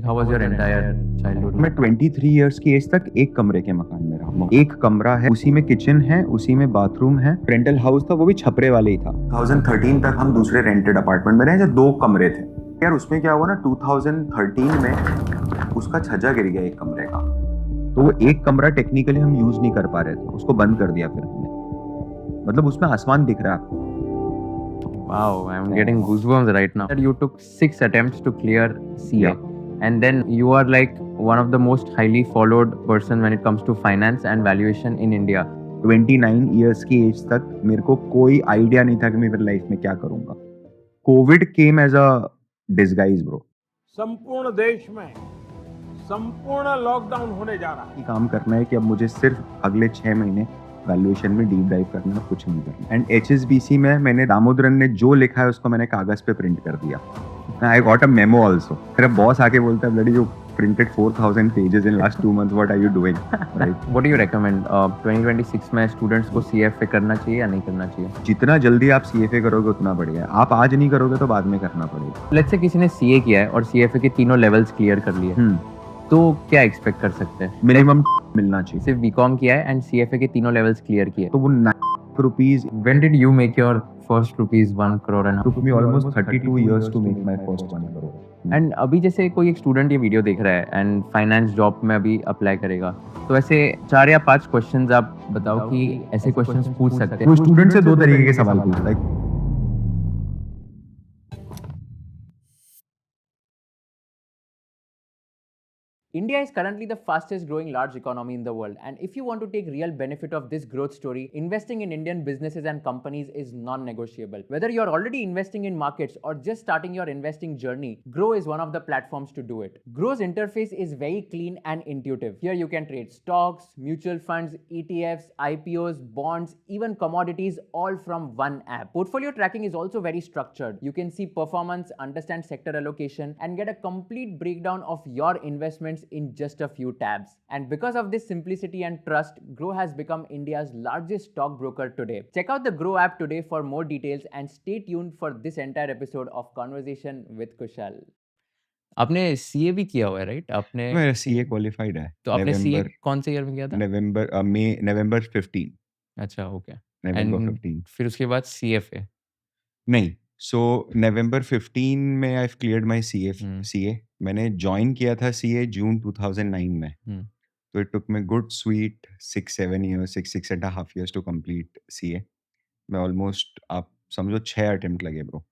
how was your entire childhood? मैं 23 years की as तक एक कमरे के मकान में रहा। एक कमरा है, उसी में किचन है, उसी में बाथरूम है। रेंटल हाउस था, वो भी छपरे वाले ही था। 2013 तक हम दूसरे रेंटेड अपार्टमेंट में रहे जो 2 कमरे थे। यार उसमें क्या हुआ ना, 2013 में उसका छज्जा गिर गया एक कमरे का, तो वो एक कमरा टेक्निकली हम यूज नहीं कर पा रहे थे, उसको बंद कर दिया फिर हमने। मतलब उसमें आसमान दिख रहा है। Wow, I'm getting goosebumps right now. You took 6 attempts to clear CA. Yeah. And then you are like one of the most highly followed person when it comes to finance and valuation in India. 29 years की as तक मेरे को कोई idea नहीं था कि मैं मेरी लाइफ में क्या करूंगा। Covid came as a disguise bro. संपूर्ण देश में संपूर्ण लॉकडाउन होने जा रहा है। काम करना है कि अब मुझे सिर्फ अगले 6 महीने वैल्यूएशन में डीप डाइव करना है, कुछ नहीं करना। एंड HSBC में मैंने दामोदरन ने जो लिखा है उसको मैंने कागज पे प्रिंट कर दिया। I got a memo also. मेरा बॉस आके बोलता है, bloody you printed 4000 pages in last 2 months, what are you doing? Right? What do you recommend? 2026 में स्टूडेंट्स को CFA करना चाहिए या नहीं करना चाहिए? जितना जल्दी आप CFA करोगे उतना बढ़िया है। आप आज नहीं करोगे तो बाद में करना पड़ेगा। लेट्स से किसी ने CA किया है और CFA के तीनों लेवल्स क्लियर कर लिए, तो क्या एक्सपेक्ट कर सकते हैं? मिनिमम मिलना चाहिए। सिर्फ BCom किया है एंड CFA के तीनों लेवल्स क्लियर किए, तो वो ₹9 when did you make your first ₹1 crore and took me almost 32 years to make my first 1 crore. And अभी जैसे कोई एक स्टूडेंट ये वीडियो देख रहा है एंड फाइनेंस जॉब में अभी अप्लाई करेगा, तो ऐसे 4 या 5 क्वेश्चंस आप बताओ कि ऐसे क्वेश्चंस पूछ सकते हैं। वो स्टूडेंट से 2 तरीके के सवाल पूछता है। India is currently the fastest growing large economy in the world, and if you want to take real benefit of this growth story, investing in Indian businesses and companies is non-negotiable. Whether you're already investing in markets or just starting your investing journey, Grow is one of the platforms to do it. Grow's interface is very clean and intuitive. Here you can trade stocks, mutual funds, ETFs, IPOs, bonds, even commodities, all from one app. Portfolio tracking is also very structured. You can see performance, understand sector allocation, and get a complete breakdown of your investments in just a few tabs. And because of this simplicity and trust, Grow has become India's largest stockbroker today. Check out the Grow app today for more details and stay tuned for this entire episode of Conversation with Kushal. आपने CA भी किया हुआ है, right? आपने मेरा CA qualified है। तो आपने CA कौन से ईयर में किया था? नवंबर 15। अच्छा, ओके। नवंबर एंड 15 फिर उसके बाद CFA। नहीं, सो नवंबर 15 में आई क्लियर्ड माय CA। मैंने ज्वाइन किया था CA जून 2009 में। तो it took me good sweet 6-7 years, 6.5 years to complete CA। मैं ऑलमोस्ट, आप समझो 6 अटेम्प्ट लगे ब्रो।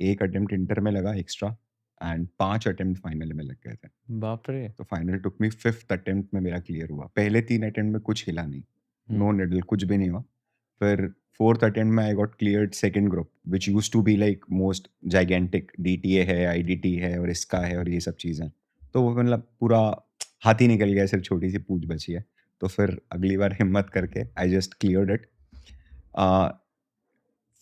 1 अटेम्प्ट इंटर में लगा एक्स्ट्रा एंड 5 अटेम्प्ट फाइनल में लग गए थे। बाप रे! तो फाइनल टुक मी 5th अटेम्प्ट में मेरा क्लियर हुआ। पहले 3 अटेम्प्ट में कुछ हिला नहीं, नो निडल, कुछ भी नहीं हुआ। फिर 4th अटेम्प्ट में I got cleared second group which used to be like most gigantic. DTA है, IDT है और इसका है और ये सब चीज़ें। तो वो मतलब पूरा हाथ ही निकल गया, सिर्फ छोटी सी पूंछ बची है। तो फिर अगली बार हिम्मत करके I just cleared it.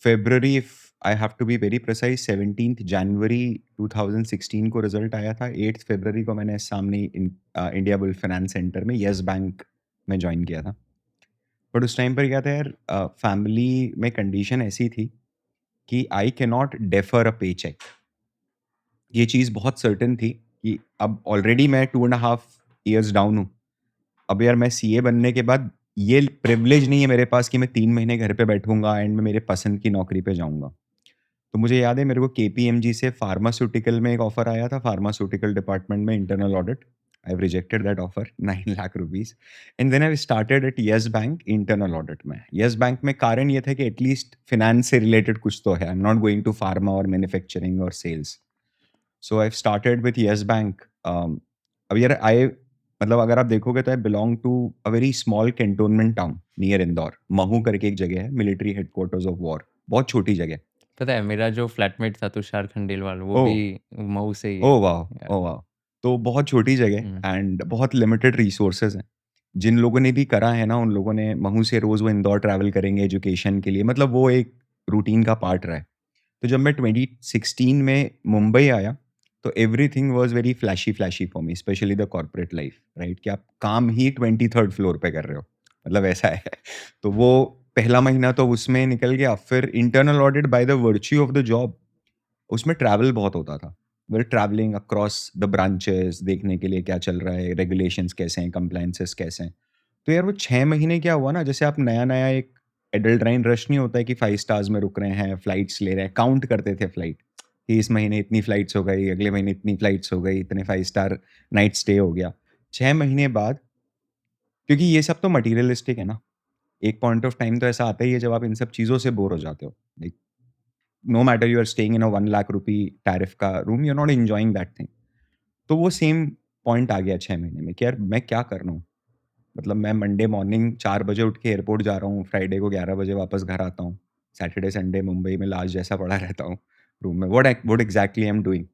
February, if I have to be very precise, 17th जनवरी 2016 को रिजल्ट आया था। 8th फरवरी को मैंने सामने इंडिया बुल फाइनेंस सेंटर में येस बैंक में ज्वाइन किया था। बट उस टाइम पर क्या था यार, फैमिली में कंडीशन ऐसी थी कि आई कैन नॉट डेफर अ पे चेक। ये चीज़ बहुत सर्टेन थी कि अब ऑलरेडी मैं 2.5 इयर्स डाउन हूँ। अब यार मैं CA बनने के बाद ये प्रिविलेज नहीं है मेरे पास कि मैं 3 महीने घर पे बैठूंगा एंड मैं मेरे पसंद की नौकरी पे जाऊंगा। तो मुझे याद है, मेरे को KPMG से फार्मास्यूटिकल में एक ऑफर आया था, फार्मास्यूटिकल डिपार्टमेंट में internal audit. I have rejected that offer, 9 lakh rupees. And then I started at Yes Bank internal audit में। येस बैंक में कारण ये था कि एटलीस्ट फिनेंस से रिलेटेड कुछ तो है। I am not going to pharma और मैन्युफैक्चरिंग और sales. So I started with Yes Bank. अब यार मतलब अगर आप देखोगे तो I belong to a very small cantonment town near Indore. Mhow करके एक जगह है, मिलिट्री हेडक्वार्टर्स ऑफ वॉर, बहुत छोटी जगह। पता है मेरा जो फ्लैटमेट था तुषार खंडेलवाल, वो भी मऊ से ही है। ओह वाह, ओह वाह। तो बहुत छोटी जगह एंड बहुत लिमिटेड रिसोर्सेज हैं। जिन लोगों ने भी करा है ना, उन लोगों ने महू से रोज वो इंदौर ट्रैवल करेंगे एजुकेशन के लिए, मतलब वो एक रूटीन का पार्ट रहा है। तो जब मैं 2016 में मुंबई आया तो everything was very flashy for me, specially the corporate life, right? कि आप काम ही 23rd फ्लोर पे कर रहे हो, मतलब ऐसा है। तो वो पहला महीना तो उसमें निकल गया। फिर internal audit by the virtue of the job, उसमें ट्रैवल बहुत होता था। We are travelling across the branches देखने के लिए क्या चल रहा है, रेगुलेशंस कैसे हैं, कंप्लायंसेस कैसे हैं। तो यार वो 6 महीने क्या हुआ ना, जैसे आप नया-नया एक एड्रेनालाइन रश नहीं होता है कि 5 स्टार्स में रुक रहे हैं, फ्लाइट्स ले रहे हैं, काउंट करते थे फ्लाइट कि इस महीने इतनी फ्लाइट्स हो गई, अगले महीने इतनी फ्लाइट्स हो गई, इतने 5 स्टार नाइट स्टे हो गया। 6 महीने बाद, क्योंकि ये सब तो मटीरियलिस्टिक है ना, एक पॉइंट ऑफ टाइम तो ऐसा आता ही है जब आप इन सब चीज़ों से बोर हो जाते हो। Like no matter you are staying in a 1 lakh rupee tariff का room, you are not enjoying that thing. तो वो सेम पॉइंट आ गया 6 महीने में कि यार मैं क्या कर रहा हूँ? मतलब मैं मंडे मॉर्निंग 4 बजे उठ के एयरपोर्ट जा रहा हूँ, फ्राइडे को 11 बजे वापस घर आता हूँ। सैटरडे, संडे मुंबई में लाश जैसा पड़ा रहता हूँ रूम में। What exactly I am doing?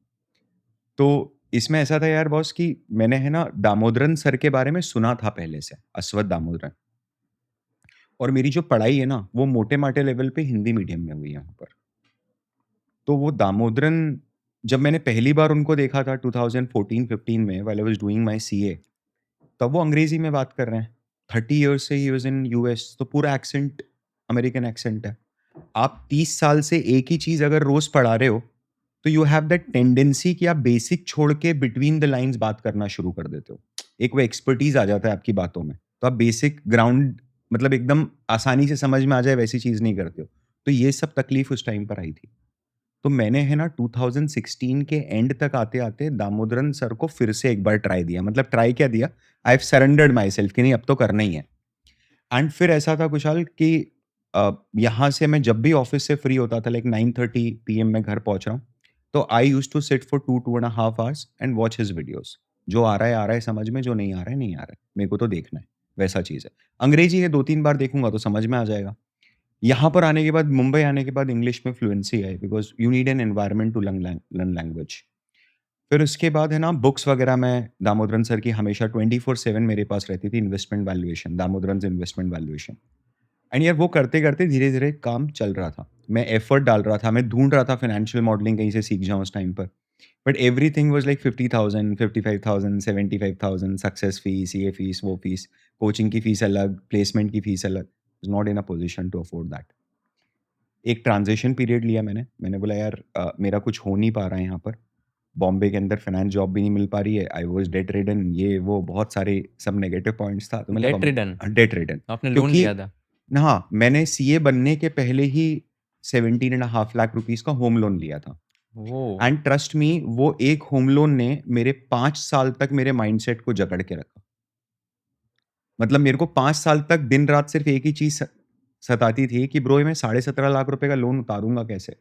तो इसमें ऐसा था यार बॉस कि मैंने है ना दामोदरन सर के बारे में सुना था पहले से, अश्वत्थ दामोदरन। और मेरी जो पढ़ाई है ना, वो मोटे-माटे लेवल पे हिंदी मीडियम में हुई है यहाँ पर। तो वो दामोदरन, जब मैंने पहली बार उनको देखा था 2014-15 में while I was doing my CA, तब वो अंग्रेज़ी में बात कर रहे हैं। 30 इयर्स से ही वाज़ इन यूएस, तो पूरा एक्सेंट अमेरिकन एक्सेंट है। आप 30 साल से एक ही चीज़ अगर रोज़ पढ़ा रहे हो, तो यू हैव दैट टेंडेंसी कि आप बेसिक छोड़ के बिटवीन द लाइन्स बात करना शुरू कर देते हो। एक वो एक्सपर्टीज़ आ जाता है आपकी बातों में। तो आप बेसिक ग्राउंड, मतलब एकदम आसानी से समझ में आ जाए वैसी चीज़ नहीं करते हो। तो ये सब तकलीफ़ उस टाइम पर आई थी। तो मैंने है ना 2016 के एंड तक आते-आते दामोदरन सर को फिर से एक बार ट्राई दिया। मतलब ट्राई क्या दिया, I have surrendered my self कि नहीं अब तो करना ही है। एंड फिर ऐसा था कुशाल कि यहाँ से मैं जब भी ऑफ़िस से फ्री होता था, लाइक 9:30 पीएम मैं घर पहुँच रहा हूँ, तो I used to sit for 2 and a half hours and watch his videos. जो आ रहा है समझ में, जो नहीं आ रहा है, नहीं आ रहा है। मेरे को तो देखना है, वैसा चीज़ है। अंग्रेज़ी है 2-3 बार देखूँगा तो समझ में आ जाएगा। यहाँ पर आने के बाद, मुंबई आने के बाद इंग्लिश में फ्लुएंसी आई because you need an environment to learn language. फिर उसके बाद है ना बुक्स वगैरह मैं दामोदरन सर की हमेशा 24/7 मेरे पास रहती थी, investment valuation, Damodaran's investment valuation. And यार वो करते-करते धीरे-धीरे काम चल रहा था। मैं एफर्ट डाल रहा था, मैं ढूँढ रहा था फाइनेंशियल मॉडलिंग कहीं से सीख जाऊँ उस टाइम पर। But everything was like 50,000, 55,000, 75,000 success fees, ये फीस, वो फीस, कोचिंग की फीस अलग, प्लेसमेंट की फीस अलग। I was not in a position to afford that. एक ट्रांज़िशन पीरियड लिया मैंने। मैंने बोला यार मेरा कुछ हो नहीं पा रहा है यहाँ पर। बॉम्बे के अंदर फाइनेंस जॉब भी नहीं मिल पा रही है। आई वाज़ डेट रिडन, ये वो बहुत सारे सब नेगेटिव पॉइंट्स था। तो मतलब डेट रिडन? डेट रिडन, आपने लोन क्योंकि लिया था? हाँ, मैंने सीए बनने के पहले ही 17.5 लाख रुपीज़ का होम लोन लिया था। ओह! एंड ट्रस्ट मी, वो एक होम लोन ने मेरे 5 साल तक मेरे माइंडसेट को जकड़ के रखा। मतलब मेरे को 5 साल तक दिन-रात सिर्फ़ एक ही चीज़ सताती थी कि ब्रो, ये मैं 17.5 लाख रुपए का लोन उतारूँगा कैसे?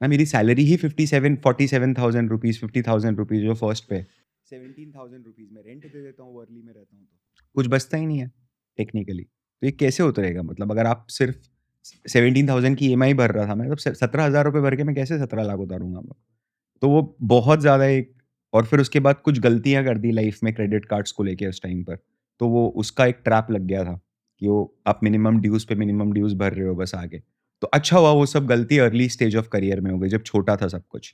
ना मेरी सैलरी ही 57 47,000 रुपीज़, 50,000 रुपीज़ जो फर्स्ट पे, 17,000 रुपीज़ मैं रेंट दे देता हूँ, वर्ली में रहता हूँ तो। कुछ बचता ही नहीं है टेक्निकली। तो ये कैसे उतरेगा? मतलब अगर आप सिर्फ़ 17,000 की ईएमआई भर रहा था मैं, तो 17,000 रुपए भर के मैं कैसे 17 लाख उतारूँगा? तो वो बहुत ज़्यादा एक, और फिर उसके बाद कुछ गलतियाँ कर दी लाइफ़ में क्रेडिट कार्ड्स को लेके उस टाइम पर। तो वो उसका एक ट्रैप लग गया था कि वो आप मिनिमम ड्यूज़ पे मिनिमम ड्यूज़ भर रहे हो बस आगे। तो अच्छा हुआ वो सब गलती अर्ली स्टेज ऑफ करियर में हो गई, जब छोटा था सब कुछ।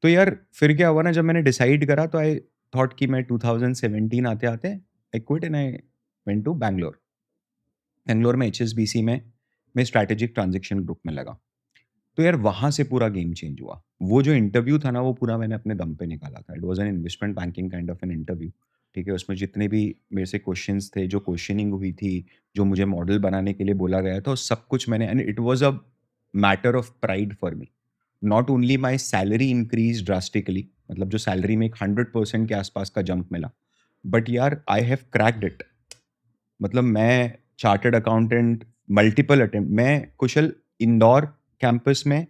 तो यार फिर क्या हुआ ना, जब मैंने डिसाइड करा तो आई थॉट कि मैं 2017 आते-आते I quit and I went to Bangalore. Bangalore में एचएसबीसी में मैं स्ट्रैटेजिक ट्रांज़ैक्शन ग्रुप में लगा। तो यार वहाँ से पूरा गेम चेंज हुआ। वो जो इंटरव्यू था ना, वो पूरा मैंने अपने दम पे निकाला था। It was an investment banking kind of an interview, ठीक है? उसमें जितने भी मेरे से क्वेश्चन्स थे, जो क्वेश्चनिंग हुई थी, जो मुझे मॉडल बनाने के लिए बोला गया था, वो सब कुछ मैंने, and it was a matter of pride for me. Not only my salary increase drastically, मतलब जो सैलरी में एक 100% के आसपास का जंप मिला, बट यार आई हैव क्रैक्ड इट। मतलब मैं चार्टर्ड अकाउंटेंट, मल्टीपल अटेम्प्ट, मैं कुशल इंदौर कैंपस में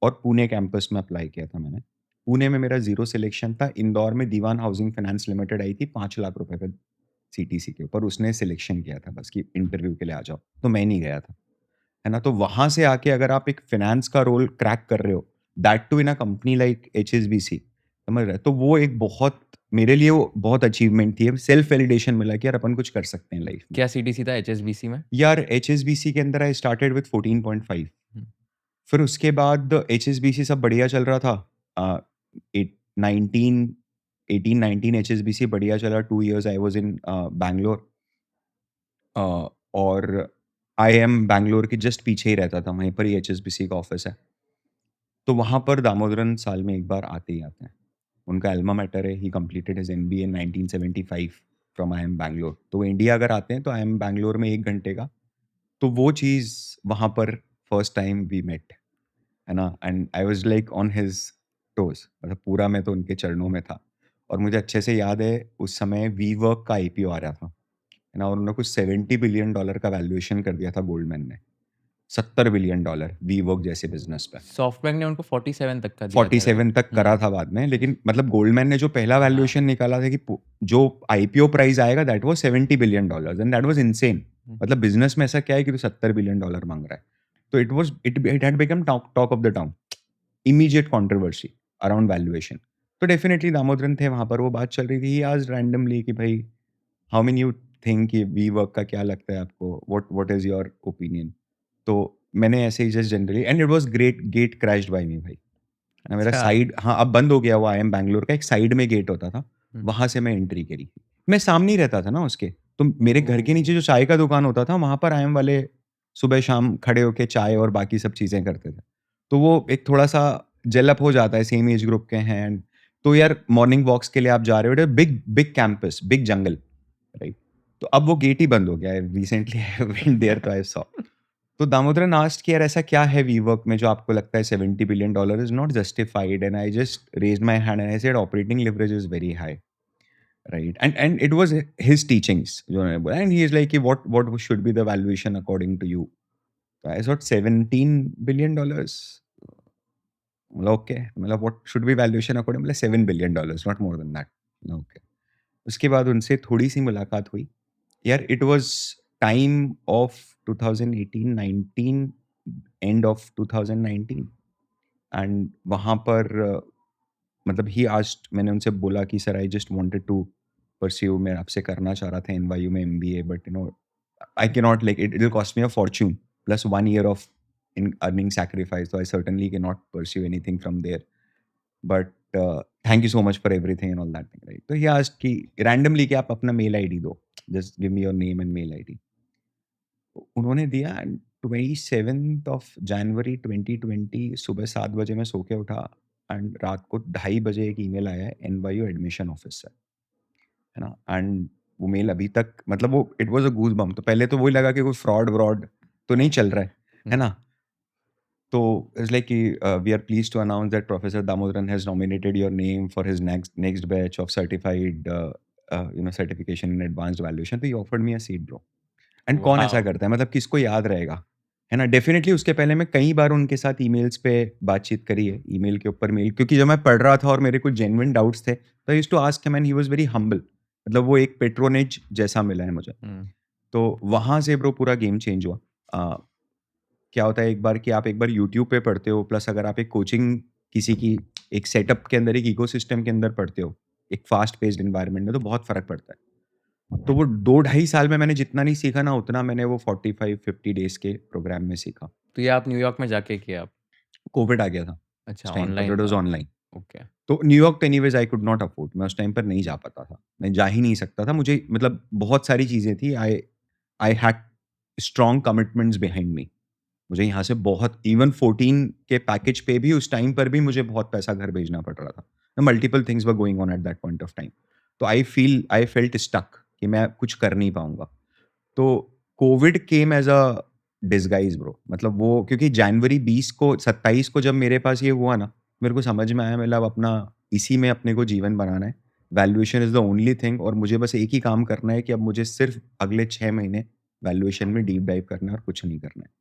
और पुणे कैंपस में अप्लाई किया था मैंने। पुणे में मेरा ज़ीरो सिलेक्शन था, इंदौर में दीवान हाउसिंग फाइनेंस लिमिटेड आई थी 5 लाख रुपए का सीटीसी के ऊपर, उसने सिलेक्शन किया था बस कि इंटरव्यू के लिए आ जाओ, तो मैं नहीं गया था, है ना? तो वहाँ से आके अगर आप एक फाइनेंस का रोल क्रैक कर रहे हो, that too in a company like HSBC, समझ रहे हो? तो वो एक बहुत, मेरे लिए वो बहुत अचीवमेंट थी, सेल्फ वैलिडेशन मिला कि यार अपन कुछ कर सकते हैं लाइफ में। क्या सीटीसी था एचएसबीसी में? यार एचएसबीसी के अंदर आई स्टार्टेड विथ 14.5। हुँ। फिर उसके बाद एचएसबीसी सब बढ़िया चल रहा था। अ, एट 19 18-19 एचएसबीसी बढ़िया चला, 2 years I was in Bangalore. और आईआईएम बैंगलोर के जस्ट पीछे ही रहता था, वहीं पर ही एचएसबीसी का ऑफ़िस है। तो वहाँ पर दामोदरन साल में एक बार आते ही आते हैं। उनका अल्मा मैटर है, he completed his MBA in 1975 from IIM Bangalore. तो वो इंडिया अगर आते हैं तो आईएम बैंगलोर में 1 घंटे का, तो वो चीज़ वहाँ पर फर्स्ट टाइम वी मेट, है ना? And I was like on his toes, मतलब पूरा मैं तो उनके चरणों में था। और मुझे अच्छे से याद है उस समय वीवर्क का आईपीओ आ रहा था, है ना? और उन्होंने कुछ $70 बिलियन का वैल्यूएशन कर दिया था गोल्डमैन ने। $70 बिलियन वीवर्क जैसे बिज़नेस पे। सॉफ्टबैंक ने उनको 47 तक का दिया था, 47 राइट? तक करा था बाद में, लेकिन मतलब गोल्डमैन ने जो पहला हाँ। वैल्यूएशन निकाला था कि जो आईपीओ प्राइस आएगा that was $70 billion and that was insane. मतलब बिज़नेस में ऐसा क्या है कि तू $70 बिलियन माँग रहा है। तो it had become talk of the town. Immediate controversy around valuation. तो डेफिनिटली दामोदरन थे वहाँ पर, वो बात चल रही थी। ही आस्क्ड रैंडमली कि भाई हाउ मेनी यू थिंक कि वीवर्क का क्या लगता है आपको? What is your opinion? तो मैंने ऐसे ही just generally, and it was great, get crashed by me भाई। ना मेरा अच्छा। साइड, हाँ, अब बंद हो गया वो आईएम बैंगलोर का, एक साइड में गेट होता था, हुँ। वहाँ से मैं एंट्री करी। मैं सामने ही रहता था ना उसके, तो मेरे घर के ओह! नीचे जो चाय का दुकान होता था, वहाँ पर आईएम वाले सुबह-शाम खड़े होके चाय और बाकी सब चीज़ें करते थे। तो वो एक थोड़ा-सा जेल अप हो जाता है, सेम एज ग्रुप के हैं। एंड तो यार मॉर्निंग वॉक्स के लिए आप जा रहे हो, बिग बिग कैंपस, बिग जंगल, राइट? तो अब वो गेट ही बंद हो गया है। रिसेंटली आई वेंट देयर तो आई सॉ। तो दामोदरन आस्क्ड कि यार ऐसा क्या है वीवर्क में जो आपको लगता है $70 billion is not justified? And I just raised my hand and I said operating leverage is very high, right? And it was his teachings जो उन्होंने बोला, एंड ही इज़ लाइक कि what should be the valuation according to you? तो I thought $17 billion, मतलब okay, मतलब what should be valuation according, मतलब $7 billion, not more than that. Okay. उसके बाद उनसे थोड़ी-सी मुलाकात हुई। यार it was time of 2018-19, end of 2019, and वहाँ पर मतलब ही आस्क्ड, मैंने उनसे बोला कि sir I just wanted to pursue, मैं आपसे करना चाह रहा था एनवायू में MBA, but you know I can not, like it will cost me a fortune plus 1 year of in earning sacrifice, so I certainly cannot pursue anything from there. But thank you so much for everything and all that thing, right? तो he asked कि randomly कि आप अपना mail ID दो, just give me your name and mail ID. उन्होंने दिया, and 27th of January 2020 सुबह 7 बजे मैं सो के उठा, एंड रात को 2:30 बजे एक ईमेल आया है, एनवायू एडमिशन ऑफिस से, है ना? एंड वो मेल अभी तक, मतलब वो it was a goose bump. तो पहले तो वही लगा कि कोई फ्रॉड तो नहीं चल रहा है ना? तो इट्स लाइक कि we are pleased to announce that professor Damodaran has nominated your name for his next batch of certified certification in advanced valuation, तो he offered me a seat bro. And कौन ऐसा वॉव! करता है, मतलब किसको याद रहेगा, है ना? डेफ़िनिटली उसके पहले मैं कई बार उनके साथ ईमेल्स पे बातचीत करी है, ईमेल के ऊपर मेल, क्योंकि जब मैं पढ़ रहा था और मेरे कुछ जेन्युइन डाउट्स थे, तो I used to ask him and he was very humble. मतलब वो एक पैट्रोनेज जैसा मिला है मुझे। हुँ। तो वहाँ से ब्रो पूरा गेम चेंज हुआ। क्या होता है एक बार कि आप एक बार यूट्यूब पे पढ़ते हो, प्लस अगर आप एक कोचिंग किसी की एक सेटअप के अंदर, एक इकोसिस्टम के अंदर पढ़ते हो, एक फास्ट पेस्ड एनवायरनमेंट में, तो बहुत फ़र्क पड़ता है। तो वो 2 ढाई साल में मैंने जितना नहीं सीखा ना, उतना मैंने वो 45-50 डेज़ के प्रोग्राम में सीखा। तो ये आप न्यूयॉर्क में जाके किया आप? कोविड आ गया था अच्छा, उस टाइम पर, तो ऑनलाइन इट वाज़ था। ऑनलाइन। ओके। तो न्यूयॉर्क तो anyways I could not afford, मैं उस टाइम पर नहीं जा पाता था। मैं जा ही नहीं सकता था। मुझे मतलब बहुत सारी चीज़ें थी। I I had strong commitments behind me. मुझे यहाँ से बहुत, इवन 14 के पैकेज पे भी उस टाइम पर भी मुझे बहुत पैसा घर भेजना पड़ रहा था। Multiple things were going on at that point of time. तो आई फेल्ट स्टक कि मैं कुछ कर नहीं पाऊँगा। तो Covid came as a disguise bro. मतलब वो, क्योंकि जनवरी 20 को 27 को जब मेरे पास ये हुआ ना, मेरे को समझ में आया, मतलब अपना इसी में अपने को जीवन बनाना है। Valuation is the only thing, और मुझे बस एक ही काम करना है कि अब मुझे सिर्फ़ अगले 6 महीने वैल्यूएशन में डीप डाइव करना है और कुछ नहीं करना है।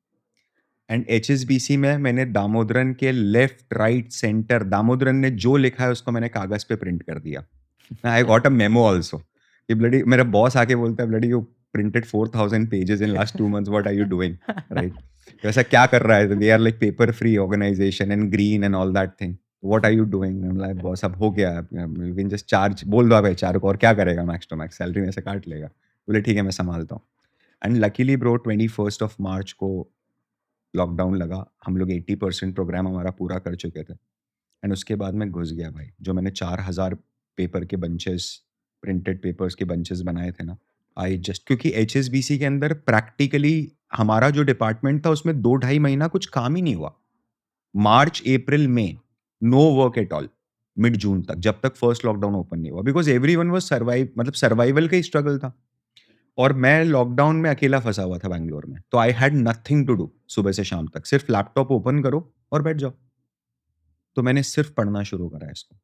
एंड एचएसबीसी में मैंने दामोदरन के लेफ्ट, राइट, सेंटर, दामोदरन ने जो लिखा है उसको मैंने कागज़ पे प्रिंट कर दिया। I got a memo also कि ब्लडी मेरा बॉस आके बोलता है, bloody you printed 4000 pages in last 2 months, what are you doing? Right? तो ऐसा क्या कर रहा है? They are like paper free organization and green and all that thing. What are you doing? I am like boss अब हो गया, you can just charge, बोल दो आप एचआर को, और क्या करेगा, मैक्स टू मैक्स सैलरी में से काट लेगा। बोले ठीक है मैं सँभालता हूँ। And luckily bro 21st of March को लॉकडाउन लगा। हम लोग 80% प्रोग्राम हमारा पूरा कर चुके थे, एंड उसके बाद मैं घुस गया भाई। जो मैंने 4000 पेपर के बंचेस, प्रिंटेड पेपर्स के बंचेस बनाए थे ना, आई जस्ट, क्योंकि एचएसबीसी के अंदर प्रैक्टिकली हमारा जो डिपार्टमेंट था उसमें 2 ढाई महीना कुछ काम ही नहीं हुआ। मार्च अप्रैल में no work at all, mid June तक, जब तक फर्स्ट लॉकडाउन ओपन नहीं हुआ, बिकॉज एवरीवन वाज मतलब सर्वाइवल का ही स्ट्रगल था। और मैं लॉकडाउन में अकेला फंसा हुआ था बैंगलोर में, तो I had nothing to do सुबह से शाम तक, सिर्फ लैपटॉप ओपन करो और बैठ जाओ। तो मैंने सिर्फ पढ़ना शुरू करा इसको।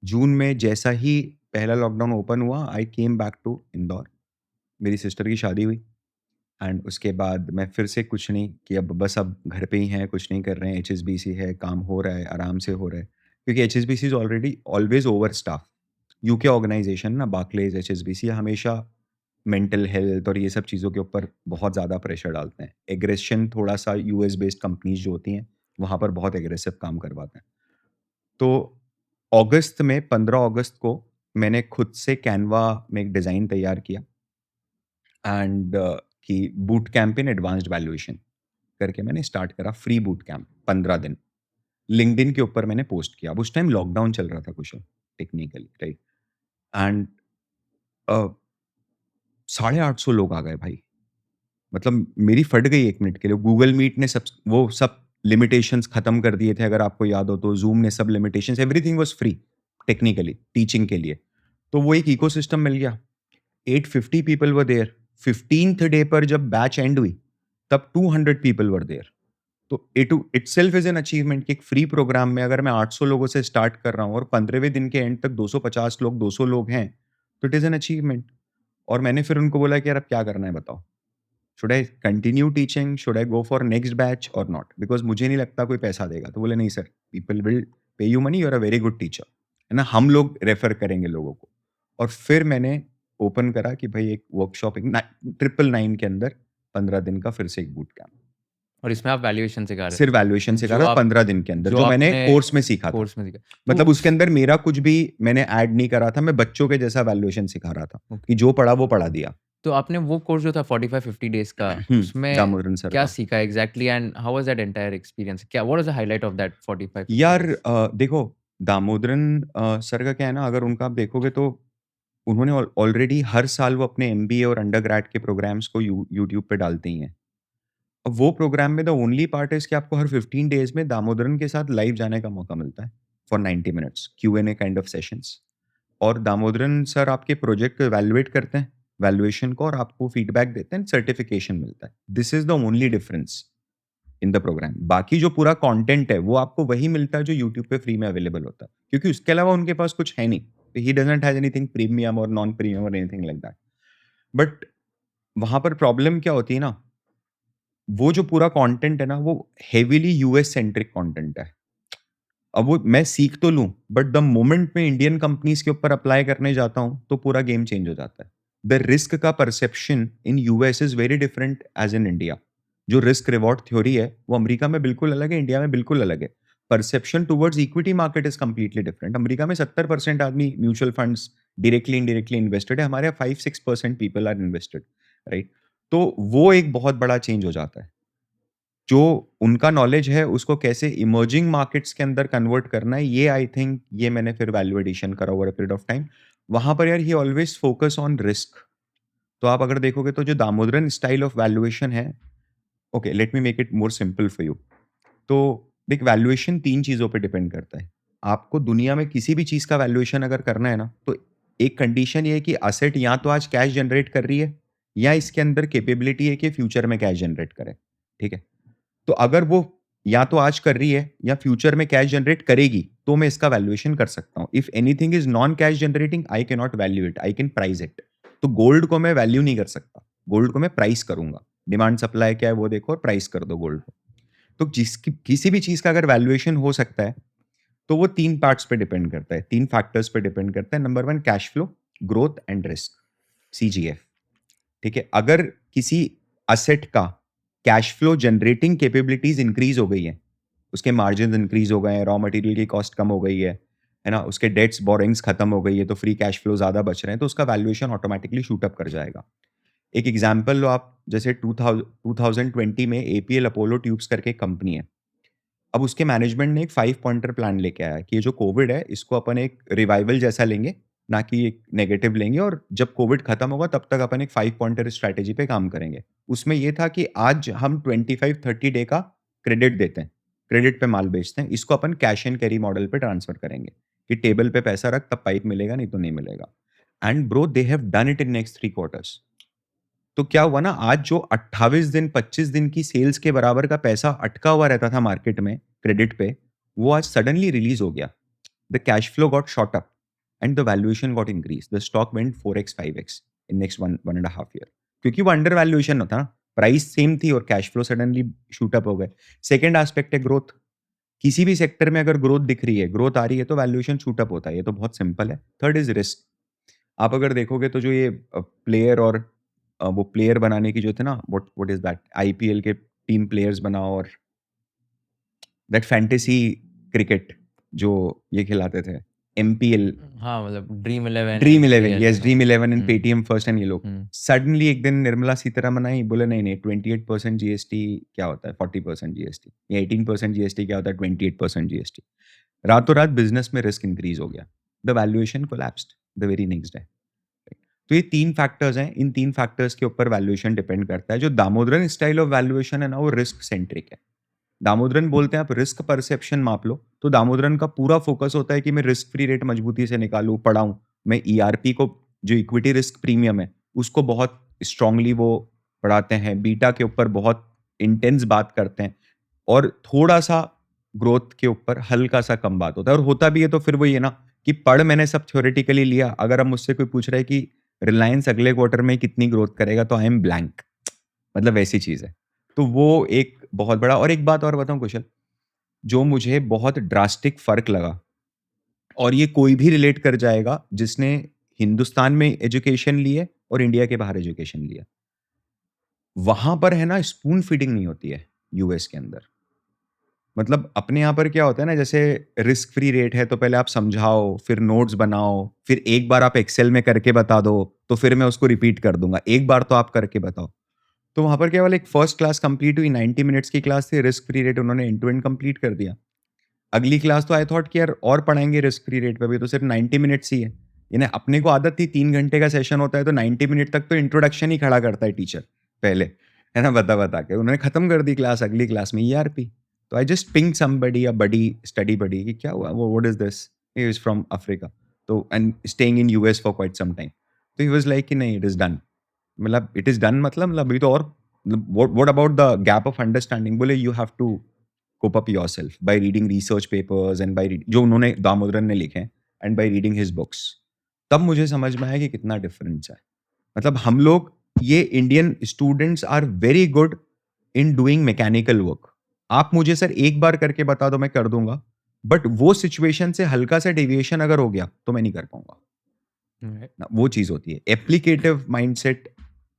जून में जैसा ही पहला लॉकडाउन ओपन हुआ, आई केम बैक टू इंदौर। मेरी सिस्टर की शादी हुई एंड उसके बाद मैं फिर से कुछ नहीं कि अब बस अब घर पे ही हैं, कुछ नहीं कर रहे हैं, एचएसबीसी है, काम हो रहा है, आराम से हो रहा है, क्योंकि HSBC is already always over staff. UK organization ना, बार्कलेज, एचएसबीसी हमेशा मेंटल हेल्थ और ये सब चीज़ों के ऊपर बहुत ज़्यादा प्रेशर डालते हैं। एग्रेशन थोड़ा सा यूएस बेस्ड कंपनीज जो होती हैं वहाँ पर बहुत एग्रेसिव काम करवाते हैं। तो अगस्त में 15 अगस्त को मैंने खुद से कैनवा में एक डिज़ाइन तैयार किया एंड कि boot camp in advanced valuation करके मैंने स्टार्ट करा, फ्री बूट कैंप 15 दिन। लिंक्डइन के ऊपर मैंने पोस्ट किया। अब उस टाइम लॉकडाउन चल रहा था कुशल, टेक्निकली, राइट? एंड 850 लोग आ गए भाई। मतलब मेरी फट गई 1 मिनट के लिए। गूगल मीट ने सब लिमिटेशंस खत्म कर दिए थे, अगर आपको याद हो तो। ज़ूम ने सब limitations, everything was free technically teaching के लिए। तो वो एक इकोसिस्टम मिल गया। 850 people were there. 15th day पर जब बैच एंड हुई, तब 200 पीपल वर देयर। तो it itself is an achievement कि एक फ्री प्रोग्राम में अगर मैं 800 लोगों से स्टार्ट कर रहा हूँ और 15वें दिन के एंड तक 250 लोग, 200 लोग हैं, तो इट इज़ एन अचीवमेंट। और मैंने फिर उनको बोला कि यार अब क्या करना है बताओ? Should I continue teaching, should I go for next batch और नॉट? बिकॉज मुझे नहीं लगता कोई पैसा देगा। तो बोले नहीं sir, people will pay you money, you are a very good teacher, है ना, हम लोग रेफर करेंगे लोगों को। और फिर मैंने ओपन करा कि भाई एक वर्कशॉप, एक 999 के अंदर 15 दिन का फिर से एक बूट कैंप, और इसमें आप वैल्यूएशन सिखा रहे सिर्फ थे वैल्यूएशन सिखा जो रहा आप 15 दिन के अंदर, जो जो मैंने आपने कोर्स में सीखा था। कोर्स में सीखा। मतलब तो उसके अंदर मेरा कुछ भी मैंने ऐड नहीं करा था, मैं बच्चों के जैसा वैल्यूएशन सिखा रहा था ओके। कि जो पढ़ा वो पढ़ा दिया। तो आपने वो कोर्स जो था 45-50 डेज का, उसमें दामोदरन सर क्या का। सीखा exactly and how was that entire experience? क्या what was the highlight of that 45-50 यार डेज? देखो, दामोदरन सर का क्या है ना, अगर उनका आप देखोगे तो उन्होंने ऑलरेडी हर साल वो अपने एमबीए और अंडरग्रेड के प्रोग्राम्स को यूट्यूब पे डालते ही हैं। अब वो प्रोग्राम में द ओनली पार्ट इज़ कि आपको हर 15 डेज़ में दामोदरन के साथ लाइव जाने का मौका मिलता है for 90 minutes, Q and A kind of sessions. और दामोदरन सर आपके प्रोजेक्ट को इवैल्यूएट करते हैं, वैल्यूएशन को, और आपको फीडबैक देते हैं, सर्टिफिकेशन मिलता है। This is the only difference in the program. बाकी जो पूरा कंटेंट है वो आपको वही मिलता है जो यूट्यूब पे फ्री में अवेलेबल होता है, क्योंकि उसके अलावा उनके पास कुछ है नहीं। He doesn't have anything premium और नॉन प्रीमियम और एनीथिंग लाइक दैट। बट वहाँ पर प्रॉब्लम क्या होती है ना, वो जो पूरा कंटेंट है ना, वो हेवीली यूएस सेंट्रिक कंटेंट है। अब वो मैं सीख तो लूँ, बट द मोमेंट मैं इंडियन कंपनीज़ के ऊपर अप्लाई करने जाता हूँ, तो पूरा गेम चेंज हो जाता है। द रिस्क का perception in US is very different as in India. जो रिस्क रिवॉर्ड थ्योरी है, वो अमेरिका में बिल्कुल अलग है, इंडिया में बिल्कुल अलग है। Perception towards equity market is completely different. America में 70% आदमी mutual funds directly, indirectly invested है। हमारे यहाँ 5-6% पीपल आर इन्वेस्टेड, राइट? तो वो एक बहुत बड़ा चेंज हो जाता है। जो उनका नॉलेज है उसको कैसे इमर्जिंग मार्केट्स के अंदर कन्वर्ट करना है, ये आई थिंक ये मैंने फिर वैल्यू एडिशन करा over a period of time. वहाँ पर यार ही ऑलवेज फोकस ऑन रिस्क। तो आप अगर देखोगे तो जो दामोदरन स्टाइल ऑफ वैल्यूएशन है, okay let me make it more simple for you. तो देख, वैल्यूएशन 3 चीज़ों पे डिपेंड करता है। आपको दुनिया में किसी भी चीज़ का वैल्यूएशन अगर करना है ना, तो एक कंडीशन ये है कि असेट या तो आज कैश जनरेट कर रही है, या इसके अंदर कैपेबिलिटी है कि फ्यूचर में कैश जनरेट करे, ठीक है? तो अगर वो या तो आज कर रही है या फ्यूचर में कैश जनरेट करेगी, तो मैं इसका वैल्यूएशन कर सकता हूँ। If anything is non cash generating, I can not value it, I can price it. तो गोल्ड को मैं वैल्यू नहीं कर सकता, गोल्ड को मैं प्राइस करूंगा। डिमांड सप्लाई क्या है वो देखो और प्राइस कर दो गोल्ड को। तो जिसकी किसी भी चीज का अगर वैल्यूएशन हो सकता है, तो वो 3 पार्ट्स पे डिपेंड करता है, 3 फैक्टर्स पे डिपेंड करता है। Number 1 cash flow, growth and risk, CGF, ठीक है? अगर किसी असेट का cash flow generating capabilities increase हो गई है, उसके मार्जिन इंक्रीज हो गए हैं, रॉ मटेरियल की कॉस्ट कम हो गई है ना, उसके डेट्स बोरिंग्स खत्म हो गई है, तो फ्री कैश फ्लो ज्यादा बच रहे हैं, तो उसका वैल्यूएशन ऑटोमेटिकली शूट अप कर जाएगा। एक एग्जांपल लो आप, जैसे 2020 में एपीएल अपोलो ट्यूब्स करके एक कंपनी है। अब उसके मैनेजमेंट ने एक 5 पॉइंटर प्लान लेके आया कि ये जो कोविड है इसको अपन एक रिवाइवल जैसा लेंगे, ना कि एक नेगेटिव लेंगे, और जब कोविड खत्म होगा तब तक अपन एक 5 पॉइंटर स्ट्रैटेजी पे काम करेंगे। उसमें ये था कि आज हम 25-30 डे का क्रेडिट देते हैं, क्रेडिट पे माल बेचते हैं, इसको अपन कैश एंड कैरी मॉडल पे ट्रांसफर करेंगे कि टेबल पे पैसा रख तब पाइप मिलेगा, नहीं तो नहीं मिलेगा। And bro they have done it in next 3 quarters. तो क्या हुआ ना, आज जो 28 दिन 25 दिन की सेल्स के बराबर का पैसा अटका हुआ रहता था मार्केट में क्रेडिट पे, वो आज सडनली रिलीज हो गया। The cash flow got shot up and the valuation got increase. The stock went 4x 5x in next 1.5 year, क्योंकि वो अंडर वैल्यूएशन था ना, प्राइस सेम थी और cash flow suddenly shoot up हो गए। सेकेंड एस्पेक्ट है ग्रोथ। किसी भी सेक्टर में अगर ग्रोथ दिख रही है, ग्रोथ आ रही है, तो वैल्यूएशन शूट अप होता है, ये तो बहुत सिंपल है। Third is risk. आप अगर देखोगे तो जो ये प्लेयर और वो प्लेयर बनाने की जो थे ना, व्हाट इज दैट, आईपीएल के टीम प्लेयर्स बनाओ, और दैट फैंटेसी क्रिकेट जो ये खिलाते थे, एमपीएल, हाँ मतलब dream 11, dream 11, IPL, yes dream 11 in hmm, Paytm first and ये लोग हम्म, सडनली एक दिन निर्मला सीतारमन आई, बोले नहीं नहीं 28% जीएसटी क्या होता है, 40% जीएसटी या 18% जीएसटी क्या होता है, 28% जीएसटी। रातों रात बिजनेस में रिस्क इंक्रीज हो गया, the valuation collapsed the very next day. तो ये 3 फैक्टर्स हैं, इन 3 फैक्टर्स के ऊपर वैल्यूएशन डिपेंड करता है। जो दामोदरन स्टाइल ऑफ वैल्यूएशन है ना, वो रिस्क सेंट्रिक है। दामोदरन बोलते हैं आप रिस्क परसेप्शन माप लो, तो दामोदरन का पूरा फोकस होता है कि मैं रिस्क फ्री रेट मजबूती से निकालूं, पढ़ाऊं। मैं ईआरपी को, जो इक्विटी रिस्क प्रीमियम है, उसको बहुत स्ट्रांगली वो पढ़ाते हैं, बीटा के ऊपर बहुत इंटेंस बात करते हैं, और थोड़ा सा ग्रोथ के ऊपर हल्का सा कम बात होता है। और होता भी है तो फिर वो ये ना कि पढ़ मैंने सब थ्योरेटिकली लिया, अगर अब मुझसे कोई पूछ रहा है कि रिलायंस अगले क्वार्टर में कितनी ग्रोथ करेगा, तो आई एम ब्लैंक, मतलब वैसी चीज है। तो वो एक बहुत बड़ा। और एक बात और बताऊं कुशल, जो मुझे बहुत ड्रास्टिक फर्क लगा, और ये कोई भी रिलेट कर जाएगा जिसने हिंदुस्तान में एजुकेशन ली है और इंडिया के बाहर एजुकेशन लिया, वहां पर है ना स्पून फीडिंग नहीं होती है यूएस के अंदर। मतलब अपने यहाँ पर क्या होता है ना, जैसे रिस्क फ्री रेट है तो पहले आप समझाओ, फिर नोट्स बनाओ, फिर एक बार आप एक्सेल में करके बता दो, तो फिर मैं उसको रिपीट कर दूंगा, एक बार तो आप करके बताओ। तो वहां पर केवल एक फर्स्ट क्लास कंप्लीट हुई, 90 मिनट्स की क्लास थी, रिस्क फ्री रेट उन्होंने एंड टू एंड कंप्लीट कर दिया। अगली क्लास तो आई थॉट कि यार और पढ़ाएंगे रिस्क फ्री रेट पे भी, तो सिर्फ 90 मिनट्स ही है। यानी अपने को आदत थी 3 घंटे का सेशन होता है, तो 90 मिनट तक तो इंट्रोडक्शन ही खड़ा करता है टीचर पहले, है ना, बता बता के उन्होंने खत्म कर दी क्लास। अगली क्लास में ईआरपी। तो I just ping somebody, a buddy, study buddy, कि क्या हुआ, वो what is this, he is from Africa, तो and staying in US for quite some time. तो ही वाज लाइक कि नहीं इट इज डन। मतलब इट इज डन मतलब अभी तो, और what about the gap of understanding, बोले you have to cope up yourself by reading research papers and by जो उन्होंने दामोदरन ने लिखे हैं, and by reading his books। तब मुझे समझ में आया कि कितना डिफरेंस है। मतलब हम लोग, ये Indian students are very good in doing mechanical work. आप मुझे सर एक बार करके बता दो, मैं कर दूंगा, बट वो सिचुएशन से हल्का सा डेविएशन अगर हो गया तो मैं नहीं कर पाऊंगा ना, वो चीज होती है। एप्लीकेटिव माइंडसेट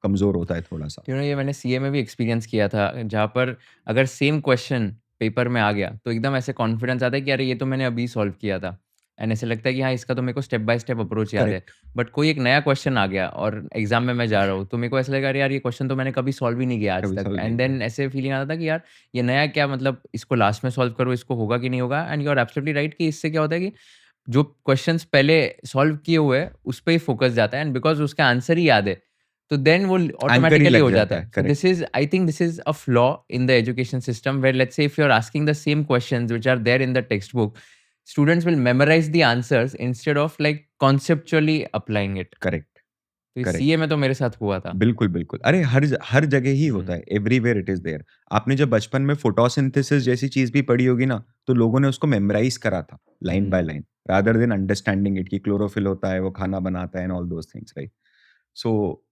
कमजोर होता है थोड़ा सा। ये मैंने सीए में भी एक्सपीरियंस किया था, जहाँ पर अगर सेम क्वेश्चन पेपर में आ गया तो एकदम ऐसे कॉन्फिडेंस आता है कि अरे ये तो मैंने अभी सॉल्व किया था, एंड ऐसे लगता है कि हाँ इसका तो मेरे को स्टेप बाय स्टेप अप्रोच याद है। करेक्ट। बट कोई एक नया क्वेश्चन आ गया और एग्जाम में मैं जा रहा हूँ, तो मेरे को ऐसा लगा अरे यार ये क्वेश्चन तो मैंने कभी सॉल्व ही नहीं किया आज कभी तक, solve नहीं एंड किया। देन ऐसे फीलिंग आता था कि यार ये नया क्या, मतलब इसको लास्ट में सॉल्व करो, इसको होगा कि नहीं होगा। And you are absolutely right कि इससे क्या होता है कि जो क्वेश्चंस पहले सॉल्व किए हुए हैं उस पे ही फोकस जाता है, एंड बिकॉज उसका आंसर ही याद है तो देन वो एंकर ही ऑटोमेटिकली लग हो जाता जाता है, है। So correct. This is, I think this is a flaw in the education system, where let's say if you are asking the same questions which are there in the text book, students will memorize the answers instead of like conceptually applying it। Correct. तो correct. CA में तो मेरे साथ हुआ था। बिल्कुल, बिल्कुल। अरे हर जगह ही होता है, एवरीवेयर इट इज़ देयर। आपने जब बचपन में फोटोसिंथेसिस जैसी चीज़ भी पढ़ी होगी ना, तो लोगों ने उसको मेमोराइज़ करा था line by line, rather than understanding it, कि क्लोरोफिल होता है, वो खाना बनाता है and all those things, right? So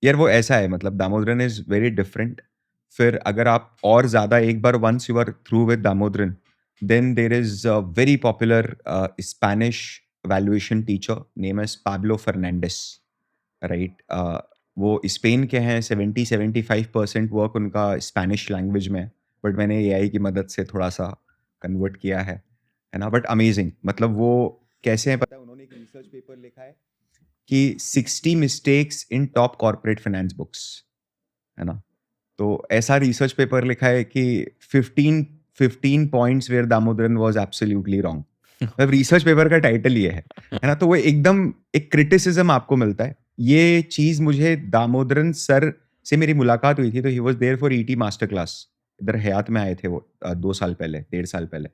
यार वो ऐसा है, मतलब दामोदरन इज़ वेरी डिफरेंट। फिर अगर आप और ज़्यादा एक बार once you are through with Damodaran, then there is a very popular Spanish valuation teacher name is Pablo Fernandez, right? वो स्पेन के हैं, 70-75% वर्क उनका स्पेनिश लैंग्वेज में है, बट मैंने एआई की मदद से थोड़ा सा कन्वर्ट किया है ना? बट अमेजिंग, मतलब वो कैसे हैं पता है? उन्होंने एक रिसर्च पेपर लिखा है कि 60 mistakes in top corporate finance books, है ना? तो ऐसा रिसर्च पेपर लिखा है कि 15 points where Damodaran was absolutely wrong. मतलब रिसर्च पेपर का टाइटल ये है ना? तो वो एकदम एक क्रिटिसिज्म आपको मिलता है। ये चीज़ मुझे दामोदरन सर से मेरी मुलाकात हुई थी, तो he was there for ET master class इधर हयात में आए थे वो 2 साल पहले, 1.5 साल पहले।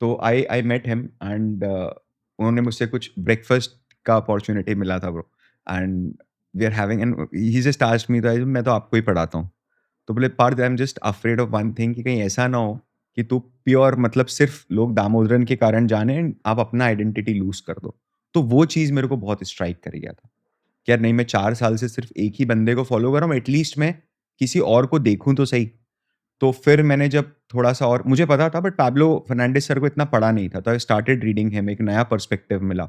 तो आई मेट हिम एंड उन्होंने मुझसे कुछ ब्रेकफ़ास्ट का अपॉर्च्युनिटी मिला था bro, and we are having and he just asked me, तो मैं तो आपको ही पढ़ाता हूँ। तो बोले Parth, I am just afraid of one thing, कि कहीं ऐसा ना हो कि तू प्योर मतलब सिर्फ लोग दामोदरन के कारण जाने एंड आप अपना आइडेंटिटी लूज़ कर दो। तो वो चीज़ मेरे को बहुत स्ट्राइक कर गया था कि यार नहीं, मैं 4 साल से सिर्फ एक ही बंदे को फ़ॉलो कर रहा हूँ, एटलीस्ट मैं किसी और को देखूँ तो सही। तो फिर मैंने जब थोड़ा-सा, और मुझे पता था बट पाब्लो फर्नांडिस सर को इतना पढ़ा नहीं था, तो आई स्टार्टेड रीडिंग हिम, एक नया पर्सपेक्टिव मिला।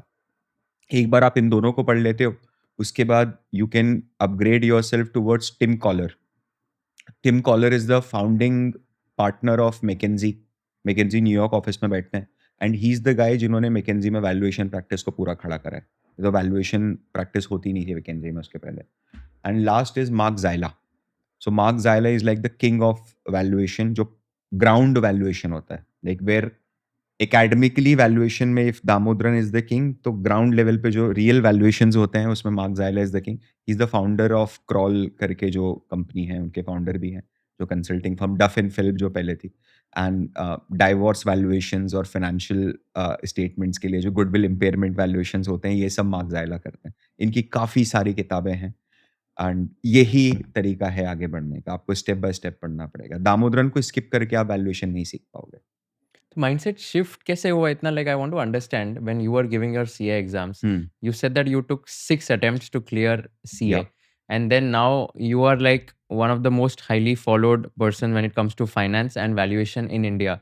एक बार आप इन दोनों को पढ़ लेते हो, उसके बाद you can upgrade yourself towards Tim Koller. Tim Koller is the founding partner of McKinsey. McKinsey New York office में बैठते हैं and he is the guy जिन्होंने मैकेंजी में वैल्यूएशन प्रैक्टिस को पूरा खड़ा करा है। तो वैल्यूएशन प्रैक्टिस होती नहीं थी मैकेंजी में उसके पहले। And last is Mark Zyla. So Mark Zyla is like the king of valuation, जो ग्राउंड वैल्यूएशन होता है। लाइक वेयर एकेडमिकली वैल्यूएशन में if Damodaran is the king, तो ग्राउंड लेवल पे जो रियल वैल्यूएशंस होते हैं उसमें Mark Zyla is the king. He is the founder of Kroll करके जो कंपनी है, उनके फाउंडर भी हैं, जो consulting firm Duff and Philip जो पहले थी। एंड डाइवोर्स वैल्यूएशंस और फाइनेंशियल स्टेटमेंट्स के लिए जो गुडविल इम्पेयरमेंट वैल्यूएशंस होते हैं, ये सब मार्क ज़ाइला करते हैं। इनकी काफ़ी सारी किताबें हैं एंड यही तरीका है आगे बढ़ने का। आपको स्टेप बाय स्टेप पढ़ना पड़ेगा। दामोदरन को स्किप करके आप वैल्यूएशन नहीं सीख पाओगे। तो माइंडसेट शिफ्ट कैसे हुआ इतना? Like I want to understand when you are giving your CA exams, hmm, you said that you took 6 attempts to clear CA, या and then now you are like one of the most highly followed person when it comes to finance and valuation in India.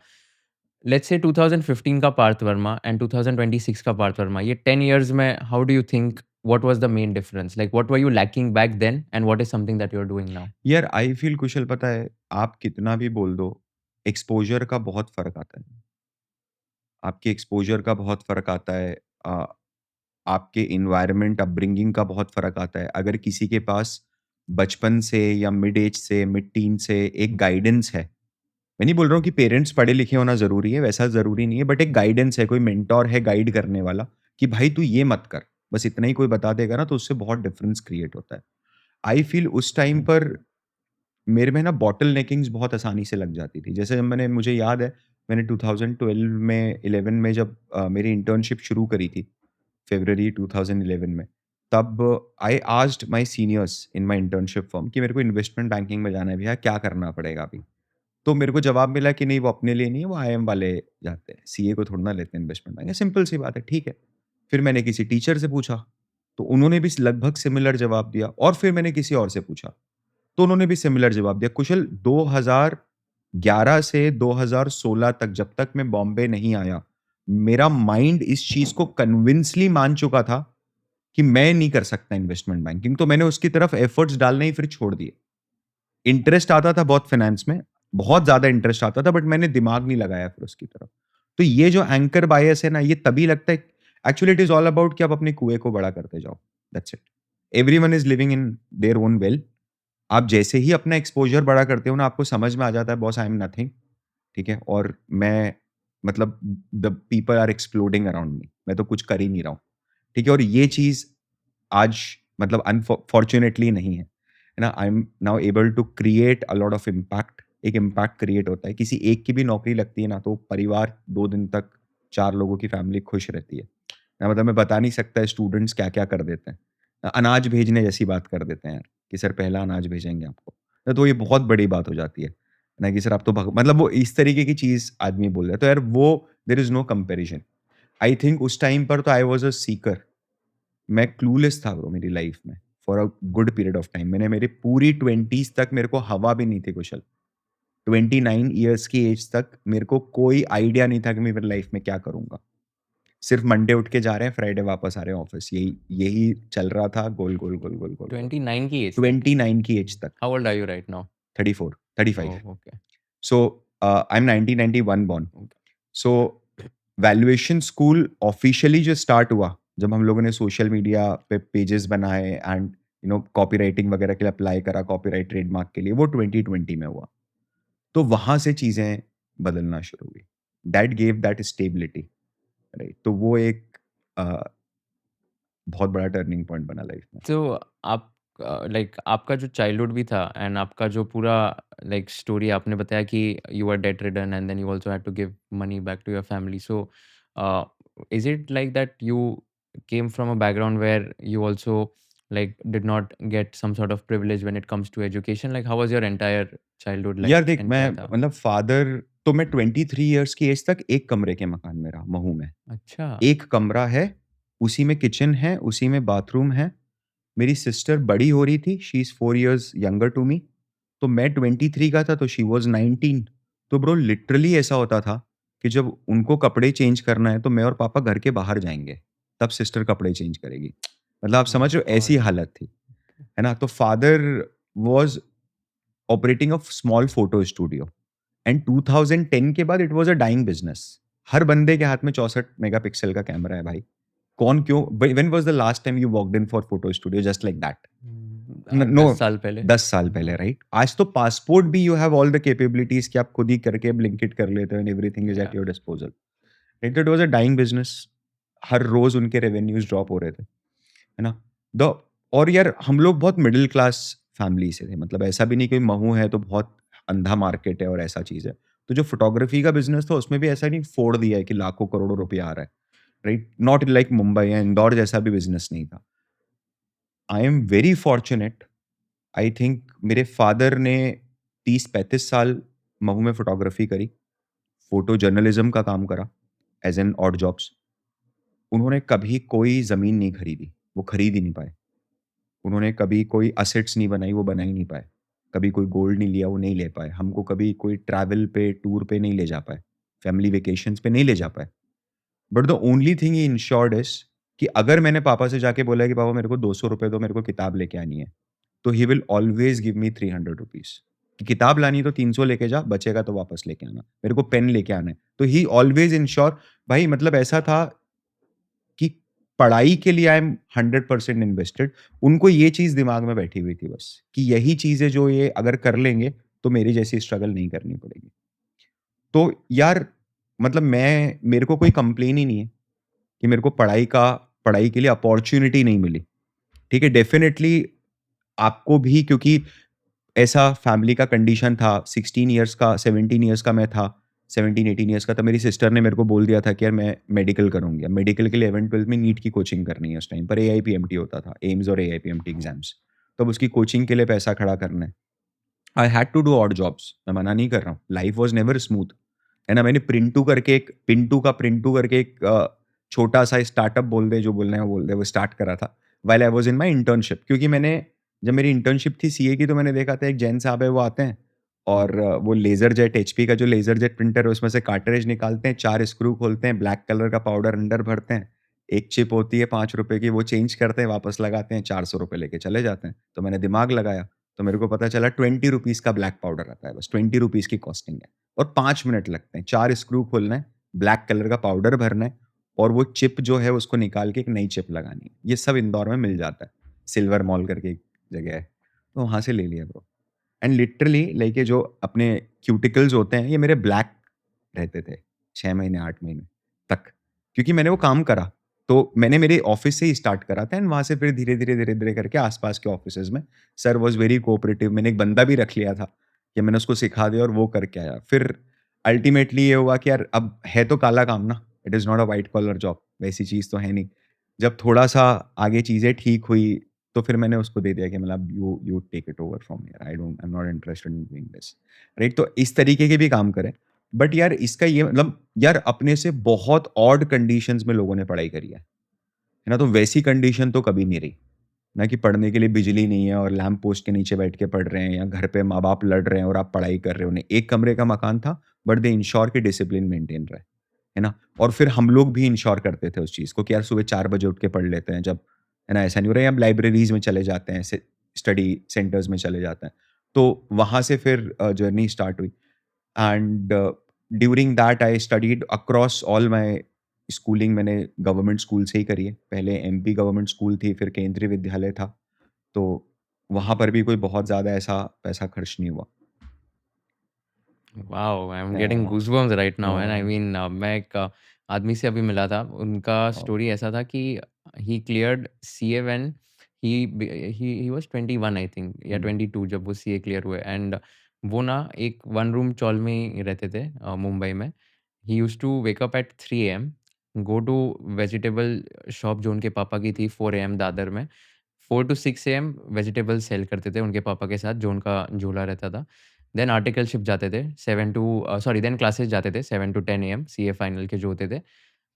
Let's say 2015 का Partha Verma and 2026 का पार्थ वर्मा, ये 10 years में how do you think what was the main difference? Like what were you lacking back then and what is something that you're doing now? यार I feel कुशल, पता है, आप कितना भी बोल दो, एक्सपोज़र का बहुत फ़र्क आता है। आपके एक्सपोज़र का बहुत फ़र्क आता है। अ, आपके एनवायरनमेंट, अपब्रिंगिंग का बहुत फ़र्क आता है। अगर किसी के पास बचपन से या मिड एज से, मिड टीन से एक गाइडेंस है, मैं नहीं बोल रहा हूँ कि पेरेंट्स पढ़े लिखे होना ज़रूरी है, वैसा ज़रूरी नहीं है, बट एक गाइडेंस है, कोई मेंटर है गाइड करने वाला कि भाई तू ये मत कर, बस इतना ही कोई बता देगा ना, तो उससे बहुत डिफरेंस क्रिएट होता है। आई फ़ील उस टाइम पर मेरे में ना बॉटल नेकिंग्स बहुत आसानी से लग जाती थी। जैसे जब मुझे याद है, मैंने 2012 में 11 में जब मेरी इंटर्नशिप शुरू करी थी, फ़रवरी 2011 में, तब I asked my seniors in my internship firm कि मेरे को इन्वेस्टमेंट बैंकिंग में जाना है भैया, क्या करना पड़ेगा अभी? तो मेरे को जवाब मिला कि नहीं, वो अपने लिए नहीं है, वो आईएम वाले जाते हैं, सीए को थोड़ी ना लेते हैं इन्वेस्टमेंट बैंक। सिंपल सी बात है, ठीक है। फिर मैंने किसी टीचर से पूछा, तो उन्होंने भी लगभग सिमिलर जवाब दिया, और फिर मैंने किसी और से पूछा, तो उन्होंने भी सिमिलर जवाब दिया। कुशल, 2011 से 2016 तक, जब तक मैं बॉम्बे नहीं आया, मेरा माइंड इस चीज़ को कन्विंसली मान चुका था कि मैं नहीं कर सकता इन्वेस्टमेंट बैंकिंग, तो मैंने उसकी तरफ एफर्ट्स डालने ही फिर छोड़ दिए। इंटरेस्ट आता था बहुत फाइनेंस में, बहुत ज़्यादा इंटरेस्ट आता था, बट मैंने दिमाग नहीं लगाया फिर उसकी तरफ। तो ये जो एंकर बायस है ना, ये तभी लगता है, actually it is all about कि आप अपने कुएँ को बड़ा करते जाओ, that's it. Everyone is living in their own well. आप जैसे ही अपना एक्सपोज़र बड़ा करते हो ना, आपको समझ में आ जाता है, बॉस आई एम नथिंग, ठीक है? और मैं मतलब the people are exploding around me, मैं तो कुछ कर ही नहीं रहा हूँ, ठीक है? और ये चीज़ आज मतलब फॉर्च्यूनेटली नहीं है, है ना? I am now able to create a lot of impact. एक इम्पैक्ट क्रिएट होता है, किसी एक की भी नौकरी लगती है ना, तो परिवार 2 दिन तक, 4 लोगों की फैमिली खुश रहती है। ना मतलब मैं बता नहीं सकता स्टूडेंट्स क्या-क्या कर देते हैं। अनाज भेजने जैसी बात कर देते हैं यार, कि सर पहला अनाज भेजेंगे आपको। तो ये बहुत बड़ी बात हो जाती है। ना कि सर आप तो मतलब वो इस तरीके की चीज़ आदमी बोल रहा है। तो यार वो there is no comparison. I think उस टाइम पर तो आई वाज़ अ सीकर। मैं क्लूलेस था ब्रो मेरी लाइफ़ में for a good period of time. मैंने मेरी पूरी 20s तक मेरे को हवा भी नहीं थी कुशल। 29 इयर्स की एज तक मेरे को कोई आइडिया नहीं था कि मैं मेरी लाइफ़ में क्या करूँगा। सिर्फ मंडे उठ के जा रहे हैं, फ्राइडे वापस आ रहे हैं ऑफिस। यही यही चल रहा था, गोल, गोल, गोल, गोल, गोल, गोल। 29 की एज तक? 29 की एज तक, How old are you right now? 34, 35। Oh, okay. So I am 1991 born. Okay. So valuation school officially जो स्टार्ट हुआ, जब हम लोगों ने सोशल मीडिया पे पेजेस बनाए एंड कॉपीराइटिंग वगैरह के लिए अप्लाई करा, कॉपीराइट ट्रेडमार्क के लिए, वो 2020 में हुआ। तो वहाँ से चीज़ें बदलना शुरू हुई। That gave that stability, right? तो वो एक अ, बहुत बड़ा टर्निंग पॉइंट बना लाइफ में। तो आप लाइक आपका जो चाइल्डहुड भी था एंड आपका जो पूरा लाइक स्टोरी आपने बताया कि you are debt ridden and then you also had to give money back to your family so is it like that you came from a background where you also like did not get some sort of privilege when it comes to education like how was your entire childhood like यार देख and मैं क्या था मतलब father तो मैं 23 years की as तक एक कमरे के मकान में रहा महू में। अच्छा एक कमरा है, उसी में किचन है, उसी में बाथरूम है। मेरी सिस्टर बड़ी हो रही थी, she is 4 years younger to me. तो मैं 23 का था तो शी वाज़ 19। तो ब्रो लिटरली ऐसा होता था कि जब उनको कपड़े चेंज करना है तो मैं और पापा घर के बाहर जाएँगे, तब सिस्टर कपड़े चेंज करेगी। मतलब आप oh my समझ रहे हो ऐसी god हालत थी, है ना? तो father was operating a small photo studio and 2010 के बाद it was a dying business. हर बंदे के हाथ में 64 मेगापिक्सल का कैमरा है भाई। कौन क्यों when was the last time you walked in for photo studio just like that? No 10 साल पहले 10 साल पहले हाँ राइट? आज तो पासपोर्ट भी you have all the capabilities कि आप खुद ही करके ब्लिंकिट कर लेते हो एंड एवरीथिंग इज़ या at your disposal. Right? It was a dying business. हर रोज़ उनके रेवेन्यूज़ ड्रॉप हो रहे थे, है ना? द और यार हम लोग बहुत मिडल क्लास फैमिली से थे। मतलब ऐसा भी नहीं कोई महू है तो बहुत अंधा मार्केट है और ऐसा चीज़ है। तो जो फ़ोटोग्राफ़ी का बिज़नेस था उसमें भी ऐसा नहीं फोड़ दिया है कि लाखों करोड़ों रुपया आ रहा है, राइट? नॉट लाइक मुंबई या इंदौर जैसा भी बिज़नेस नहीं था। आई am very fortunate. I think मेरे फादर ने 30-35 साल महू में फ़ोटोग्राफ़ी करी, फ़ोटो जर्नलिज़्म का काम करा एज़ एन ऑड जॉब्स। उन्होंने कभी कोई ज़मीन नहीं खरीदी, वो खरीद ही नहीं पाए। उन्होंने कभी कोई एसेट्स नहीं बनाई, वो बना ही नहीं पाए। कभी कोई गोल्ड नहीं लिया, वो नहीं ले पाए। हमको कभी कोई ट्रैवल पे, टूर पे नहीं ले जा पाए। फैमिली वेकेशंस पे नहीं ले जा पाए। But the only thing he insured is कि अगर मैंने पापा से जाके बोला कि पापा मेरे को ₹200 दो, मेरे को किताब लेके आनी है, तो he will always give me ₹300 कि किताब लानी है तो 300 लेके जा, बचेगा तो वापस लेके आना। मेरे को पेन लेके आना है। तो ही ऑलवेज़ इंश्योर भाई मतलब ऐसा था कि पढ़ाई के लिए आई एम 100% इन्वेस्टेड। उनको ये चीज़ दिमाग में बैठी हुई थी बस, कि यही चीज़ है जो ये अगर कर लेंगे, तो मेरी जैसी स्ट्रगल नहीं करनी पड़ेगी। तो यार मतलब मेरे को कोई कंप्लेन ही नहीं है कि मेरे को पढ़ाई के लिए अपॉर्च्युनिटी नहीं मिली। ठीक है, डेफ़िनेटली आपको भी क्योंकि ऐसा फैमिली का कंडीशन था, 16 इयर्स का 17 इयर्स का मैं था, 17-18 इयर्स का, तो मेरी सिस्टर ने मेरे को बोल दिया था कि यार मैं मेडिकल करूँगी। अब मेडिकल के लिए 11th-12th में नीट की कोचिंग करनी है उस टाइम पर, एआईपीएमटी होता था, एम्स और एआईपीएमटी एग्ज़ाम्स। तो अब उसकी कोचिंग के लिए पैसा खड़ा करना है। I had to do odd jobs, मैं मना नहीं कर रहा हूँ। लाइफ वाज़ नेवर स्मूथ, है ना? मैंने पिंटू करके एक छोटा-सा स्टार्टअप बोल दे, जो बोलना है वो बोल दे, वो स्टार्ट करा था while I was in my internship. क्योंकि जब मेरी इंटर्नशिप थी सीए की, तो मैंने देखा था एक जैन साहब है, वो आते हैं और वो लेज़र जेट एचपी का जो लेज़र जेट प्रिंटर है, उसमें से कार्ट्रिज निकालते हैं, 4 स्क्रू खोलते हैं, ब्लैक कलर का पाउडर अंदर भरते हैं, एक चिप होती है ₹5 की, वो चेंज करते हैं, वापस लगाते हैं, ₹400 लेके चले जाते हैं। तो मैंने दिमाग लगाया, तो मेरे को पता चला ₹20 का ब्लैक पाउडर आता है बस, ₹20 की कॉस्टिंग है और 5 मिनट लगते हैं। 4 स्क्रू खोलना है, ब्लैक कलर का पाउडर भरना है और वो चिप जो है उसको निकाल के एक नई चिप लगानी है। ये सब इंदौर में मिल जाता है। सिल्वर मॉल करके एक जगह है, तो वहाँ से ले लिया ब्रो। एंड लिटरली लाइक ये जो अपने क्यूटिकल्स होते हैं, ये मेरे ब्लैक रहते थे 6 महीने 8 महीने तक, क्योंकि मैंने वो काम करा। तो मैंने मेरे ऑफ़िस से ही स्टार्ट करा था एंड वहाँ से फिर धीरे-धीरे करके आस-पास के ऑफ़िसेज़ में सर वाज़ वेरी कोऑपरेटिव। मैंने एक बंदा भी रख लिया था कि मैंने उसको सिखा दिया और वो करके आया। फिर अल्टीमेटली ये हुआ कि यार अब है तो काला काम ना, it is not a white collar job, वैसी चीज़ तो है नहीं। जब थोड़ा-सा आगे चीज़ें ठीक हुई, तो फिर मैंने उसको दे दिया कि मतलब you take it over from here, I am not interested in doing this, right? तो इस तरीके के भी काम करे। बट यार इसका ये मतलब यार अपने से बहुत ऑड कंडीशंस में लोगों ने पढ़ाई करी है ना? तो वैसी कंडीशन तो कभी नहीं रही, ना कि पढ़ने के लिए बिजली नहीं है और लैंप पोस्ट के नीचे बैठ के पढ़ रहे हैं या घर पे माँ-बाप लड़ रहे हैं और आप पढ़ाई कर रहे हो। नहीं, एक कमरे का मकान था, बट दे इंश्योर कि डिसिप्लिन मेंटेन रहे, है ना? और फिर हम लोग भी इंश्योर करते थे उस चीज़ को कि यार सुबह 4 बजे उठ के पढ़ लेते हैं जब, है ना? ऐसा नहीं हो रहा है, हम लाइब्रेरीज़ में चले जाते हैं, ऐसे स्टडी सेंटर्स में चले जाते हैं। तो वहाँ से फिर जर्नी स्टार्ट हुई and during that I studied across all my schooling. मैंने गवर्नमेंट स्कूल से ही करी है। पहले एमपी गवर्नमेंट स्कूल थी, फिर केंद्रीय विद्यालय था। तो वहाँ पर भी कोई बहुत ज़्यादा ऐसा पैसा खर्च नहीं हुआ। Wow! I am getting oh! Goosebumps right now and I oh! Mean मैं एक आदमी से अभी मिला था, उनका ओह! स्टोरी ऐसा था कि ही cleared CA when he was 21 I think या 22 जब वो सीए क्लियर हुए एंड वो ना एक वन रूम चॉल में ही रहते थे मुंबई में। He used to wake up at 3 AM, go to vegetable shop जो उनके पापा की थी 4 एएम दादर में। 4 टू 6 एएम वेजिटेबल्स सेल करते थे उनके पापा के साथ जो उनका झोला रहता था। देन आर्टिकलशिप जाते थे 7 टू सॉरी देन क्लासेस जाते थे 7 टू 10 एएम सीए फाइनल के जो होते थे।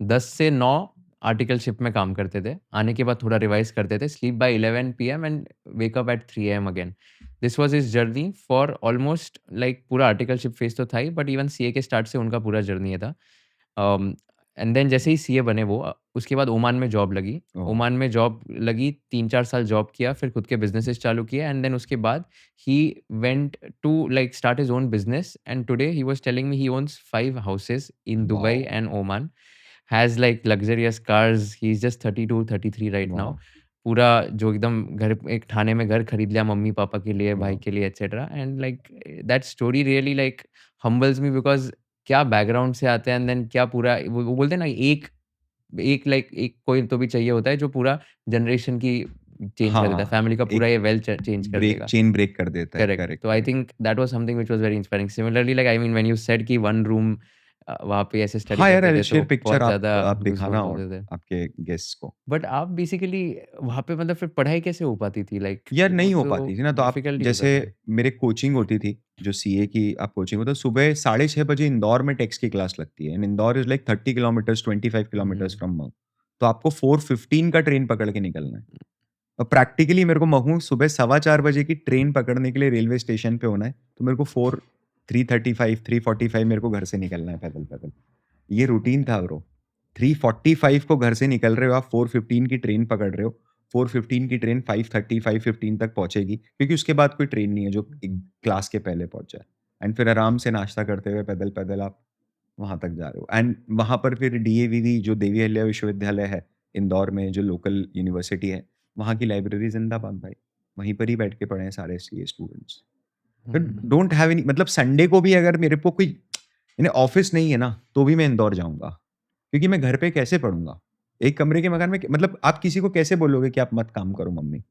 10 से 9 आर्टिकलशिप में काम करते थे। आने के बाद थोड़ा रिवाइज़ करते थे, sleep by 11 PM and wake up at 3 am again. This was his journey for almost like पूरा आर्टिकलशिप फेज़ तो था ही बट इवन सीए के स्टार्ट से उनका पूरा जर्नी ये था। अम, एंड देन जैसे ही सीए बने वो उसके बाद ओमान में जॉब लगी। ओह! ओमान में जॉब लगी, 3-4 साल जॉब किया, फिर खुद के बिज़नेसेस चालू किए एंड देन उसके बाद he went to like start his own business and today he was telling me he owns 5 houses in Dubai wow! And Oman, has like luxurious cars, he is just 32, 33 right now. Wow! पूरा जो एकदम घर एक ठाणे में घर खरीद लिया मम्मी-पापा के लिए, भाई वॉव! के लिए etcetera and like that story really like हम्बल्स me because क्या बैकग्राउंड से आते हैं एंड देन क्या पूरा वो बोलते हैं ना एक एक लाइक एक कोई तो भी चाहिए होता है जो पूरा जनरेशन की चेंज कर देता है, हाँ, फैमिली का पूरा एक ये चेंज कर ब्रेक देगा। चेन ब्रेक कर देता है। करेक्ट। करेक्ट, तो आई correct. Think that was something which was very inspiring. Similarly like I mean when you said कि वन रूम वहाँ पे ऐसे स्टडी हाँ यार, करते आई विल थे तो शेयर पिक्चर बहुत ज़्यादा आप दिखाना गूज़बम्प्स और होते थे। आपके गेस्ट्स को। बट आप बेसिकली वहाँ पे मतलब फिर पढ़ाई कैसे हो पाती थी? लाइक यार वो नहीं हो तो पाती थी ना, तो आप डिफ़िकल्ट ही होता जैसे था। मेरे कोचिंग होती थी, जो सीए की आप कोचिंग होता है, सुबह 6:30 बजे इंदौर में टेक्स की क्लास लगती है and Indore is like 30 kilometres, 25 kilometres hmm. From Mau. तो आपको 4:15 का ट्रेन पकड़ के निकलना है। और प्रैक्टिकली मेरे को महू सुबह सवा 4 बजे की ट्रेन पकड़ने के लिए रेलवे स्टेशन पे होना है, तो मेरे को 3:35, 3:45 मेरे को घर से निकलना है पैदल-पैदल। ये रूटीन था ब्रो। 3:45 को घर से निकल रहे हो आप, 4:15 की ट्रेन पकड़ रहे हो। 4:15 की ट्रेन 5:30, 5:15 तक पहुँचेगी, क्योंकि उसके बाद कोई ट्रेन नहीं है जो क्लास के पहले पहुँच जाए। एंड फिर आराम से नाश्ता करते हुए पैदल-पैदल आप वहाँ तक जा रहे हो। एंड वहाँ पर फिर डीएवीवी जो देवी अहिल्या विश्वविद्यालय है, इंदौर में जो लोकल यूनिवर्सिटी है, वहाँ की लाइब्रेरी ज़िंदाबाद भाई। वहीं पर ही बैठ के पढ़े हैं सारे सीए स्टूडेंट्स। फिर हुँ। डोंट हैव एनी, मतलब संडे को भी अगर मेरे को कोई यानी ऑफ़िस नहीं है ना, तो भी मैं इंदौर जाऊँगा। क्योंकि मैं घर पे कैसे पढ़ूँगा? एक कमरे के मकान में मतलब आप किसी को कैसे बोलोगे कि आप मत काम करो मम्मी, है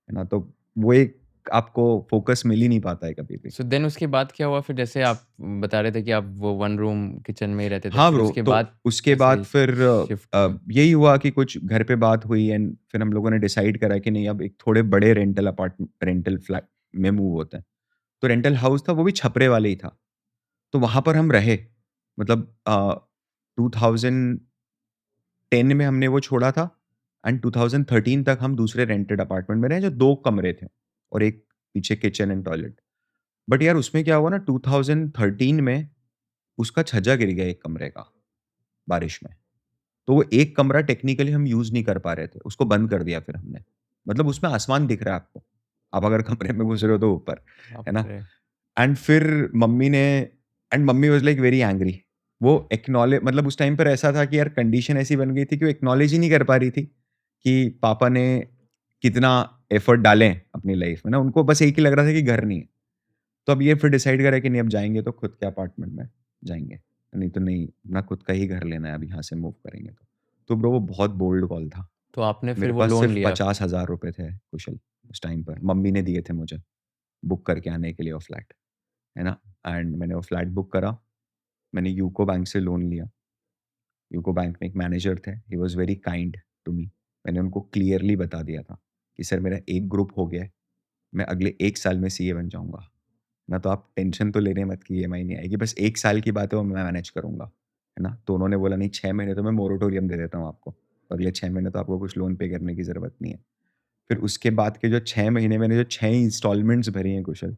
ना? तो वो एक आपको फ़ोकस मिल ही नहीं पाता है कभी भी। सो देन उसके बाद क्या हुआ फिर जैसे आप बता रहे थे कि आप वो वन रूम किचन में ही रहते थे, हाँ फिर ब्रो, उसके तो बाद उसके बाद कैसे फिर शिफ्ट हुए? यही हुआ कि कुछ घर पे बात हुई एंड फिर हम लोगों ने डिसाइड करा कि नहीं, अब एक थोड़े बड़े रेंटल फ्लैट में मूव होते हैं। तो रेंटल हाउस था, वो भी छपरे वाले ही था। तो वहाँ पर हम रहे। मतलब 2010 में हमने वो छोड़ा था एंड 2013 तक हम दूसरे रेंटेड अपार्टमेंट में रहे, जो 2 कमरे थे और एक पीछे किचन एंड टॉयलेट। बट यार उसमें क्या हुआ ना, 2013 में उसका छज्जा गिर गया एक कमरे का, बारिश में। तो वो एक कमरा टेक्निकली हम यूज़ नहीं कर पा रहे थे, उसको बंद कर दिया फिर हमने। मतलब उसमें आसमान दिख रहा है आपको। आप अगर कमरे में घुस रहे हो तो ऊपर, बाप है ना? रे! एंड फिर मम्मी ने and mummy was like very angry. वो मतलब उस टाइम पर ऐसा था कि यार कंडीशन ऐसी बन गई थी कि वो एक्नॉलेज ही नहीं कर पा रही थी कि पापा ने कितना एफर्ट डाले हैं अपनी लाइफ में ना। उनको बस एक ही लग रहा था कि घर नहीं है। तो अब ये फिर डिसाइड करा कि नहीं, अब जाएँगे तो खुद के अपार्टमेंट में जाएँगे। नहीं तो नहीं, अपना खुद का ही घर लेना है अब यहाँ से मूव करेंगे तो। तो ब्रो वो बहुत बोल्ड कॉल था। तो आपने फिर मेरे वो पास लोन सिर्फ़ लिया। 50,000 रुपए थे कुशल उस टाइम पर। मम्मी ने दिए थे मुझे बुक करके आने के लिए वो फ्लैट, है ना? एंड मैंने वो फ्लैट बुक करा। मैंने यूको बैंक से लोन लिया। यूको बैंक में एक मैनेजर थे, he was very kind to me. मैंने उनको क्लियरली बता दिया था कि सर मेरा एक ग्रुप हो गया है, मैं अगले 1 साल में सीए बन जाऊँगा। ना तो आप टेंशन तो लेने मत कि ईएमआई नहीं आएगी, बस 1 साल की बात है वो मैं मैनेज करूँगा, है ना? तो उन्होंने बोला नहीं, 6 महीने तो मैं मोरेटोरियम दे देता हूँ आपको, तो अगले 6 महीने तो आपको कुछ लोन पे करने की ज़रूरत नहीं है। फिर उसके बाद के जो 6 महीने मैंने जो 6 इंस्टॉलमेंट्स भरी हैं कुशल,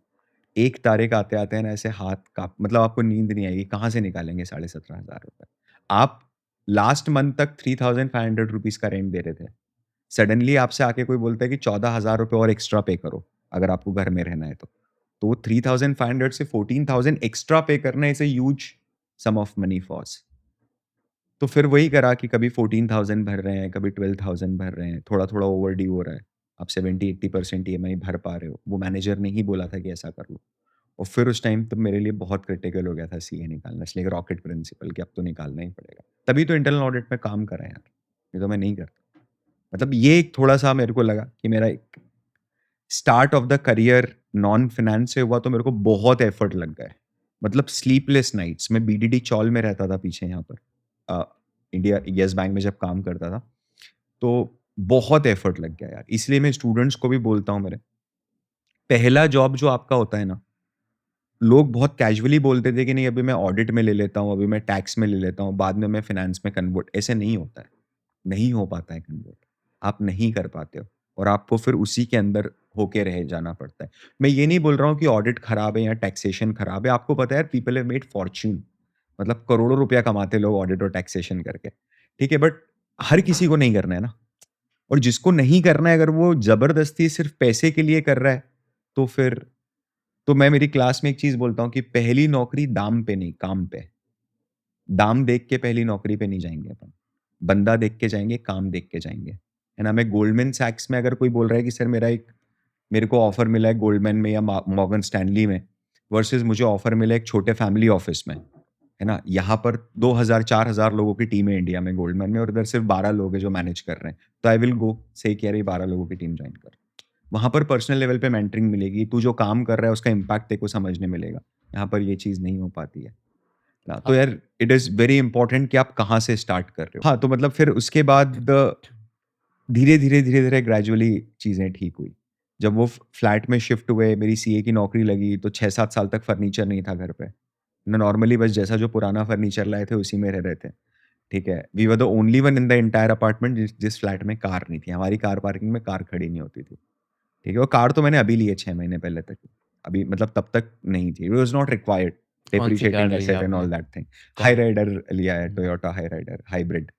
1 तारीख आते-आते है ना ऐसे हाथ काँप, मतलब आपको नींद नहीं आएगी, कहाँ से निकालेंगे ₹17,500? आप लास्ट मंथ तक ₹3,500 का रेंट दे रहे थे। सडनली आपसे आके कोई बोलता है कि ₹14,000 और एक्स्ट्रा पे करो, अगर आपको घर में रहना है तो। तो वो 3,500 से 14,000 एक्स्ट्रा पे करना is a huge sum of money for us. तो फिर वही करा कि कभी 14,000 भर रहे हैं, कभी 12,000 भर रहे हैं, थोड़ा-थोड़ा ओवर ड्यू हो रहा है। आप 70-80% ईएमआई भर पा रहे हो। वो मैनेजर ने ही बोला था कि ऐसा कर लो। और फिर उस टाइम तब मेरे लिए बहुत क्रिटिकल हो गया था सीए निकालना, इसलिए रॉकेट प्रिंसिपल कि अब तो निकालना ही पड़ेगा। तभी तो इंटरनल ऑडिट में काम करा यार, नहीं तो मैं नहीं करता। मतलब ये एक थोड़ा-सा मेरे को लगा कि मेरा एक start of the career non finance से हुआ तो मेरे को बहुत एफर्ट लग गए। मतलब स्लीपलेस नाइट्स, मैं बीडीडी चौल में रहता था पीछे यहाँ पर, इंडिया येस बैंक में जब काम करता था, तो बहुत एफर्ट लग गया यार। इसलिए मैं स्टूडेंट्स को भी बोलता हूँ मेरे, पहला जॉब जो आपका होता है ना, लोग बहुत कैजुअली बोलते थे कि नहीं अभी मैं ऑडिट में ले लेता हूँ, अभी मैं टैक्स में ले लेता हूँ, बाद में मैं फाइनेंस में कन्वर्ट, ऐसे नहीं होता है। नहीं हो पाता है कन्वर्ट, आप नहीं कर पाते हो और आपको फिर उसी के अंदर होके रह जाना पड़ता है। मैं ये नहीं बोल रहा हूँ कि ऑडिट खराब है या टैक्सेशन खराब है, आपको पता है पीपल हैव मेड फॉर्च्यून, मतलब करोड़ों रुपया कमाते लोग ऑडिट और टैक्सेशन करके, ठीक है? बट हर किसी को नहीं करना है ना, और जिसको नहीं करना है अगर वो ज़बरदस्ती सिर्फ़ पैसे के लिए कर रहा है, तो फिर तो मैं मेरी क्लास में एक चीज़ बोलता हूँ कि पहली नौकरी दाम पे नहीं, काम पे। दाम देख के पहली नौकरी पे नहीं जाएँगे अपन। बंदा देख के जाएँगे, काम देख के जाएँगे। है ना? मैं गोल्डमैन सैक्स में अगर कोई बोल रहा है कि सर मेरे को ऑफ़र मिला है गोल्डमैन में या मॉर्गन स्टैनली में वर्सेस मुझे ऑफ़र मिला है एक छोटे फैमिली ऑफ़िस में। है ना? यहाँ पर 2000-4000 लोगों की टीम है इंडिया में गोल्डमैन में और इधर सिर्फ़ 12 लोग हैं जो मैनेज कर रहे हैं। तो आई विल गो से कि यार ये 12 लोगों की टीम जॉइन कर। वहाँ पर पर्सनल लेवल पे मेंटरिंग मिलेगी, तू जो काम कर रहा है उसका इम्पैक्ट तेरे को समझने मिलेगा। यहाँ पर ये चीज़ नहीं हो पाती है। ना तो आप यार इट इज़ वेरी इम्पोर्टेंट कि आप कहाँ से स्टार्ट कर रहे हो। हाँ, तो मतलब फिर उसके बाद धीरे-धीरे ग्रेजुअली चीज़ें ठीक हुई। जब वो फ्लैट में शिफ्ट हुए, मेरी सीए की नौकरी लगी, तो 6-7 साल तक फर्नीचर नहीं था घर पे। मैं नॉर्मली बस जैसा जो पुराना फर्नीचर लाए थे, उसी में रह रहे थे, ठीक है? We were the only one in the entire apartment जिस फ्लैट में कार नहीं थी। हमारी कार पार्किंग में कार खड़ी नहीं होती थी, ठीक है? और कार तो मैंने अभी ली है 6 महीने पहले तक। अभी मतलब तब तक नहीं थी। इट वाज़ नॉट रिक्वायर्ड, कौन-सी कार डेप्रिशिएटिंग ली है एसेट एंड आपने? All that thing. हाई कौन राइडर लिया है, Toyota high rider hybrid.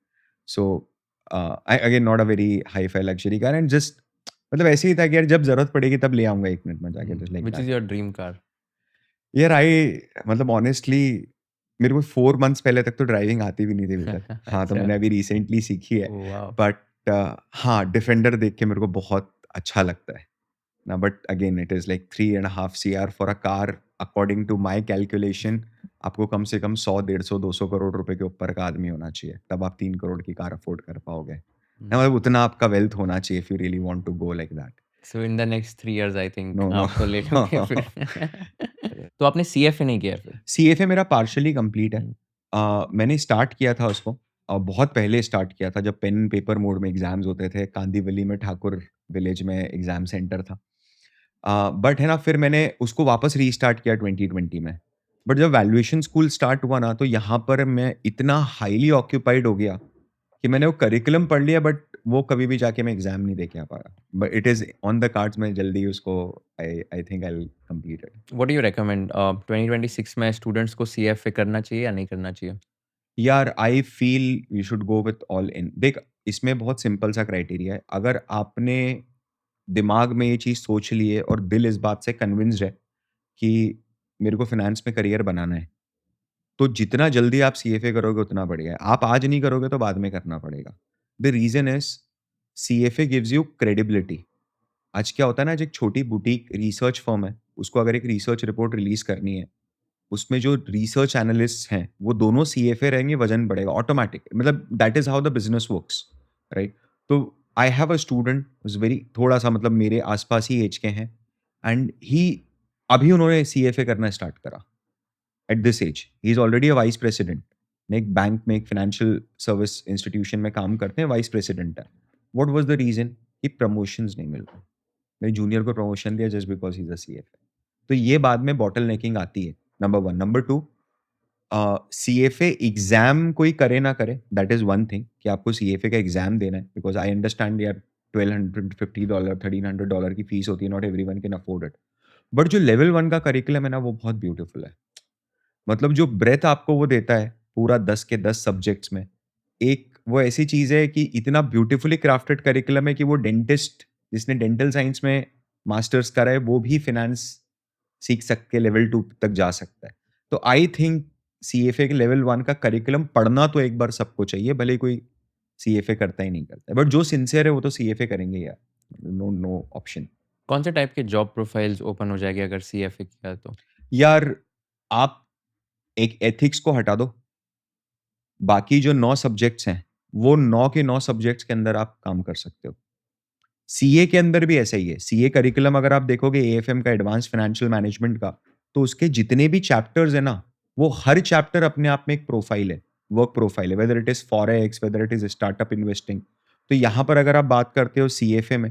So I again not a very hi-fi luxury car and just मतलब ऐसे ही था कि यार जब ज़रूरत पड़ेगी तब ले आऊँगा 1 मिनट में जाके, just like which that. Is your dream car? यार मतलब ऑनेस्टली मेरे को 4 मंथ्स पहले तक तो ड्राइविंग आती भी नहीं थी अभी तक। हाँ, तो अच्छा, मैंने अभी रिसेंटली सीखी है। Oh wow! बट हाँ, डिफेंडर देख के मेरे को बहुत अच्छा लगता है। ना but again it is like 3.5 CR for a car according to my calculation आपको कम से कम 100, 150, 200 करोड़ रुपए के ऊपर का आदमी होना चाहिए। तब आप 3 करोड़ की कार अफोर्ड कर पाओगे। ना हुँ, मतलब उतना आपका वेल्थ होना चाहिए if you really want to go like that. So in the next 3 years I think no, no. आप तो ले लोगे फिर। तो आपने सीएफए नहीं किया फिर? सीएफए मेरा पार्शियली कंप्लीट है। हुँ, मैंने स्टार्ट किया था उसको बहुत पहले स्टार्ट किया था जब पेन पेपर मोड में एग्ज़ाम्स होते थे। कांदीवली में ठाकुर विलेज में एग्ज़ाम सेंटर था। बट है ना फिर मैंने उसको वापस रीस्टार्ट किया 2020 में। बट जब वैल्यूएशन स्कूल स्टार्ट हुआ ना तो यहाँ पर मैं इतना हाइली ऑक्यूपाइड हो गया कि मैंने वो करिकुलम पढ़ लिया बट वो कभी भी जाके मैं एग्ज़ाम नहीं दे के आ पाया। But it is on the cards मैं जल्दी उसको I I think I will complete it. What do you recommend 2026 में स्टूडेंट्स को सीएफए करना चाहिए या नहीं करना चाहिए? यार I feel you should go with all in. देख इसमें बहुत सिंपल सा क्राइटेरिया है। अगर आपने दिमाग में ये चीज़ सोच ली है और दिल इस बात से कन्विंस्ड है कि मेरे को फाइनेंस में करियर बनाना है, तो जितना जल्दी आप सीएफए करोगे उतना बढ़िया है। आप आज नहीं करोगे तो बाद में करना पड़ेगा। The reason is CFA gives you credibility. आज क्या होता है ना, जो एक छोटी बुटीक रिसर्च फर्म है, उसको अगर एक रिसर्च रिपोर्ट रिलीज़ करनी है, उसमें जो रिसर्च एनालिस्ट्स हैं, वो दोनों सीएफए रहेंगे, वज़न बढ़ेगा ऑटोमैटिक। मतलब that is how the business works, right? तो I have a student who is very थोड़ा-सा मतलब मेरे आस-पास ही ऐज के हैं एंड ही अभी उन्होंने सीएफए करना स्टार्ट करा at this age. He is already a vice president. एक बैंक में, एक फाइनेंशियल सर्विस इंस्टीट्यूशन में काम करते हैं, वाइस प्रेसिडेंट है। What was the reason? कि प्रमोशंस नहीं मिल रहे। मेरे जूनियर को प्रमोशन दिया just because he is a CFA. तो ये बाद में बॉटल नेकिंग आती है, नंबर 1। नंबर 2 सीएफए एग्ज़ाम कोई करे ना करे, दैट इज़ वन थिंग कि आपको सीएफए का एग्ज़ाम देना है बिकॉज़ आई अंडरस्टैंड यार $1250 $1300 की फीस होती है, not everyone can afford it. But जो लेवल 1 का करिकुलम है ना, वो बहुत ब्यूटीफुल है। मतलब जो ब्रेथ आपको वो देता है, पूरा 10 के 10 सब्जेक्ट्स में, एक वो ऐसी चीज़ है कि इतना ब्यूटीफुली क्राफ्टेड करिकुलम है कि वो डेंटिस्ट जिसने डेंटल साइंस में मास्टर्स करा है, वो भी फाइनेंस सीख सक के लेवल 2 तक जा सकता है। तो आई थिंक सीएफए के लेवल 1 का करिकुलम पढ़ना तो एक बार सबको चाहिए, भले ही कोई सीएफए करता ही नहीं करता है। बट जो सिंसियर है वो तो सीएफए करेंगे यार, नो नो ऑप्शन। कौन से टाइप के जॉब प्रोफाइल्स ओपन हो जाएँगे अगर सीएफए किया तो? यार आप एक एथिक्स को हटा दो, बाकी जो 9 सब्जेक्ट्स हैं, वो 9 के 9 सब्जेक्ट्स के अंदर आप काम कर सकते हो। सीए के अंदर भी ऐसा ही है। सीए करिकुलम अगर आप देखोगे एएफएम का, एडवांस फाइनेंशियल मैनेजमेंट का, तो उसके जितने भी चैप्टर्स हैं ना, वो हर चैप्टर अपने आप में एक प्रोफाइल है, वर्क प्रोफाइल है, whether it is forex, whether it is startup investing. तो यहाँ पर अगर आप बात करते हो सीएफए में,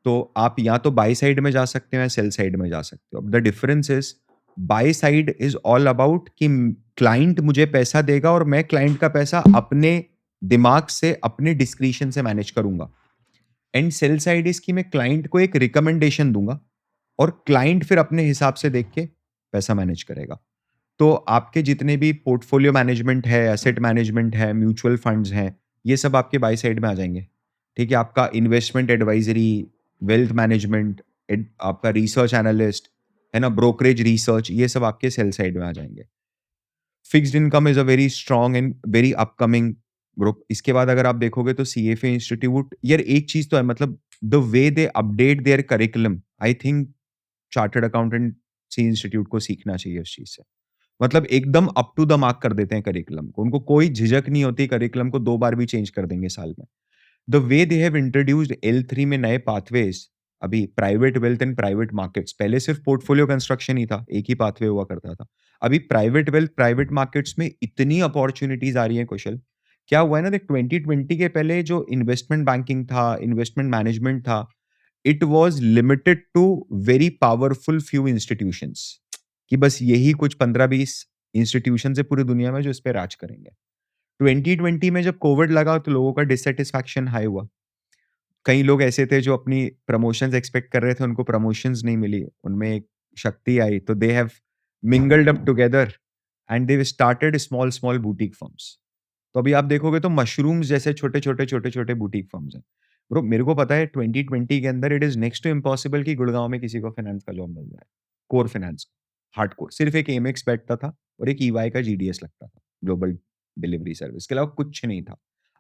तो आप या तो बाय साइड में जा सकते हो या सेल साइड में जा सकते हो। अब the difference is by side is all about कि क्लाइंट मुझे पैसा देगा और मैं क्लाइंट का पैसा अपने दिमाग से, अपने डिस्क्रिशन से मैनेज करूँगा। एंड सेल साइड इज कि मैं क्लाइंट को एक रिकमेंडेशन दूंगा और क्लाइंट फिर अपने हिसाब से देख के पैसा मैनेज करेगा। तो आपके जितने भी पोर्टफोलियो मैनेजमेंट है, एसेट मैनेजमेंट है, म्यूचुअल फंड्स हैं, ये सब आपके बाय साइड में आ जाएंगे। ठीक है, आपका इन्वेस्टमेंट एडवाइजरी, वेल्थ मैनेजमेंट, आपका रिसर्च एनालिस्ट है ना, ब्रोकरेज रिसर्च, ये सब आपके सेल साइड में आ जाएंगे। Fixed income is a very strong and very upcoming group. इसके बाद अगर आप देखोगे तो सीएफए इंस्टीट्यूट, यार एक चीज तो है, मतलब the way they update their curriculum, I think chartered accountancy institute को सीखना चाहिए उस चीज से। मतलब एकदम अप टू द मार्क कर देते हैं करिकुलम को, उनको कोई झिझक नहीं होती, करिकुलम को 2 बार भी चेंज कर देंगे साल में। The way they have introduced L3 में नए पाथवेज, अभी private wealth and private markets, पहले सिर्फ पोर्टफोलियो कंस्ट्रक्शन ही था, एक ही पाथवे हुआ करता था। अभी प्राइवेट वेल्थ, प्राइवेट मार्केट्स में इतनी अपॉर्चुनिटीज आ रही है कौशल। क्या हुआ है ना, देख 2020 के पहले जो इन्वेस्टमेंट बैंकिंग था, इन्वेस्टमेंट मैनेजमेंट था, it was limited to very powerful few institutions, कि बस यही कुछ 15-20 इंस्टीट्यूशन है पूरी दुनिया में जो इस पे राज करेंगे। 2020 में जब कोविड लगा तो लोगों का डिससैटिस्फैक्शन हाई हुआ। कई लोग ऐसे थे जो अपनी प्रमोशंस एक्सपेक्ट कर रहे थे, उनको प्रमोशंस नहीं मिली। उनमें एक शक्ति आई, तो they have mingled up together and they started small small boutique firms. तो अभी आप देखोगे तो मशरूम्स जैसे छोटे-छोटे बुटीक फर्म्स हैं। ब्रो मेरे को पता है 2020 के अंदर it is next to impossible कि गुड़गाँव में किसी को फाइनेंस का जॉब मिल जाए। Core finance, hardcore. सिर्फ एक एमेक्स बैठता था और एक ईवाई का जीडीएस लगता था, ग्लोबल डिलीवरी सर्विस, के अलावा कुछ नहीं था।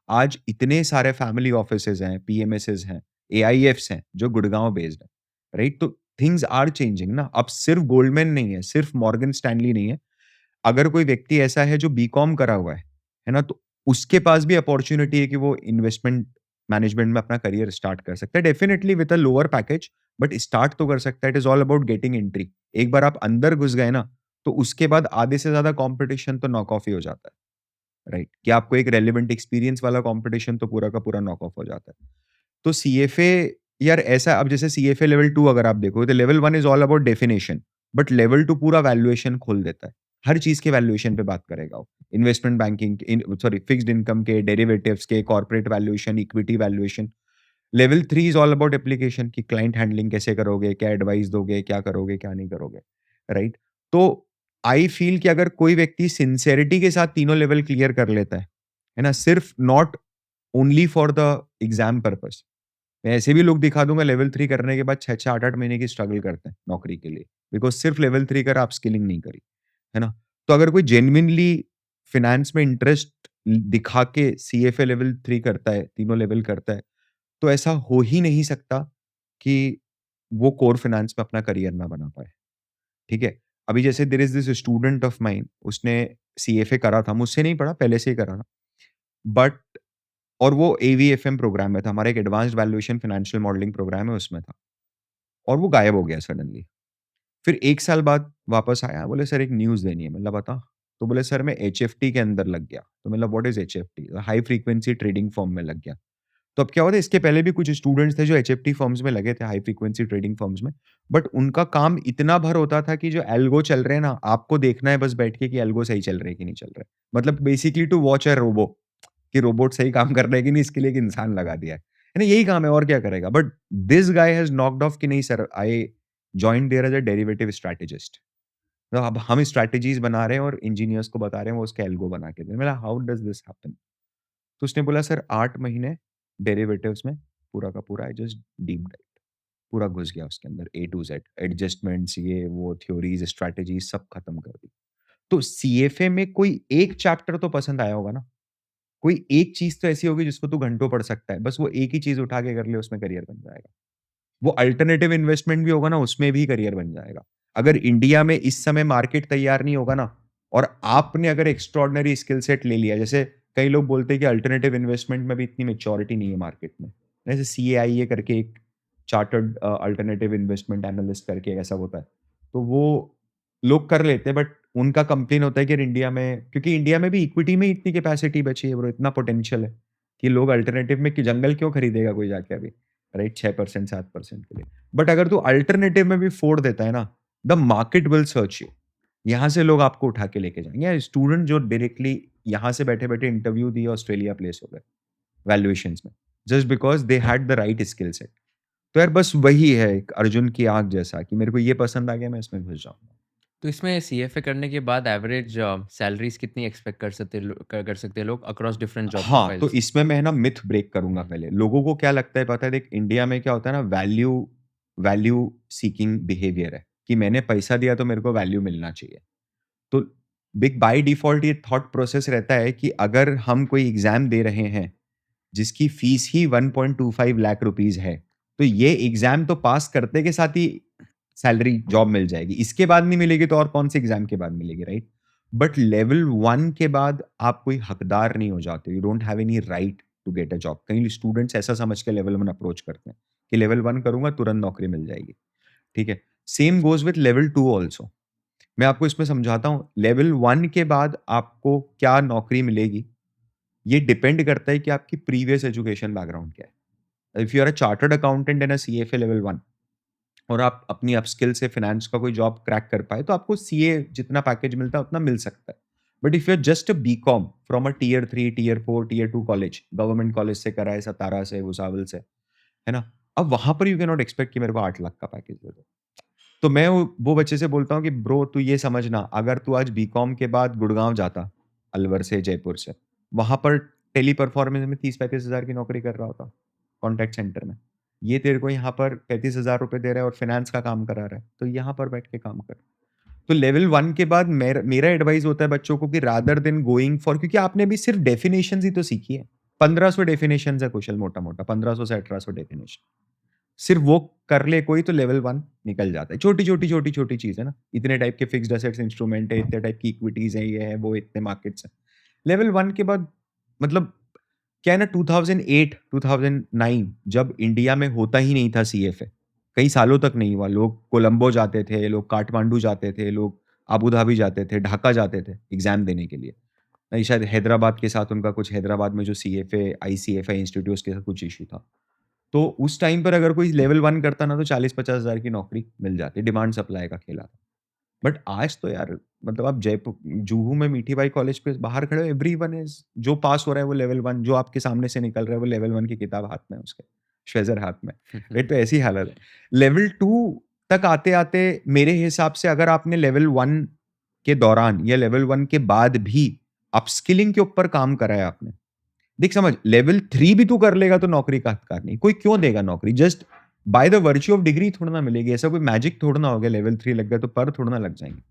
आज इतने सारे फैमिली ऑफिसेज़ हैं, पीएमएसेज़ हैं, एआईएफ्स हैं जो गुड़गाँव बेस्ड हैं, राइट? तो थिंग्स आर चेंजिंग ना। अब सिर्फ गोल्डमैन नहीं है, सिर्फ मॉर्गन स्टैनली नहीं है। अगर कोई व्यक्ति ऐसा है जो बीकॉम करा हुआ है ना? तो उसके पास भी अपॉर्च्युनिटी है कि वो इन्वेस्टमेंट मैनेजमेंट में अपना करियर स्टार्ट कर सकता है। Definitely with a lower package, but start तो कर सकता है। It is all about getting entry. एक बार आप अंदर घुस गए ना, तो उसके बाद आधे से ज़्यादा कॉम्पिटिशन तो नॉक ऑफ ही हो जाता है। राइट, कि आपको एक रेलेवेंट एक्सपीरियंस वाला कंपटीशन तो पूरा का पूरा नॉक ऑफ हो जाता है। तो सीएफए, यार ऐसा, अब जैसे सीएफए लेवल 2 अगर आप देखोगे तो level 1 is all about definition, but level 2 पूरा वैल्यूएशन खोल देता है। हर चीज़ के वैल्यूएशन पे बात करेगा वो। Investment banking in sorry fixed income के, डेरिवेटिव्स के, corporate valuation, equity valuation. Level 3 is all about application, कि क्लाइंट हैंडलिंग कैसे करोगे, क्या एडवाइस दोगे, क्या करोगे, क्या नहीं करोगे, राइट? तो आई फ़ील कि अगर कोई व्यक्ति सिंसियरिटी के साथ तीनों लेवल क्लियर कर लेता है ना? सिर्फ not only for the exam purpose. मैं ऐसे भी लोग दिखा दूँगा लेवल 3 करने के बाद 6-6 8-8 महीने की स्ट्रगल करते हैं नौकरी के लिए, बिकॉज़ सिर्फ लेवल 3 करा, अपस्किलिंग नहीं करी, है ना? तो अगर कोई जेन्युइनली फाइनेंस में इंटरेस्ट दिखा के सीएफए लेवल 3 करता है, तीनों लेवल करता है, तो ऐसा हो ही नहीं सकता कि वो कोर फाइनेंस में अपना करियर ना बना पाए, ठीक है? अभी जैसे there is this student of mine, उसने सीएफए करा था, मुझसे नहीं पढ़ा, पहले से ही करा था। बट और वो एवीएफएम प्रोग्राम में था, हमारा एक advanced valuation financial modelling program है, उसमें था। और वो गायब हो गया सडनली। फिर 1 साल बाद वापस आया, बोले सर एक न्यूज़ देनी है। मैंने बोला बता? तो बोले सर मैं एचएफटी के अंदर लग गया। तो मतलब what is HFT? High frequency trading firm में लग गया। तो अब क्या होता है, इसके पहले भी कुछ स्टूडेंट्स थे जो एचएफटी फर्म्स में लगे थे, हाई फ्रीक्वेंसी ट्रेडिंग फर्म्स में। बट उनका काम इतना भर होता था कि जो एल्गो चल रहे हैं ना, आपको देखना है बस बैठ के कि एल्गो सही चल रहे हैं कि नहीं चल रहे। मतलब basically to watch a robo, कि रोबोट सही काम कर रहा है कि नहीं, इसके लिए एक इंसान लगा दिया है ना? यही काम है, और क्या करेगा? But this guy has knocked off कि नहीं sir, I joined there as a derivative strategist. तो अब हम स्ट्रैटेजीज़ बना रहे हैं और इंजीनियर्स को बता रहे हैं वो उसके एल्गो बना के दें। मैंने हाउ डज़ दिस हैपन? तो उसने बोला सर 8 महीने डेरिवेटिव्स में पूरा का पूरा आई जस्ट डीप डाइव, पूरा घुस गया उसके अंदर ए टू ज़ेड, एडजस्टमेंट्स, ये वो, थ्योरीज़, स्ट्रैटेजीज़ सब खत्म कर दी। तो सीएफए में कोई एक चैप्टर तो पसंद आया होगा ना? कोई एक चीज़ तो ऐसी होगी जिसको तू घंटों पढ़ सकता है। बस वो एक ही चीज़ उठा के कर ले, उसमें करियर बन जाएगा। वो अल्टरनेटिव इन्वेस्टमेंट भी होगा ना, उसमें भी करियर बन जाएगा। अगर इंडिया में इस समय मार्केट तैयार नहीं होगा ना, और आपने अगर एक्स्ट्राऑर्डिनरी स्किल सेट ले लिया, जैसे कई लोग बोलते हैं कि अल्टरनेटिव इन्वेस्टमेंट में भी इतनी मैच्योरिटी नहीं है मार्केट में। जैसे सीएआईए करके एक चार्टर्ड अल्टरनेटिव इन्वेस्टमेंट एनालिस्ट करके एक ऐसा होता है। तो वो लोग कर लेते हैं, बट उनका कंप्लेन होता है कि इंडिया में, क्योंकि इंडिया में भी इक्विटी में इतनी कैपेसिटी बची है ब्रो, इतना पोटेंशियल है कि लोग अल्टरनेटिव में कि जंगल क्यों खरीदेगा कोई जाके अभी, राइट? 6% 7% के लिए। बट अगर तू अल्टरनेटिव में भी फोड़ देता है ना, the market will search you. यहाँ से लोग आपको उठा के लेके जाएंगे। या स्टूडेंट जो डायरेक्टली यहाँ से बैठे बैठे इंटरव्यू दिए, ऑस्ट्रेलिया प्लेस हो गए वैल्यूएशंस में, just because they had the right skill set. तो यार बस वही है एक अर्जुन की आंख जैसा कि मेरे को ये पसंद आ गया, मैं इसमें घुस जाऊंगा। तो इसमें सीएफए करने के बाद एवरेज सैलरीज कितनी एक्सपेक्ट कर सकते हैं लोग अक्रॉस डिफरेंट जॉब हाँ, तो प्रोफाइल्स? इसमें मैं ना मिथ ब्रेक करूँगा पहले। लोगों को क्या लगता है पता है, देख इंडिया में क्या होता है ना, वैल्यू वैल्यू सीकिंग बिहेवियर है कि मैंने पैसा दिया तो मेरे को वैल्यू मिलना चाहिए। तो बिग बाय डिफ़ॉल्ट ये थॉट प्रोसेस रहता है कि अगर हम कोई एग्ज़ाम दे रहे हैं, जिसकी फीस ही 1.25 लाख रुपीज़ है, तो ये एग्ज़ाम तो पास करते के साथ ही सैलरी जॉब मिल जाएगी। इसके बाद नहीं मिलेगी तो और कौन से एग्ज़ाम के बाद मिलेगी, राइट? बट लेवल 1 के बाद आप कोई हकदार नहीं हो जाते। You don't have any right to get a job. कई स्टूडेंट्स ऐसा समझ के लेवल 1 अप्रोच करते हैं कि लेवल 1 करूँगा तुरंत नौकरी मिल जाएगी, ठीक है? Same goes with level 2 also. मैं आपको इसमें समझाता हूँ, लेवल 1 के बाद आपको क्या नौकरी मिलेगी, ये डिपेंड करता है कि आपकी प्रीवियस एजुकेशन बैकग्राउंड क्या है। If you are a chartered accountant and a CFA level 1 और आप अपनी अपस्किल से फाइनेंस का कोई जॉब क्रैक कर पाए, तो आपको सीए जितना पैकेज मिलता है उतना मिल सकता है। But if you are just a BCom from a tier 3, tier 4, tier 2 college, government college से करा है, सतारा से, भुसावल से, है ना? अब वहाँ पर यू कैन नॉट एक्सपेक्ट कि मेरे को 8 लाख का पैकेज दे दो। तो मैं वो बच्चे से बोलता हूँ कि ब्रो तू ये समझना, अगर तू आज बीकॉम के बाद गुड़गाँव जाता, अलवर से, जयपुर से, वहाँ पर टेली परफॉर्मेंस में 30-35 हज़ार की नौकरी कर रहा होता, कॉन्टैक्ट सेंटर में। ये तेरे को यहाँ पर 35,000 रुपए दे रहा है और फाइनेंस का काम करा रहा है, तो यहाँ पर बैठ के काम कर। तो लेवल 1 के बाद मेरा एडवाइस होता है बच्चों को कि रादर देन गोइंग फॉर, क्योंकि आपने अभी सिर्फ डेफिनेशंस ही तो सीखी है। 1500 डेफिनेशंस है कुशल, मोटा-मोटा 1500 से 1800 डेफिनेशन। सिर्फ वो कर ले कोई तो लेवल 1 निकल जाता है। छोटी-छोटी, छोटी-छोटी चीज़ है ना। इतने टाइप के फिक्स्ड एसेट्स इंस्ट्रूमेंट है, इतने टाइप की इक्विटीज़ हैं, ये है, वो इतने मार्केट्स हैं। लेवल 1 के बाद मतलब क्या है ना, 2008, 2009 जब इंडिया में होता ही नहीं था सीएफए, कई सालों तक नहीं हुआ। लोग कोलंबो जाते थे, लोग काठमांडू जाते थे, लोग अबू धाबी जाते थे, ढाका जाते थे एग्ज़ाम देने के लिए। नहीं, शायद हैदराबाद के साथ उनका कुछ, हैदराबाद में जो सीएफए, आईसीएफए इंस्टीट्यूट्स के साथ कुछ इश्यू था। तो उस टाइम पर अगर कोई लेवल 1 करता ना तो 40-50 हज़ार की नौकरी मिल जाती। डिमांड सप्लाई का खेला था। बट आज तो यार मतलब आप जयपुर जुहू में मीठी बाई कॉलेज पे बाहर खड़े हो, एवरीवन इज़, जो पास हो रहा है वो लेवल 1, जो आपके सामने से निकल रहा है वो लेवल 1 की किताब हाथ में है उसके, श्वेज़र हाथ में। राइट? तो ऐसी हालत है। लेवल 2 तक आते-आते मेरे हिसाब से अगर आपने लेवल 1 के दौरान या लेवल 1 के बाद भी अपस्किलिंग के ऊपर काम करा है आपने, देख समझ, लेवल 3 भी तू कर लेगा तो नौकरी का हकदार नहीं। कोई क्यों देगा नौकरी? Just by the virtue of degree थोड़ा ना मिलेगी। ऐसा कोई मैजिक थोड़ा ना हो गया, लेवल 3 लग गया तो पर थोड़ा ना लग जाएँगे।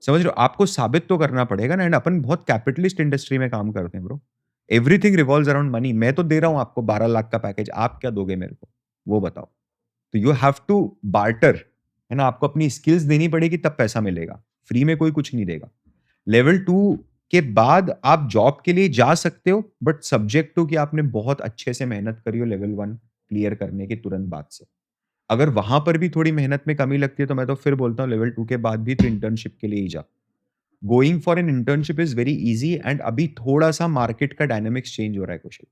समझ रहे हो? आपको साबित तो करना पड़ेगा ना। एंड अपन बहुत कैपिटलिस्ट इंडस्ट्री में काम करते हैं bro. Everything revolves around money. मैं तो दे रहा हूँ आपको 12 लाख का पैकेज, आप क्या दोगे मेरे को? वो बताओ। तो यू हैव टू बार्टर, है ना? आपको अपनी स्किल्स देनी पड़ेगी तब पैसा मिलेगा। फ्री में कोई कुछ नहीं देगा। लेवल 2 के बाद आप जॉब के लिए जा सकते हो, बट सब्जेक्ट टू कि आपने बहुत अच्छे से मेहनत करी हो लेवल 1 क्लियर करने के तुरंत बाद से। अगर वहाँ पर भी थोड़ी मेहनत में कमी लगती है तो मैं तो फिर बोलता हूँ लेवल 2 के बाद भी तो इंटर्नशिप के लिए ही जा। Going for an internship is very easy. And अभी थोड़ा-सा मार्केट का डायनामिक्स चेंज हो रहा है कुशल।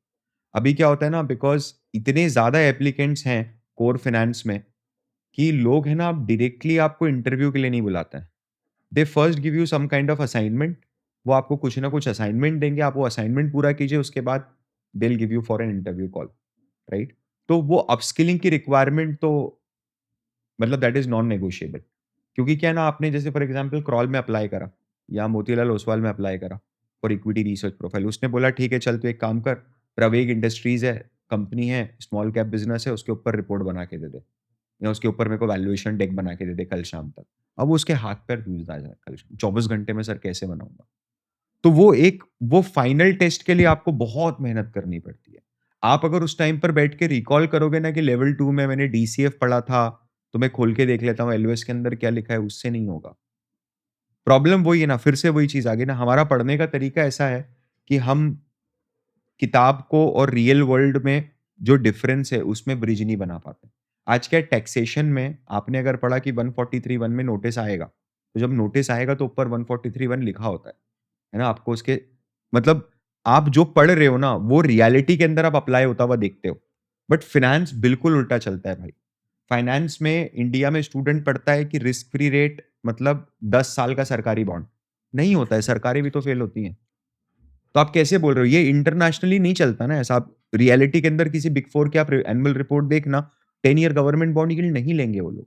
अभी क्या होता है ना, बिकॉज़ इतने ज़्यादा एप्लीकेंट्स हैं कोर फाइनेंस में कि लोग हैं ना, अब डायरेक्टली आपको इंटरव्यू के लिए नहीं बुलाते हैं। They first give you some kind of assignment. वो आपको कुछ ना कुछ असाइनमेंट देंगे, आप वो असाइनमेंट पूरा कीजिए, उसके बाद they will give you for an interview call, right? तो वो अपस्किलिंग की रिक्वायरमेंट तो मतलब दैट इज़ नॉन नेगोशिएबल। क्योंकि क्या है ना, आपने जैसे फॉर एग्जांपल क्रॉल में अप्लाई करा या मोतीलाल ओसवाल में अप्लाई करा फॉर इक्विटी रिसर्च प्रोफाइल। उसने बोला ठीक है चल तू एक काम कर, प्रवेग इंडस्ट्रीज़ है, कंपनी है, स्मॉल कैप बिज़नेस है, उसके ऊपर रिपोर्ट बना के दे दे। या उसके ऊपर मेरे को वैल्यूएशन डेक बना के दे दे कल शाम तक। अब वो उसके हाथ पैर सूझ जाए कल 24 घंटे में, सर कैसे बनाऊँगा? तो वो फाइनल टेस्ट के लिए आपको बहुत मेहनत करनी पड़ती है। आप अगर उस टाइम पर बैठ के रिकॉल करोगे ना कि लेवल 2 में मैंने डीसीएफ पढ़ा था, तो मैं खोल के देख लेता हूँ एलओएस के अंदर क्या लिखा है, उससे नहीं होगा। प्रॉब्लम वही है ना, फिर से वही चीज़ आ गई ना, हमारा पढ़ने का तरीका ऐसा है कि हम किताब को और रियल वर्ल्ड में जो डिफरेंस है उसमें ब्रिज नहीं बना पाते। आज क्या टैक्सेशन में आपने अगर पढ़ा कि 143(1) में नोटिस आएगा, तो जब नोटिस आएगा तो ऊपर 143(1) लिखा होता है ना? आपको उसके मतलब आप जो पढ़ रहे हो ना, वो रियलिटी के अंदर आप अप्लाई होता हुआ देखते हो। बट फाइनेंस बिल्कुल उल्टा चलता है भाई। फाइनेंस में इंडिया में स्टूडेंट पढ़ता है कि रिस्क फ्री रेट मतलब 10 साल का सरकारी बॉन्ड। नहीं होता है, सरकारी भी तो फेल होती हैं। तो आप कैसे बोल रहे हो? ये इंटरनेशनली नहीं चलता ना ऐसा। आप रियलिटी के अंदर किसी बिग 4 की आप एनुअल रिपोर्ट देखना, 10 ईयर गवर्नमेंट बॉन्ड यील्ड नहीं लेंगे वो लोग।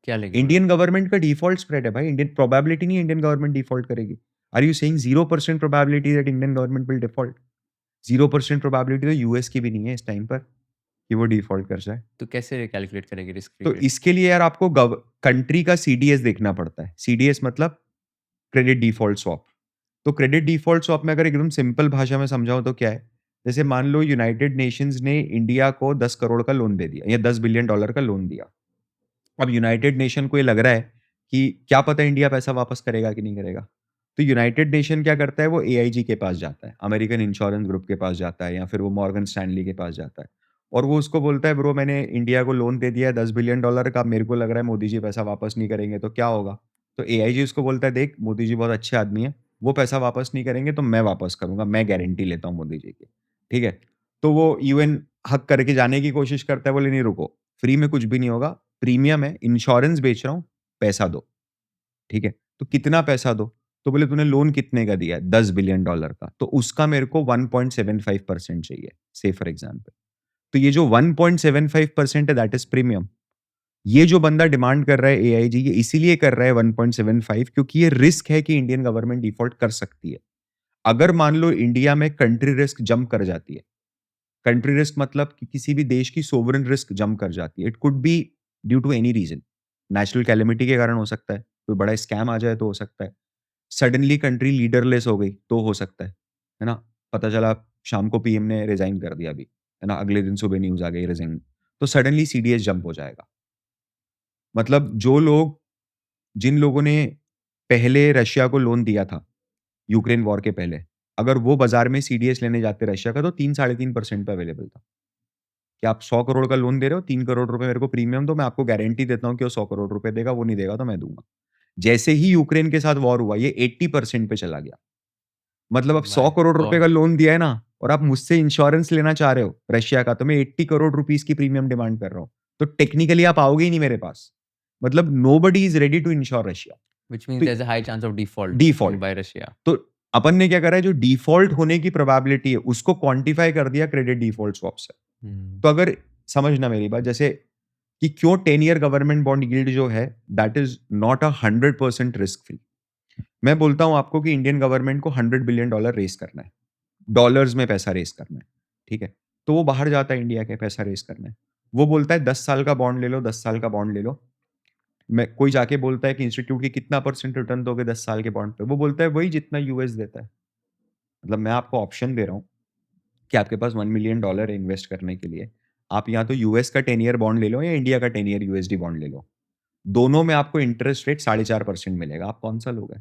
क्या लेंगे? इंडियन गवर्नमेंट का डिफ़ॉल्ट स्प्रेड है भाई। इंडियन प्रोबेबिलिटी नहीं है इंडियन गवर्नमेंट डिफ़ॉल्ट करेगी। Are you saying 0% probability that Indian government will default? 0% probability तो यूएस की भी नहीं है इस टाइम पर कि वो डिफ़ॉल्ट कर जाए। तो कैसे कैलकुलेट करेंगे रिस्क फ्री तो रेट? इसके लिए यार आपको कंट्री का सीडीएस देखना पड़ता है। सीडीएस मतलब क्रेडिट डिफ़ॉल्ट स्वैप। तो क्रेडिट डिफ़ॉल्ट स्वैप में अगर एकदम सिंपल भाषा में समझाऊँ तो क्या है? जैसे मान लो यूनाइटेड नेशंस ने इंडिया को 10 करोड़ का लोन दे दिया या $10 बिलियन का लोन दिया। अब यूनाइटेड नेशन को ये लग रहा है कि क्या पता इंडिया पैसा वापस करेगा कि नहीं करेगा। तो यूनाइटेड नेशन क्या करता है, वो एआईजी के पास जाता है, अमेरिकन इंश्योरेंस ग्रुप के पास जाता है या फिर वो मॉर्गन स्टैनली के पास जाता है और वो उसको बोलता है ब्रो मैंने इंडिया को लोन दे दिया है $10 बिलियन का, मेरे को लग रहा है मोदी जी पैसा वापस नहीं करेंगे तो क्या होगा? तो एआईजी उसको बोलता है देख मोदी जी बहुत अच्छे आदमी हैं, वो पैसा वापस नहीं करेंगे तो मैं वापस करूँगा, मैं गारंटी लेता हूँ मोदी जी की। ठीक है? तो वो यूएन हग करके जाने की कोशिश करता है, बोले नहीं रुको, फ्री में कुछ भी नहीं होगा, प्रीमियम है, इंश्योरेंस बेच रहा हूँ, पैसा दो, ठीक है? तो कितना पैसा दो? तो बोले तूने लोन कितने का दिया है? $10 बिलियन का, तो उसका मेरे को 1.75% चाहिए, से फॉर एग्ज़ाम्पल। तो ये जो 1.75% है दैट इज़ प्रीमियम। ये जो बंदा डिमांड कर रहा है एआईजी, ये इसीलिए कर रहा है 1.75 क्योंकि ये रिस्क है कि इंडियन गवर्नमेंट डिफ़ॉल्ट कर सकती है। अगर मान लो इंडिया में कंट्री रिस्क जंप कर जाती है, कंट्री रिस्क मतलब कि किसी भी देश की सोवरेन रिस्क जंप कर जाती है। It could be due to any reason. Natural calamity के कारण हो सकता है, कोई बड़ा स्कैम आ जाए तो हो सकता है। सडनली कंट्री लीडरलेस हो गई तो हो सकता है ना? पता चला शाम को पीएम ने रिज़ाइन कर दिया अभी, है ना? अगले दिन सुबह न्यूज़ आ गई रिज़ाइन। तो सडनली सीडीएस जंप हो जाएगा। मतलब जो लोग जिन लोगों ने पहले रशिया को लोन दिया था, यूक्रेन वॉर के पहले, अगर वो बाज़ार में सीडीएस लेने जाते रशिया का तो 3 साढ़े 3% पे अवेलेबल था। कि आप 100 करोड़ का लोन दे रहे हो, 3 करोड़ रुपए मेरे को प्रीमियम दो, मैं आपको गारंटी देता हूँ कि वो 100 करोड़ रुपए देगा, वो नहीं देगा तो मैं दूँगा। जैसे ही यूक्रेन के साथ वॉर हुआ, ये 80% पे चला गया। मतलब अब 100 माय करोड़ रुपए गॉड! का लोन दिया है ना और आप मुझसे इंश्योरेंस लेना चाह रहे हो रशिया का, तो मैं 80 करोड़ रुपीस की प्रीमियम डिमांड कर रहा हूँ। तो टेक्निकली आप आओगे ही नहीं मेरे पास। मतलब nobody is ready to insure Russia. Which means तो there is a high chance of default default by Russia. तो अपन ने क्या करा है, जो डिफ़ॉल्ट होने की प्रोबेबिलिटी है, उसको क्वांटिफाई कर दिया क्रेडिट डिफ़ॉल्ट स्वैप से। हुँ। तो अगर समझना मेरी बात, जैसे कि क्यों 10 ईयर गवर्नमेंट बॉन्ड यील्ड जो है that is not a 100% risk free. मैं बोलता हूँ आपको कि इंडियन गवर्नमेंट को $100 बिलियन रेज़ करना है। डॉलर्स में पैसा रेज़ करना है, ठीक है? तो वो बाहर जाता है इंडिया के पैसा रेज़ करने। वो बोलता है 10 साल का बॉन्ड ले लो, 10 साल का बॉन्ड ले लो। मैं कोई जाके बोलता है कि इंस्टीट्यूट की कितना परसेंट रिटर्न दोगे 10 साल के बॉन्ड पे? वो बोलता है वही जितना यूएस देता है। मतलब मैं आपको ऑप्शन दे रहा हूँ कि आपके पास $1 मिलियन है इन्वेस्ट करने के लिए। आप या तो यूएस का 10 ईयर बॉन्ड ले लो या इंडिया का 10 ईयर यूएसडी बॉन्ड ले लो। दोनों में आपको इंटरेस्ट रेट 4.5% मिलेगा। आप कौन-सा लोगे?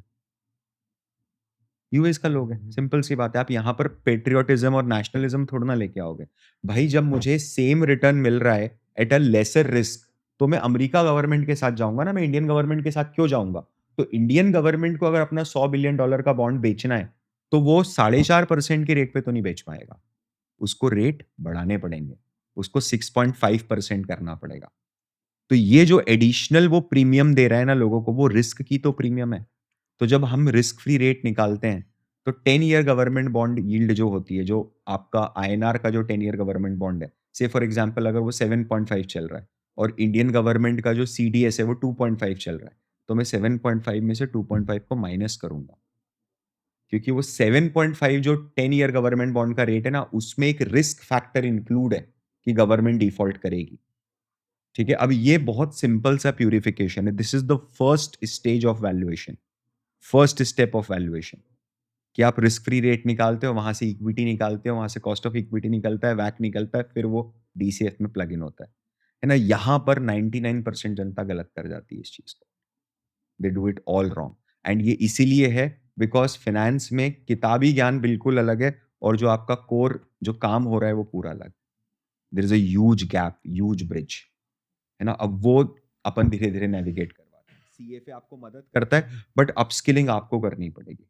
यूएस का लोगे। सिंपल सी बात है। आप यहाँ पर पैट्रियोटिज़्म और नेशनलिज़्म थोड़ी ना लेके आओगे। भाई जब मुझे सेम रिटर्न मिल रहा है एट अ लेसर रिस्क, तो मैं अमेरिका गवर्नमेंट के साथ जाऊँगा ना, मैं इंडियन गवर्नमेंट के साथ क्यों जाऊँगा? तो इंडियन गवर्नमेंट को अगर अपना $100 बिलियन का बॉन्ड बेचना है, तो वो 4.5% के रेट पे तो नहीं बेच पाएगा। उसको रेट बढ़ाने पड़ेंगे। उसको 6.5% करना पड़ेगा। तो ये जो एडिशनल वो प्रीमियम दे रहा है ना लोगों को, वो रिस्क की तो प्रीमियम है। तो जब हम रिस्क फ्री रेट निकालते हैं, तो 10 ईयर गवर्नमेंट बॉन्ड यील्ड जो होती है, जो आपका आईएनआर का जो 10 ईयर गवर्नमेंट बॉन्ड है, से फॉर एग्जांपल अगर वो 7.5 चल रहा है और इंडियन गवर्नमेंट का जो सीडीएस है वो 2.5 चल रहा है, तो मैं 7.5 में से 2.5 को माइनस करूँगा। क्योंकि वो 7.5 जो 10 ईयर गवर्नमेंट बॉन्ड का रेट है ना, उसमें एक रिस्क फैक्टर इंक्लूड है कि गवर्नमेंट डिफ़ॉल्ट करेगी। ठीक है? अब ये बहुत सिंपल सा प्यूरिफिकेशन है। This is the first stage of valuation, first step of valuation कि आप रिस्क फ्री रेट निकालते हो, वहाँ से इक्विटी निकालते हो, वहाँ से कॉस्ट ऑफ इक्विटी निकलता है, वैक निकलता है, फिर वो डीसीएफ में प्लग इन होता है। है ना? यहाँ पर 99% जनता गलत कर जाती है इस चीज़ को। They do it all wrong and ये इसीलिए है बिकॉज़ फाइनेंस में किताबी ज्ञान बिल्कुल अलग है और जो आपका कोर जो काम हो रहा है वो पूरा अलग। There is a huge gap, huge bridge, है ना? अब वो अपन धीरे-धीरे नेविगेट करवाते हैं। सीएफए आपको मदद करता है, बट अपस्किलिंग आपको करनी पड़ेगी।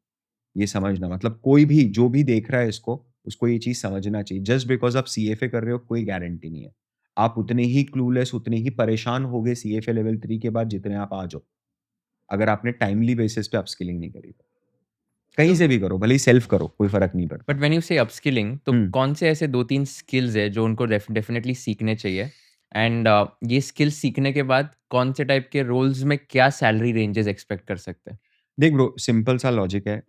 ये समझना, मतलब कोई भी जो भी देख रहा है इसको, उसको ये चीज़ समझना चाहिए। जस्ट बिकॉज़ आप सीएफए कर रहे हो कोई गारंटी नहीं है। आप उतने ही क्लूलेस, उतने ही परेशान होगे सीएफए लेवल 3 के बाद जितने आप आज हो। अगर आपने टाइमली बेसिस पे अपस्किलिंग नहीं करी तो। कहीं तो से भी करो, भले ही सेल्फ करो, कोई फ़र्क नहीं पड़ता। बट व्हेन यू से अपस्किलिंग तो हुँ। कौन से ऐसे 2-3 स्किल्स हैं जो उनको डेफिनिटली सीखने चाहिए? एंड ये स्किल्स सीखने के बाद कौन से टाइप के रोल्स में क्या सैलरी रेंजेस एक्सपेक्ट कर सकते हैं? देख ब्रो, सिंपल सा लॉजिक है।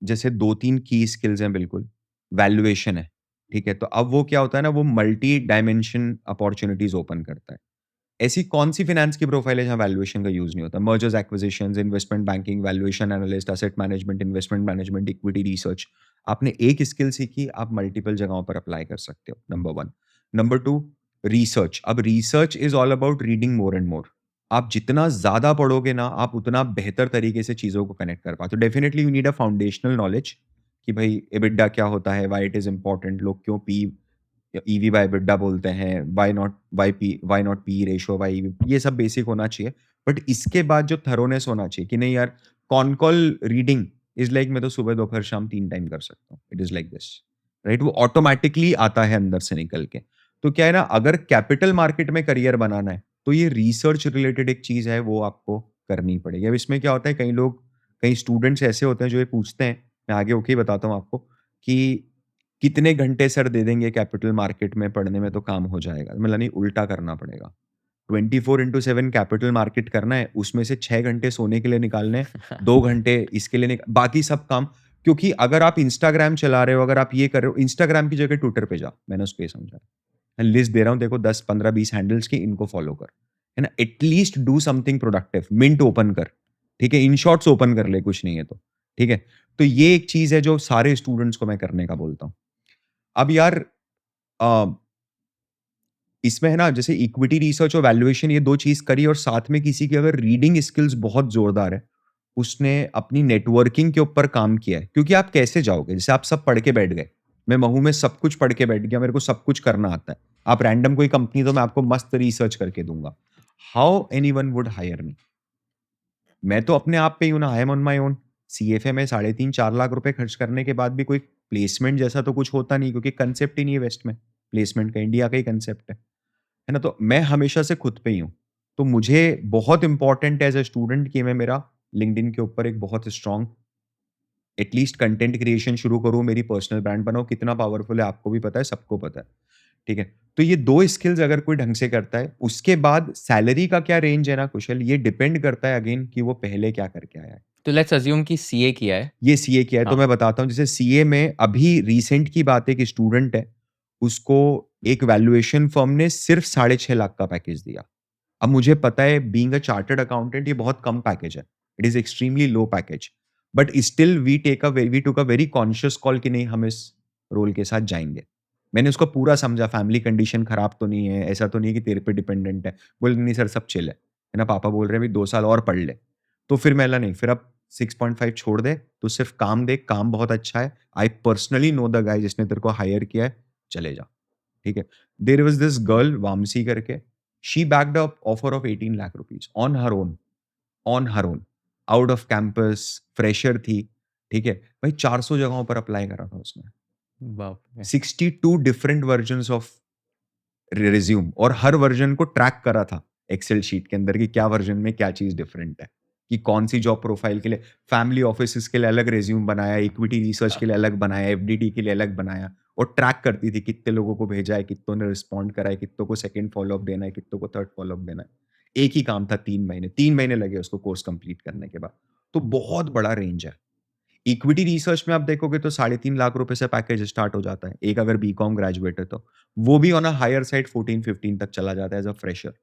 जैसे 2-3 की स्किल्स हैं बिल्कुल। वैल्यूएशन है, ठीक है? तो अब वो क्या होता है ना, वो मल्टी डायमेंशन अपॉर्च्युनिटीज़ ओपन करता है। ऐसी कौन-सी फाइनेंस की प्रोफाइल है जहाँ वैल्यूएशन का यूज़ नहीं होता? Mergers, acquisitions, investment banking, valuation analyst, asset management, investment management, equity research. आपने एक स्किल सीखी, आप मल्टीपल जगहों पर अप्लाई कर सकते हो, नंबर 1। Number 2, research. अब research is all about reading more and more. आप जितना ज़्यादा पढ़ोगे ना, आप उतना बेहतर तरीके से चीज़ों को कनेक्ट कर पाते हो। Definitely you need a foundational knowledge कि भई एबिटा क्या होता है? Why it is important? लोग क्यों ईवी बाय एबिटा बोलते हैं, why not P ratio by EV, ये सब बेसिक होना चाहिए। बट इसके बाद जो थरोनेस होना चाहिए कि नहीं यार, कॉन-कॉल रीडिंग इज़ लाइक मैं तो सुबह, दोपहर, शाम 3 टाइम कर सकता हूँ। It is like this, right? वो ऑटोमैटिकली आता है अंदर से निकल के। तो क्या है ना, अगर कैपिटल मार्केट में करियर बनाना है, तो ये रिसर्च रिलेटेड एक चीज़ है, वो आपको करनी पड़ेगी। अब इसमें क्या होता है, कई स्टूडेंट्स ऐसे होते हैं जो ये पूछते हैं, मैं आगे होके ही बताता हूँ आपको, कि कितने घंटे सर दे देंगे कैपिटल मार्केट में पढ़ने में तो काम हो जाएगा? मतलब नहीं, उल्टा करना पड़ेगा। 24/7 कैपिटल मार्केट करना है, उसमें से 6 घंटे सोने के लिए निकालने हैं, 2 घंटे इसके लिए बाकी सब काम। क्योंकि अगर आप इंस्टाग्राम चला रहे हो, अगर आप ये कर रहे हो, इंस्टाग्राम की जगह ट्विटर पे जाओ, मैंने उसको ये समझा। मैं लिस्ट दे रहा हूँ, देखो 10, 15, 20 हैंडल्स की, इनको फॉलो कर, है ना? At least do something productive, Mint open कर, ठीक है? इन शॉर्ट्स ओपन कर ले, कुछ नहीं है तो, ठीक है? तो ये एक चीज़ है जो सारे स्टूडेंट्स को मैं करने का बोलता हूँ। अब यार, अ, इसमें है ना, जैसे इक्विटी रिसर्च और वैल्यूएशन, ये 2 चीज़ करी और साथ में किसी की अगर रीडिंग स्किल्स बहुत ज़ोरदार है, उसने अपनी नेटवर्किंग के ऊपर काम किया है। क्योंकि आप कैसे जाओगे? जैसे आप सब पढ़ के बैठ गए, मैं महू में सब कुछ पढ़ के बैठ गया, मेरे को सब कुछ करना आता है। आप रैंडम कोई कंपनी दो, मैं आपको मस्त रिसर्च करके दूँगा। How anyone would hire me? मैं तो अपने आप पे ही हूँ ना, I M on my own. CFA में 3.5-4 लाख रुपए खर्च करने के बाद भी कोई प्लेसमेंट जैसा तो कुछ होता नहीं, क्योंकि कांसेप्ट ही नहीं है वेस्ट में, प्लेसमेंट का इंडिया का ही कांसेप्ट है ना? तो मैं हमेशा से खुद पे ही हूँ। तो मुझे बहुत इम्पोर्टेंट है एज़ अ स्टूडेंट कि मैं मेरा लिंक्डइन के ऊपर एक बहुत स्ट्रॉन्ग एटलीस्ट कंटेंट क्रिएशन शुरू करूँ, मेरी पर्सनल ब्रांड बनाऊँ। कितना पावरफुल है आपको भी पता है, सबको पता है। ठीक है? तो ये 2 स्किल्स अगर कोई ढंग से करता है, उसके बाद सैलरी का क्या रेंज है ना कुशल, ये डिपेंड करता है अगेन कि वो पहले क्या करके आया है। तो लेट्स अज्यूम कि सीए किया है। ये सीए किया है, तो हाँ, मैं बताता हूँ। जैसे सीए में अभी रिसेंट की बात है, एक स्टूडेंट है, उसको एक वैल्यूएशन फर्म ने सिर्फ 6.5 लाख का पैकेज दिया। अब मुझे पता है, बीइंग अ चार्टर्ड अकाउंटेंट, ये बहुत कम पैकेज है। It is extremely low package, but still we took a very conscious call कि नहीं, हम इस रोल के साथ जाएँगे। मैंने उसको पूरा समझा, फैमिली कंडीशन खराब तो नहीं है, ऐसा तो नहीं है कि तेरे पे डिपेंडेंट है। बोले नहीं सर, सब चिल है ना? पापा बोल रहे हैं अभी 2 साल और पढ़ ले। तो फिर मैं बोला नहीं, फिर अब 6.5 छोड़ दे, तू सिर्फ काम देख, काम बहुत अच्छा है। I personally know the guy जिसने तेरे को हायर किया है, चले जा। ठीक है? There was this girl Vamsi करके, she backed a offer of 18 lakh rupees on her own, out of campus, fresher थी, ठीक है? भाई 400 जगहों पर अप्लाई करा था उसने। बाप रे! 62 डिफरेंट वर्जन्स ऑफ रिज्यूम, और हर वर्जन को ट्रैक करा था एक्सेल शीट के अंदर कि क्या वर्जन में क्या चीज़ डिफरेंट है, कि कौन-सी जॉब प्रोफाइल के लिए, फैमिली ऑफिसेज़ के लिए अलग रिज्यूम बनाया, इक्विटी रिसर्च के लिए अलग बनाया, एफडीडी के लिए अलग बनाया, और ट्रैक करती थी कितने लोगों को भेजा है, कितनों ने रिस्पॉन्ड करा है, कितनों को सेकंड फ़ॉलो-अप देना है, कितनों को थर्ड फ़ॉलो-अप देना है। एक ही काम था, 3 महीने लगे उसको कोर्स कंप्लीट करने के बाद। तो बहुत बड़ा रेंज है। इक्विटी रिसर्च में आप देखोगे तो 3.5 लाख रुपए से पैकेज स्टार्ट हो जाता है। एक अगर बीकॉम ग्रेजुएट है तो। वो भी ऑन अ हायर साइड 14-15 तक चला जाता है एज़ अ फ्रेशर।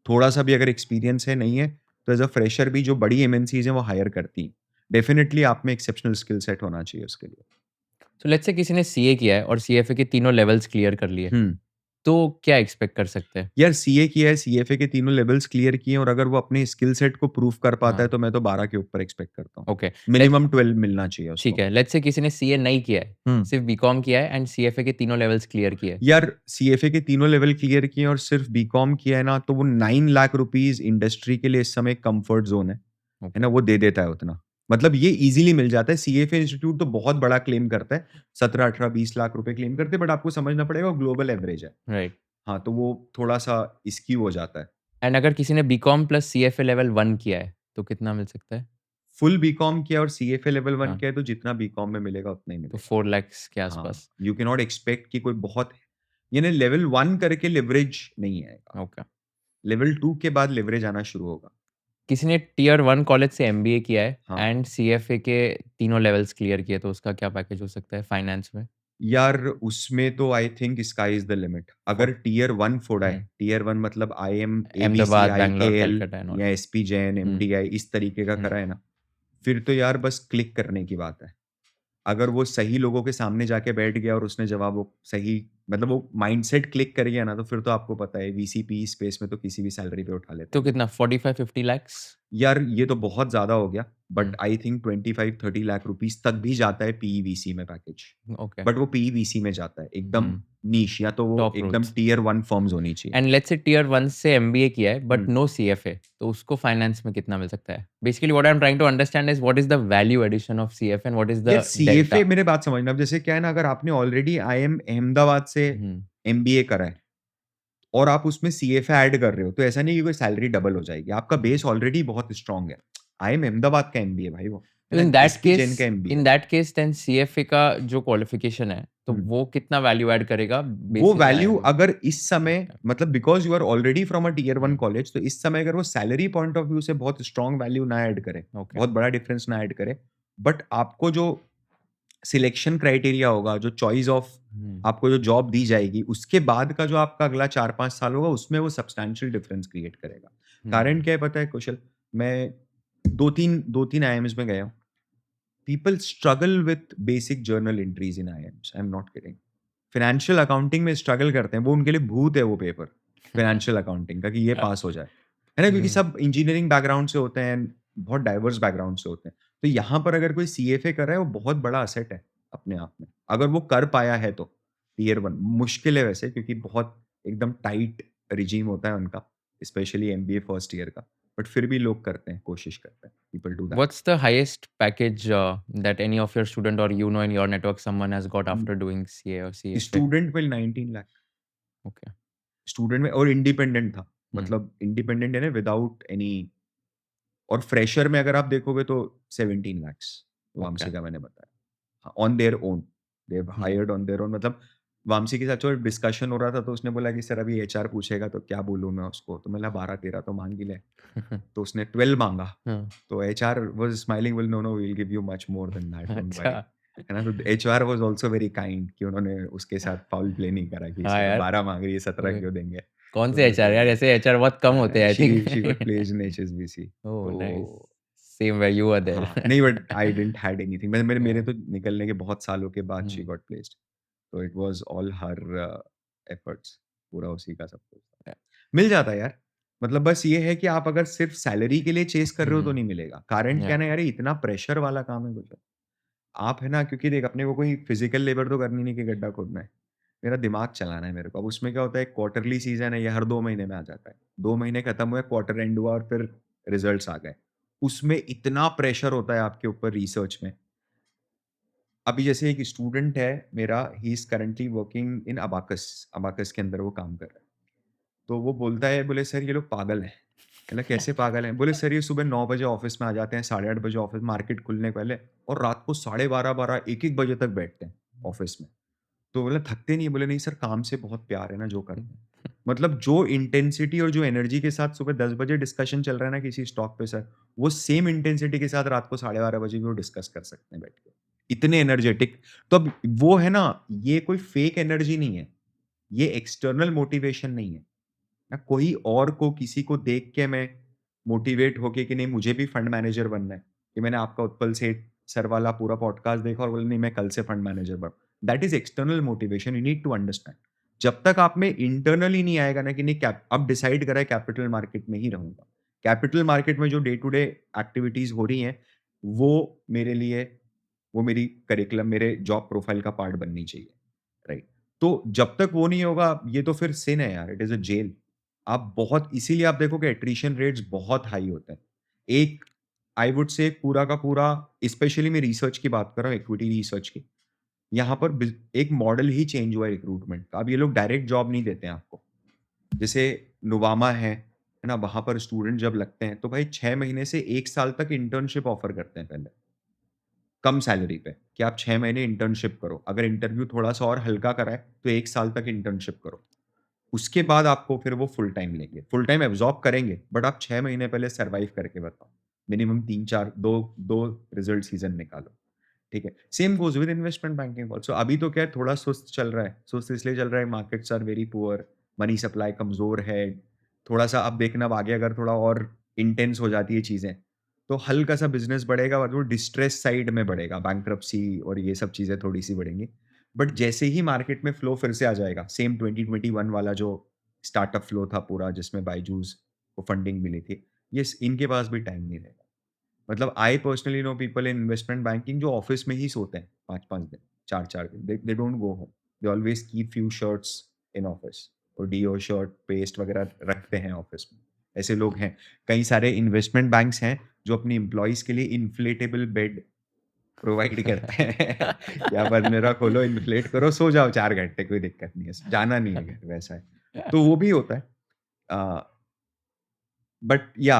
थोड़ा-सा भी अगर एक्सपीरियंस है, नहीं है, तो एज़ अ फ्रेशर भी जो बड़ी एमएनसीज़ हैं वो हायर करती हैं। डेफिनिटली आप में एक्सेप्शनल स्किल सेट होना चाहिए उसके लिए। सो लेट्स से किसी ने सीए किया है और सीएफए के तीनों लेवल्स क्लियर कर लिए। हुँ। तो क्या एक्सपेक्ट कर सकते हैं? यार सीए किया है, सीएफए के तीनों लेवल्स क्लियर किए हैं और अगर वो अपने स्किल सेट को प्रूव कर पाता हाँ। है तो मैं तो 12 के ऊपर एक्सपेक्ट करता हूँ। ओके, मिनिमम 12 मिलना चाहिए ठीक उसको। है, लेट्स से किसी ने सीए नहीं किया है, हुँ। सिर्फ बीकॉम किया है एंड सीएफए के तीनों लेवल्स क्लियर किए हैं। यार सीएफए के तीनों लेवल क्लियर किए हैं और सिर्फ बीकॉम किया है ना, तो वो 9 लाख रुपीज़ इंडस्ट्री के लिए इस समय कंफर्ट ज़ोन है ओके, ना? वो दे देता है उतना। मतलब ये ईज़िली मिल जाता है। सीएफए इंस्टीट्यूट तो बहुत बड़ा क्लेम करता है, 17, 18, 20 लाख रुपए क्लेम करते हैं, बट आपको समझना पड़ेगा वो ग्लोबल एवरेज है। राइट। हाँ, तो वो थोड़ा-सा स्क्यू हो जाता है। एंड अगर किसी ने बीकॉम प्लस सीएफए लेवल 1 किया है, तो कितना मिल सकता है? फुल बीकॉम किया और सीएफए लेवल 1 हाँ, किया है तो जितना बीकॉम में मिलेगा उतना ही तो मिलेगा। 4 लैक्स के हाँ, आसपास। यू कैन नॉट एक्सपेक्ट कि कोई बहुत यानी लेवल 1 करके लिवरेज नहीं आएगा। ओके। लेवल 2 के बाद लिवरेज आना शुरू होगा। किसी ने टियर 1 कॉलेज से एमबीए किया है हाँ। एंड सीएफए के तीनों लेवल्स क्लियर किए, तो उसका क्या पैकेज हो सकता है फाइनेंस में? यार उसमें तो I think sky is the limit. अगर टियर 1 फोड़ा है, हुँ, टियर 1 मतलब IIM, Ahmedabad, ABCI, Bangalore, AL Calcutta and all. या एसपी जैन, हुँ, एमडीआई इस तरीके का हुँ, करा है ना, फिर तो यार बस क्लिक करने की बात है। अगर वो सही लोगों के सामने जाके बैठ गया और उसने जवाब वो सही मतलब वो माइंडसेट क्लिक कर गया ना, तो फिर तो आपको पता है वीसीपी स्पेस में तो किसी भी सैलरी पे उठा लेते तो हैं लोग। कितना 45-50 लैक्स? यार ये तो बहुत ज़्यादा हो गया, but hmm, I think 25-30 lakh rupees तक भी जाता है पीईवीसी में पैकेज। ओके। बट वो पीईवीसी में जाता है, एकदम हुँ, नीश या तो वो टॉप एकदम रूट्स। टियर 1 फर्म्स होनी चाहिए। एंड लेट्स से टियर 1 से एमबीए किया है बट हुँ। नो सीएफए, तो उसको फाइनेंस में कितना मिल सकता है? Basically what I am trying to understand is what is the value addition of CFA and what is यार द सीएफए डेल्टा? मेरे बात समझना, अब जैसे क्या है ना अगर आपने ऑलरेडी आईएम अहमदाबाद से हुँ, एमबीए करा है और आप उसमें सीएफए ऐड कर रहे हो, तो ऐसा नहीं कि कोई सैलरी डबल हो जाएगी। आपका हुँ। बेस ऑलरेडी बहुत स्ट्रॉन्ग है। आईएम अहमदाबाद का एमबीए भाई वो, है तो ना? एसपी जैन का MBA. In that case then CFA का जो क्वालिफिकेशन है, तो हुँ। वो कितना वैल्यू ऐड करेगा वो बेसिस वैल्यू आईएम? अगर इस समय मतलब because you are already from a tier 1 हुँ, कॉलेज, तो इस समय अगर वो सैलरी पॉइंट ऑफ व्यू से बहुत स्ट्रॉन्ग वैल्यू ना ऐड करे, ओके। बहुत बड़ा डिफरेंस ना ऐड करे, बट आपको जो सिलेक्शन क्राइटेरिया होगा, जो चॉइस ऑफ हुँ, आपको जो जॉब दी जाएगी, उसके बाद का जो आपका अगला 4-5 साल होगा, उसमें वो सब्सटैंशियल डिफरेंस क्रिएट करेगा। कारण हुँ, क्या है पता है कौशल? मैं 2-3 आईआईएम्स में गया हूँ। People struggle with basic journal entries in IIMs, I am not kidding. Financial accounting में स्ट्रगल करते हैं, वो उनके लिए भूत है वो पेपर, फाइनेंशियल अकाउंटिंग का कि ये पास हो जाए। है ना? क्योंकि हुँ, सब इंजीनियरिंग बैकग्राउंड से होते हैं, बहुत डाइवर्स बैकग्राउंड से होते हैं। तो यहाँ पर अगर कोई सीएफए कर रहा है, वो बहुत बड़ा असेट है अपने आप में। अगर वो कर पाया है तो, टियर 1 मुश्किल है वैसे क्योंकि बहुत एकदम टाइट रिजीम होता है उनका, स्पेशली एमबीए फर्स्ट ईयर का। बट फिर भी लोग करते हैं, कोशिश करते हैं। People do that. What's the highest package that any of your student or you know in your network someone has got after doing CA or CFA? Student will 19 lakh. Okay. Student में और इंडिपेंडेंट था। हुँ, मतलब independent है ना without any और fresher में अगर आप देखोगे तो 17 लैक्स ओके। वामसी का मैंने बताया। हाँ, on their own. They have hmm, hired on their own मतलब वामसी के साथ जो डिस्कशन हो रहा था तो उसने बोला कि सर अभी एचआर पूछेगा तो क्या बोलूँ मैं उसको? तो मैंने 12-13 तो माँग ही ले। तो उसने 12 माँगा। हाँ, तो HR was smiling will no, no we will give you much more than that don't worry. अच्छा। है ना? तो HR was also very kind कि उन्होंने उसके साथ फाउल प्ले नहीं करा कि हाँ सर यार, 12 माँग रही है 17 अ, क्यों देंगे? कौन तो से मैं एचआर यार, ऐसे एचआर बहुत कम होते हैं I she got think. Placed in HSBC. Oh nice, तो same where you were there. हाँ, नहीं but I didn't had anything मैं मेरे मेरे ओह, तो निकलने के बहुत सालों के बाद शी हुँ, गॉट प्लेस्ड। तो it was all her efforts पूरा उसी का सब कुछ था। मिल जाता है यार। मतलब बस ये है कि आप अगर सिर्फ सैलरी के लिए चेज़ कर रहे हो तो हुँ, नहीं मिलेगा। कारण क्या या है ना यार ये इतना प्रेशर वाला काम है कुछ। आप है ना क्योंकि देख अपने को कोई फिज़िकल लेबर तो करनी नहीं कि गड्ढा खोदना है। मेरा दिमाग चलाना है मेरे को। अब उसमें क्या होता है क्वार्टरली सीज़न है ये हर 2 महीने में आ जाता है। 2 महीने खत्म हुए क्वार्टर एंड हुआ और फिर रिज़ल्ट्स आ गए। उसमें इतना प्रेशर होता है आपके ऊपर रिसर्च में। अभी जैसे एक स्टूडेंट है मेरा he is currently working in abacus, abacus के अंदर वो काम कर रहा है। तो वो बोलता है बोले सर ये लोग पागल हैं। मैंने कैसे पागल हैं? बोले सर ये सुबह 9 बजे ऑफ़िस में आ जाते हैं, 8:30 बजे ऑफ़िस मार्केट खुलने पहले और रात को 12:30, 1-1 बजे तक बैठते हैं ऑफ़िस में। तो बोला थकते नहीं है? बोले नहीं सर काम से बहुत प्यार है ना जो करते हैं। मतलब जो इंटेंसिटी और जो एनर्जी के साथ सुबह 10 बजे डिस्कशन चल रहा है ना किसी स्टॉक पे सर, वो सेम इंटेंसिटी के साथ रात को 12:30 बजे भी वो डिस्कस कर सकते हैं बैठ के। इतने एनर्जेटिक तो अब वो है ना, ये कोई फेक एनर्जी नहीं है। ये एक्सटर्नल मोटिवेशन नहीं है। ना कोई और को किसी को देख के मैं मोटिवेट होके कि नहीं मुझे भी फंड मैनेजर बनना है। कि मैंने आपका उत्पल सेठ सर वाला पूरा पॉडकास्ट देखा और बोला नहीं मैं कल से फंड मैनेजर बन that is external motivation you need to understand. जब तक आप में इंटरनली नहीं आएगा ना कि नहीं अब डिसाइड करा है कैपिटल मार्केट में ही रहूँगा। कैपिटल मार्केट में जो डे टू डे एक्टिविटीज़ हो रही हैं, वो मेरे लिए वो मेरी करिकुलम, मेरे जॉब प्रोफाइल का पार्ट बननी चाहिए, राइट? तो जब तक वो नहीं होगा, ये तो फिर सिन है यार, इट इज़ अ जेल। आप बहुत इसीलिए आप देखोगे एट्रिशन रेट्स बहुत हाई होते हैं। एक आई वुड से पूरा का पूरा, स्पेशली मैं रिसर्च की बात कर रहा हूँ, इक्विटी रिसर्च की। यहाँ पर एक मॉडल ही चेंज हुआ है रिक्रूटमेंट का। अब ये लोग डायरेक्ट जॉब नहीं देते हैं आपको। जैसे नुवामा है ना? वहाँ पर स्टूडेंट जब लगते हैं, तो भाई 6 महीने से 1 साल तक इंटर्नशिप ऑफर करते हैं पहले। कम सैलरी पे कि आप 6 महीने इंटर्नशिप करो। अगर इंटरव्यू थोड़ा-सा और हल्का करा है, तो 1 साल तक इंटर्नशिप करो। उसके बाद आपको फिर वो फुल टाइम लेंगे। फुल टाइम एब्ज़ॉर्ब करेंगे, बट आप 6 महीने पहले सर्वाइव करके बताओ। मिनिमम 3-4 2 रिज़ल्ट सीज़न निकालो, ठीक है? Same goes with investment banking also. अभी तो क्या है, थोड़ा सुस्त चल रहा है। सुस्त इसलिए चल रहा है, markets are very poor, money supply कमज़ोर है। थोड़ा-सा अब देखना, अब आगे अगर थोड़ा और इंटेंस हो जाती है चीज़ें, तो हल्का-सा बिज़नेस बढ़ेगा और वो डिस्ट्रेस साइड में बढ़ेगा। बैंक्रप्सी और ये सब चीज़ें थोड़ी-सी बढ़ेंगी। बट जैसे ही मार्केट में फ्लो फिर से आ जाएगा, सेम 2021 वाला जो स्टार्टअप फ्लो था पूरा, जिसमें बायजूस को फंडिंग मिली थी, इनके पास भी टाइम नहीं रहेगा। मतलब I personally know people in investment banking जो ऑफिस में ही सोते हैं 5-5 दिन, 4-4 दिन। They don't go home. They always keep few shirts in office, और डिओ, शर्ट, पेस्ट वगैरह रखते हैं ऑफिस में। ऐसे लोग हैं। कई सारे इन्वेस्टमेंट बैंक्स हैं जो अपनी एम्प्लॉइज़ के लिए इन्फ्लेटेबल बेड प्रोवाइड करते हैं। या बस मेरा खोलो, इन्फ्लेट करो, सो जाओ 4 घंटे, कोई दिक्कत नहीं है। जाना नहीं है घर, वैसा है। तो वो भी होता है। Uh, but yeah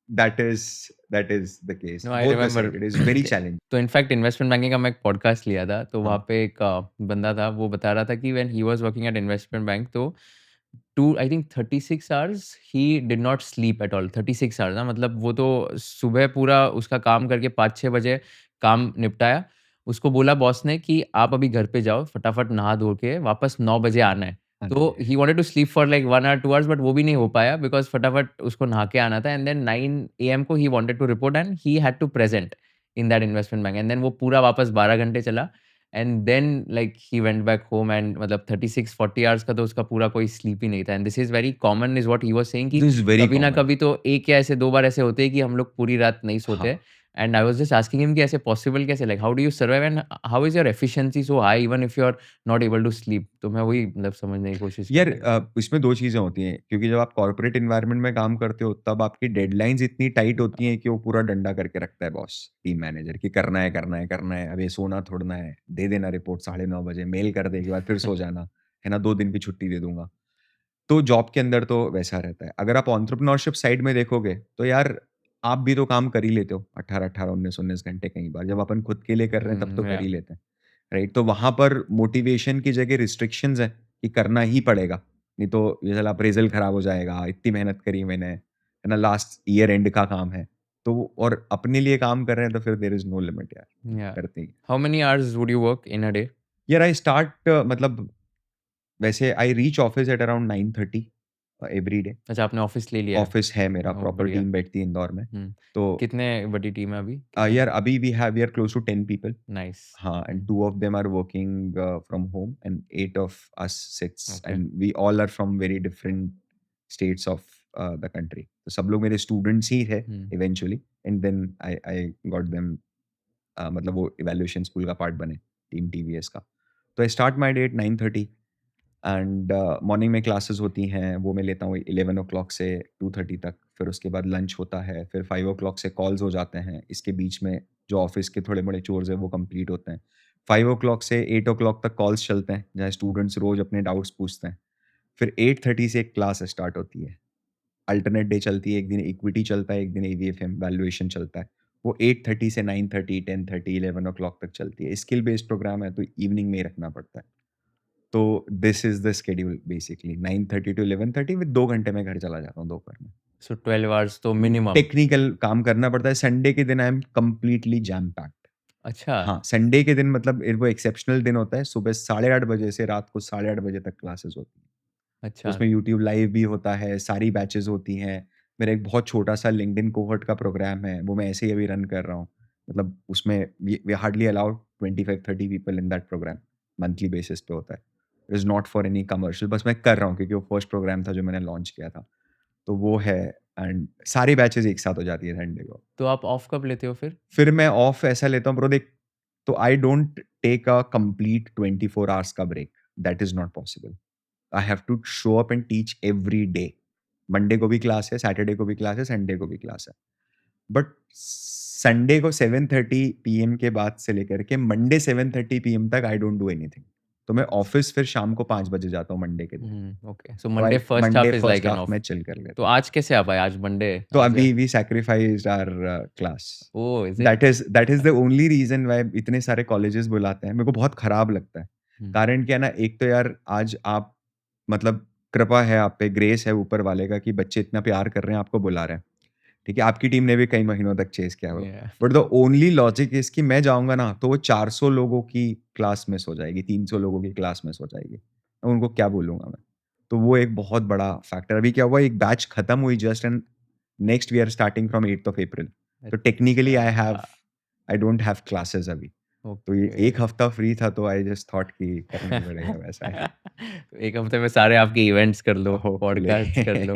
that is the case. No I both the remember side it is very challenging. तो इनफैक्ट इन्वेस्टमेंट बैंकिंग का मैं एक पॉडकास्ट लिया था, तो वहाँ हाँ, पे एक बंदा था, वो बता रहा था कि when he was working at investment bank, तो 2 I think 36 hours he did not sleep at all. 36 hours, हाँ, मतलब वो तो सुबह पूरा उसका काम करके 5-6 बजे काम निपटाया। उसको बोला बॉस ने कि आप अभी घर पे जाओ, फटाफट नहा धो के वापस 9 बजे आना है। हाँ तो जी। He wanted to sleep for like 1 और 2 आवर्स, बट वो भी नहीं हो पाया बिकॉज़ फटाफट उसको नहा के आना था, एंड देन 9 एएम को he wanted to report and he had to present in that investment bank, and then वो पूरा वापस 12 घंटे चला, and then like he went back home, and मतलब 36-40 आवर्स का तो उसका पूरा कोई स्लीप ही नहीं था, and this is very common is what he was saying कि दिस इज़ वेरी कभी ना कॉमन। कभी तो 1 या ऐसे 2 बार ऐसे होते हैं कि हम लोग पूरी रात नहीं सोते। हाँ। And I was just asking him कि ऐसे पॉसिबल कैसे, like how do you survive and how is your efficiency so high even if you are not able to sleep? तो मैं वही मतलब समझने की कोशिश कर यार रहा था। इसमें 2 चीज़ें होती हैं, क्योंकि जब आप कॉर्पोरेट एनवायरनमेंट में काम करते हो, तब आपकी डेडलाइन्स इतनी टाइट होती हैं कि वो पूरा डंडा करके रखता है बॉस, टीम मैनेजर, कि करना है, करना है, करना है, अब ये सोना थोड़ना है, दे देना रिपोर्ट 9:30 बजे, मेल कर दे, एक बार फिर सो जाना, है ना, 2 दिन की छुट्टी दे दूँगा। तो जॉब के अंदर तो वैसा रहता है। अगर आप एंटरप्रेन्योरशिप साइड में देखोगे, तो यार आप भी तो काम कर ही लेते हो 18-18, 19-19 घंटे कई बार। जब अपन खुद के लिए कर रहे हैं, तब तो कर या ही लेते हैं, राइट? तो वहाँ पर मोटिवेशन की जगह रिस्ट्रिक्शंस हैं कि करना ही पड़ेगा, नहीं तो ये साला अप्रेज़ल खराब हो जाएगा, इतनी मेहनत करी मैंने, है ना? लास्ट ईयर एंड का काम है। तो और अपने लिए काम कर रहे हैं, तो फिर देयर इज़ नो लिमिट यार, या करते ही। How many hours would you work in a day? यार आई स्टार्ट मतलब वैसे I reach office at around 9:30 every day. अच्छा, आपने ऑफिस ले लिया है। ऑफिस है मेरा, ओह, प्रॉपर बढ़िया। टीम बैठती है इंदौर में। हुँ। तो कितने बड़ी टीम है अभी? कितने? यार अभी we are close to 10 people. Nice. हाँ, and hmm, 2 of them are working from home and 8 of us sits, okay. And we all are from very different states of the country. तो सब लोग मेरे स्टूडेंट्स ही थे hmm, eventually, and then I I got them, मतलब वो evaluation school का part बने, टीम टीवीएस का। तो I start my day at 9:30 and morning में क्लासेस होती हैं, वो मैं लेता हूँ 11 ओ क्लॉक से 2:30 तक। फिर उसके बाद लंच होता है, फिर 5 ओ क्लॉक से कॉल्स हो जाते हैं। इसके बीच में जो ऑफ़िस के थोड़े-मोड़े चोर्स हैं, वो कंप्लीट होते हैं। 5 ओ क्लॉक से 8 ओ क्लॉक तक कॉल्स चलते हैं, जहाँ स्टूडेंट्स रोज़ अपने डाउट्स पूछते हैं। फिर 8:30 से एक क्लास स्टार्ट होती है। अल्टरनेट डे चलती है, एक दिन इक्विटी चलता है, एक दिन एवीएफएम वैल्यूएशन चलता है। वो 8:30 से 9:30, 10:30, 11 ओ क्लॉक तक चलती है। स्किल बेस्ड प्रोग्राम है, तो इवनिंग में ही रखना पड़ता है। तो this is the schedule basically 9:30 to 11:30, विद 2 घंटे मैं घर चला जाता हूँ दोपहर में। सो 12 आवर्स तो मिनिमम। टेक्निकल काम करना पड़ता है। संडे के दिन I am completely jam packed. अच्छा, हाँ, संडे के दिन मतलब वो एक्सेप्शनल दिन होता है। सुबह 8:30 बजे से रात को 8:30 बजे तक क्लासेस होती हैं। तो अच्छा। उसमें यूट्यूब लाइव भी होता है, सारी बैचेज़ होती हैं। मेरा एक बहुत छोटा-सा लिंक्डइन कोहॉर्ट का प्रोग्राम है, वो मैं ऐसे ही अभी रन कर रहा हूँ। मतलब उसमें we we hardly allowed 25-30 people in that program, monthly basis पे होता है। Is not for any commercial, बस मैं कर रहा हूँ क्योंकि वो फर्स्ट प्रोग्राम था जो मैंने लॉन्च किया था। तो वो है, एंड सारी बैचेज़ एक साथ हो जाती है संडे को। तो आप ऑफ कब लेते हो फिर? फिर मैं ऑफ ऐसा लेता हूँ ब्रो, देख, तो I don't take a complete 24 hours का break, that is not possible. I have to show up and teach every day. Monday को भी क्लास है, सैटरडे को भी क्लास है, संडे को भी क्लास है। बट संडे को 7:30 पीएम के बाद से लेकर के मंडे 7:30 पीएम तक आई डोंट डू एनीथिंग। तो मैं ऑफिस फिर शाम को 5 बजे जाता हूँ मंडे के दिन। ओके। सो तो Monday first Monday half is like first and half off. में चिल कर लेता तो हूँ। आज कैसे आप आए? आज मंडे तो आज अभी we sacrificed our class. Oh! Is it? That is the only reason why इतने सारे कॉलेजेस बुलाते हैं। मेरे को बहुत खराब लगता है। हुँ। कारण क्या है ना, एक तो यार आज आप, मतलब कृपा है आप पे, ग्रेस है ऊपर वाले का कि बच्चे इतना प्यार कर रहे हैं, आपको बुला रहे हैं। ठीक है, आपकी टीम ने भी कई महीनों तक चेज़ किया होगा। या but the only logic is कि मैं जाऊँगा ना तो वो 400 लोगों की क्लास मिस हो जाएगी, 300 लोगों की क्लास मिस हो जाएगी। अब उनको क्या बोलूँगा मैं? तो वो एक बहुत बड़ा फैक्टर। अभी क्या हुआ, एक बैच खत्म हुई just, and next we are starting from 8th of April. तो टेक्निकली अच्छा, आई डोंट हैव क्लासेस अभी। तो ये ओके। 1 हफ्ता फ्री था तो आई जस्ट थॉट कि करना ही पड़ेगा वैसा है। तो 1 हफ्ते में सारे आपके इवेंट्स कर लो, होपफुली। पॉडकास्ट कर लो।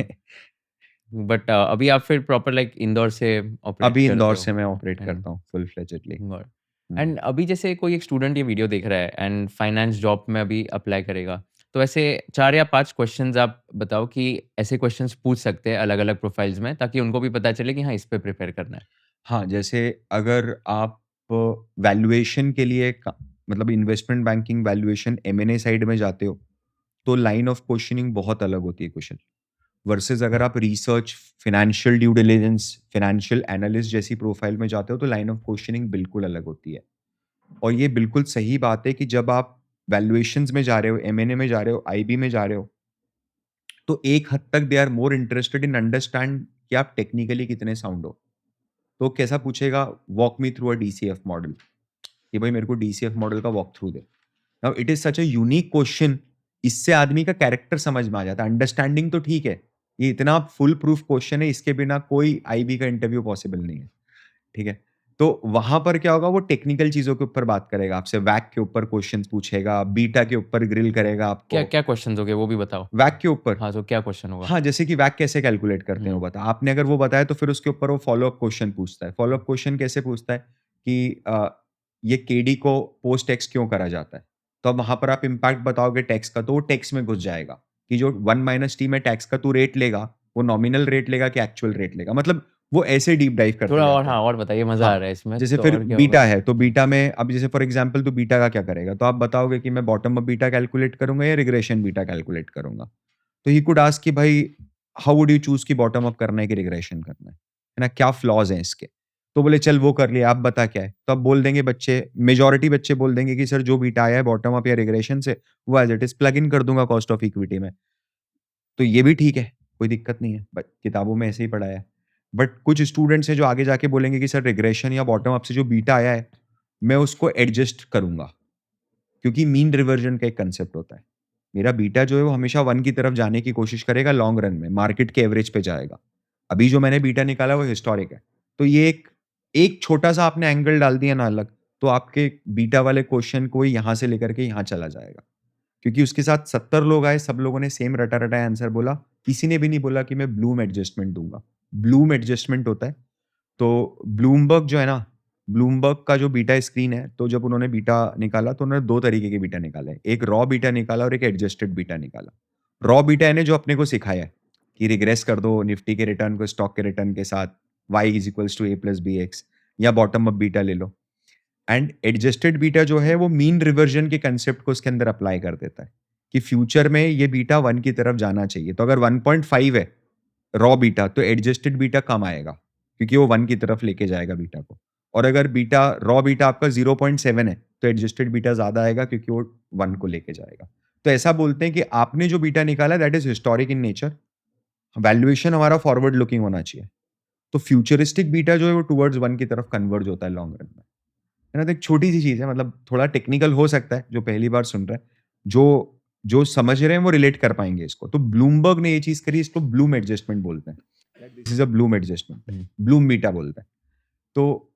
बट अभी आप फिर प्रॉपर लाइक इंदौर से ऑपरेट अभी करते इंदौर हो? से मैं ऑपरेट एंड करता हूँ फुल फ्लेजेडली। गॉड। हुँ। एंड अभी जैसे कोई एक स्टूडेंट ये वीडियो देख रहा है एंड फाइनेंस जॉब में अभी अप्लाई करेगा, तो ऐसे 4 या 5 क्वेश्चंस आप बताओ कि ऐसे क्वेश्चंस पूछ सकते हैं अलग-अलग प्रोफाइल्स में ताकि उनको भी पता चले कि हाँ, इस पे प्रिपेयर करना है। हाँ, जैसे अगर आप वैल्यूएशन के लिए मतलब इन्वेस्टमेंट बैंकिंग वैल्यूएशन एम&ए साइड में जाते हो, तो लाइन ऑफ क्वेश्चनिंग बहुत अलग होती है क्वेश्चन। वर्सेस अगर आप research, financial due diligence, financial analyst जैसी प्रोफाइल में जाते हो, तो लाइन ऑफ क्वेश्चनिंग बिल्कुल अलग होती है। और ये बिल्कुल सही बात है कि जब आप वैल्यूएशंस में जा रहे हो, एम&ए में जा रहे हो, आईबी में जा रहे हो, तो एक हद तक they are more interested in understand कि आप टेक्निकली कितने साउंड हो। तो कैसा पूछेगा, walk me through a DCF model, कि भाई मेरे को डीसीएफ मॉडल का वॉक थ्रू दे। Now it is such a unique question, इससे आदमी का कैरेक्टर समझ में आ जाता है। अंडरस्टैंडिंग तो ठीक है, ये इतना फुल प्रूफ क्वेश्चन है, इसके बिना कोई आईबी का इंटरव्यू पॉसिबल नहीं है। ठीक है? तो वहाँ पर क्या होगा, वो टेक्निकल चीज़ों के ऊपर बात करेगा आपसे, वैक के ऊपर क्वेश्चन्स पूछेगा, बीटा के ऊपर ग्रिल करेगा आपको। क्या-क्या क्वेश्चंस हो गए वो भी बताओ? वैक के ऊपर, हाँ, तो क्या क्वेश्चन होगा? हाँ, जैसे कि वैक कैसे कैलकुलेट करते हैं वो हुँ, बता। आपने अगर वो बताया तो फिर उसके ऊपर वो फ़ॉलो अप क्वेश्चन पूछता है। फ़ॉलो अप क्वेश्चन कैसे पूछता है कि ये केडी को पोस्ट टैक्स क्यों करा जाता है? तो अब वहाँ पर आप इम्पैक्ट बताओगे टैक्स का, तो वो टैक्स में घुस जाएगा कि जो 1 माइनस टी में टैक्स का तू रेट लेगा, वो नॉमिनल रेट लेगा कि एक्चुअल रेट लेगा। मतलब वो ऐसे डीप डाइव करते थोड़ा और जाते हैं। हाँ, और बताइए मज़ा आ हाँ, रहा है इसमें, जैसे तो फिर और क्या बीटा होगा? है, तो हुँ, बीटा में अब जैसे फॉर एग्ज़ाम्पल तू बीटा का क्या करेगा? तो आप बताओगे कि मैं बॉटम अप बीटा कैलकुलेट करूँगा या रिग्रेशन बीटा कैलकुलेट करूँगा। तो ही कुड आस्क कि भाई हाउ वुड यू चूज़ कि बॉटम अप करना है कि रिग्रेशन करना है? है ना? क्या फ्लॉज़ हैं इसके? तो बोले चल वो कर लिया, आप बता क्या है? तो अब बोल देंगे बच्चे, मेजॉरिटी बच्चे बोल देंगे कि सर जो बीटा आया है बॉटम अप या रिग्रेशन से, वो as it is plug in कर दूँगा कॉस्ट ऑफ इक्विटी में। तो ये भी ठीक है, कोई दिक्कत नहीं है, बट किताबों में ऐसे ही पढ़ाया है। बट कुछ स्टूडेंट्स हैं जो आगे जाके बोलेंगे कि सर रिग्रेशन या बॉटम अप से जो बीटा आया है, मैं उसको एडजस्ट करूँगा, क्योंकि मीन रिवर्जन का एक कांसेप्ट होता है। मेरा बीटा जो है वो हमेशा 1 की तरफ जाने की कोशिश करेगा लॉन्ग रन में, मार्केट के एवरेज पे जाएगा। अभी जो मैंने बीटा निकाला वो हिस्टोरिक है। तो ये एक एक छोटा-सा आपने एंगल डाल दिया ना अलग, तो आपके बीटा वाले क्वेश्चन को यहाँ से लेकर के यहाँ चला जाएगा। क्योंकि उसके साथ 70 लोग आए, सब लोगों ने सेम रटा-रटाया आंसर बोला। किसी ने भी नहीं बोला कि मैं ब्लूम एडजस्टमेंट दूँगा। ब्लूम एडजस्टमेंट होता है, तो ब्लूमबर्ग जो है ना, ब्लूमबर्ग का जो बीटा स्क्रीन है, तो जब उन्होंने बीटा निकाला तो उन्होंने 2 तरीके के बीटा निकाले। एक रॉ बीटा निकाला और एक एडजस्टेड बीटा निकाला। रॉ बीटा इन्हें जो अपने को सिखाया है कि रिग्रेस कर दो निफ्टी के रिटर्न को स्टॉक के रिटर्न के साथ, y is equals to a plus bx, या बॉटम अप बीटा ले लो। एंड एडजस्टेड बीटा जो है वो मीन रिवर्जन के कांसेप्ट को उसके अंदर अप्लाई कर देता है कि फ्यूचर में ये बीटा 1 की तरफ जाना चाहिए। तो अगर 1.5 है रॉ बीटा, तो एडजस्टेड बीटा कम आएगा क्योंकि वो 1 की तरफ लेके जाएगा बीटा को। और अगर बीटा रॉ बीटा आपका 0.7 है, तो एडजस्टेड बीटा ज़्यादा आएगा क्योंकि वो 1 को लेके जाएगा। तो ऐसा बोलते हैं कि आपने जो बीटा निकाला that is historic in nature, valuation हमारा फॉरवर्ड लुकिंग होना चाहिए। तो फ्यूचरिस्टिक बीटा जो है वो टुवर्ड्स 1 की तरफ कन्वर्ज होता है लॉन्ग रन में। है ना? तो एक छोटी-सी चीज़ है, मतलब थोड़ा टेक्निकल हो सकता है, जो पहली बार सुन रहा है। जो जो समझ रहे हैं वो रिलेट कर पाएँगे इसको। तो ब्लूमबर्ग ने ये चीज़ करी, इसको ब्लूम एडजस्टमेंट बोलते हैं। This is a Bloom adjustment, hmm, Bloom beta बोलते हैं। तो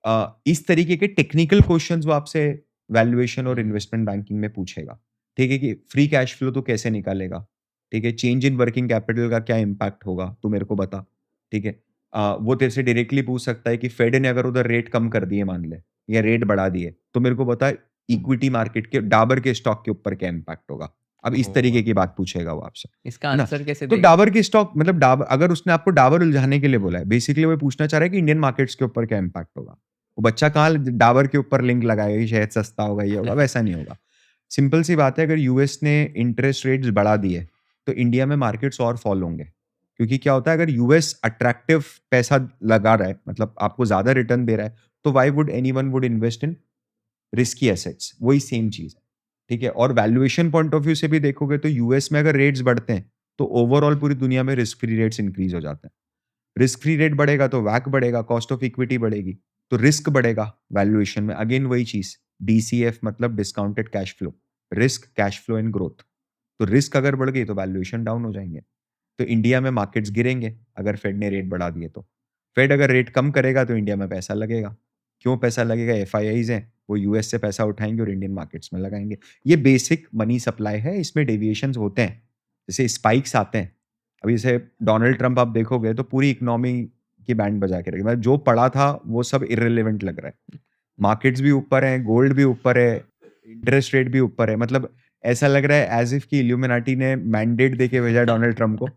इस तरीके के टेक्निकल क्वेश्चंस वो आपसे वैल्यूएशन और हुँ। इन्वेस्टमेंट बैंकिंग में पूछेगा। ठीक है, कि फ्री कैश फ्लो तो कैसे निकालेगा, ठीक है, चेंज इन वर्किंग कैपिटल का क्या इम्पैक्ट होगा, तू मेरे को बता, ठीक है। वो तेरे से डायरेक्टली पूछ सकता है कि फेड ने अगर उधर रेट कम कर दिए मान ले, या रेट बढ़ा दिए, तो मेरे को बता इक्विटी मार्केट के डाबर के स्टॉक के ऊपर क्या इम्पैक्ट होगा। अब इस तरीके ओह! की बात पूछेगा वो आपसे, इसका है ना? आंसर कैसे तो देगा? डाबर के स्टॉक मतलब डाबर, अगर उसने आपको डाबर उलझाने के लिए बोला है, बेसिकली वो पूछना चाह रहा है कि इंडियन मार्केट्स के ऊपर क्या इम्पैक्ट होगा। वो बच्चा कहाँ डाबर के ऊपर लिंक लगाएगा कि शायद सस्ता होगा, ये होगा, वैसा नहीं होगा। सिंपल सी बात है, अगर यूएस ने इंटरेस्ट रेट्स बढ़ा दिए, तो इंडिया में मार्केट्स और फॉल होंगे। क्योंकि क्या होता है, अगर यूएस अट्रैक्टिव पैसा लगा रहा है, मतलब आपको ज़्यादा रिटर्न दे रहा है, तो why would anyone would invest in risky assets? वही सेम चीज़ है, ठीक है? और वैल्यूएशन पॉइंट ऑफ व्यू से भी देखोगे तो यूएस में अगर रेट्स बढ़ते हैं, तो ओवरऑल पूरी दुनिया में रिस्क फ्री रेट्स इंक्रीज़ हो जाते हैं। रिस्क फ्री रेट बढ़ेगा तो वैक बढ़ेगा, कॉस्ट ऑफ इक्विटी बढ़ेगी, तो रिस्क बढ़ेगा वैल्यूएशन में। अगेन वही चीज़, डीसीएफ मतलब discounted cash flow, risk, cash flow and growth. तो रिस्क अगर बढ़ गई तो वैल्यूएशन डाउन हो जाएँगे। तो इंडिया में मार्केट्स गिरेंगे अगर फेड ने रेट बढ़ा दिए तो। फेड अगर रेट कम करेगा तो इंडिया में पैसा लगेगा। क्यों पैसा लगेगा? एफआईआईज़ हैं, वो यूएस से पैसा उठाएँगे और इंडियन मार्केट्स में लगाएँगे। ये बेसिक मनी सप्लाई है, इसमें डेविएशंस होते हैं। जैसे स्पाइक्स आते हैं। अभी जैसे डोनाल्ड ट्रम्प आप देखोगे तो पूरी इकोनॉमी की बैंड बजा के रखी, मतलब जो पड़ा था वो सब इर्रेलेवेंट लग रहा है। मार्केट्स भी ऊपर हैं, गोल्ड भी ऊपर है, इंटरेस्ट रेट भी ऊपर है। मतलब ऐसा लग रहा है एज़ इफ कि इल्यूमिनाटी ने मैंडेट देके भेजा डोनाल्ड ट्रम्प को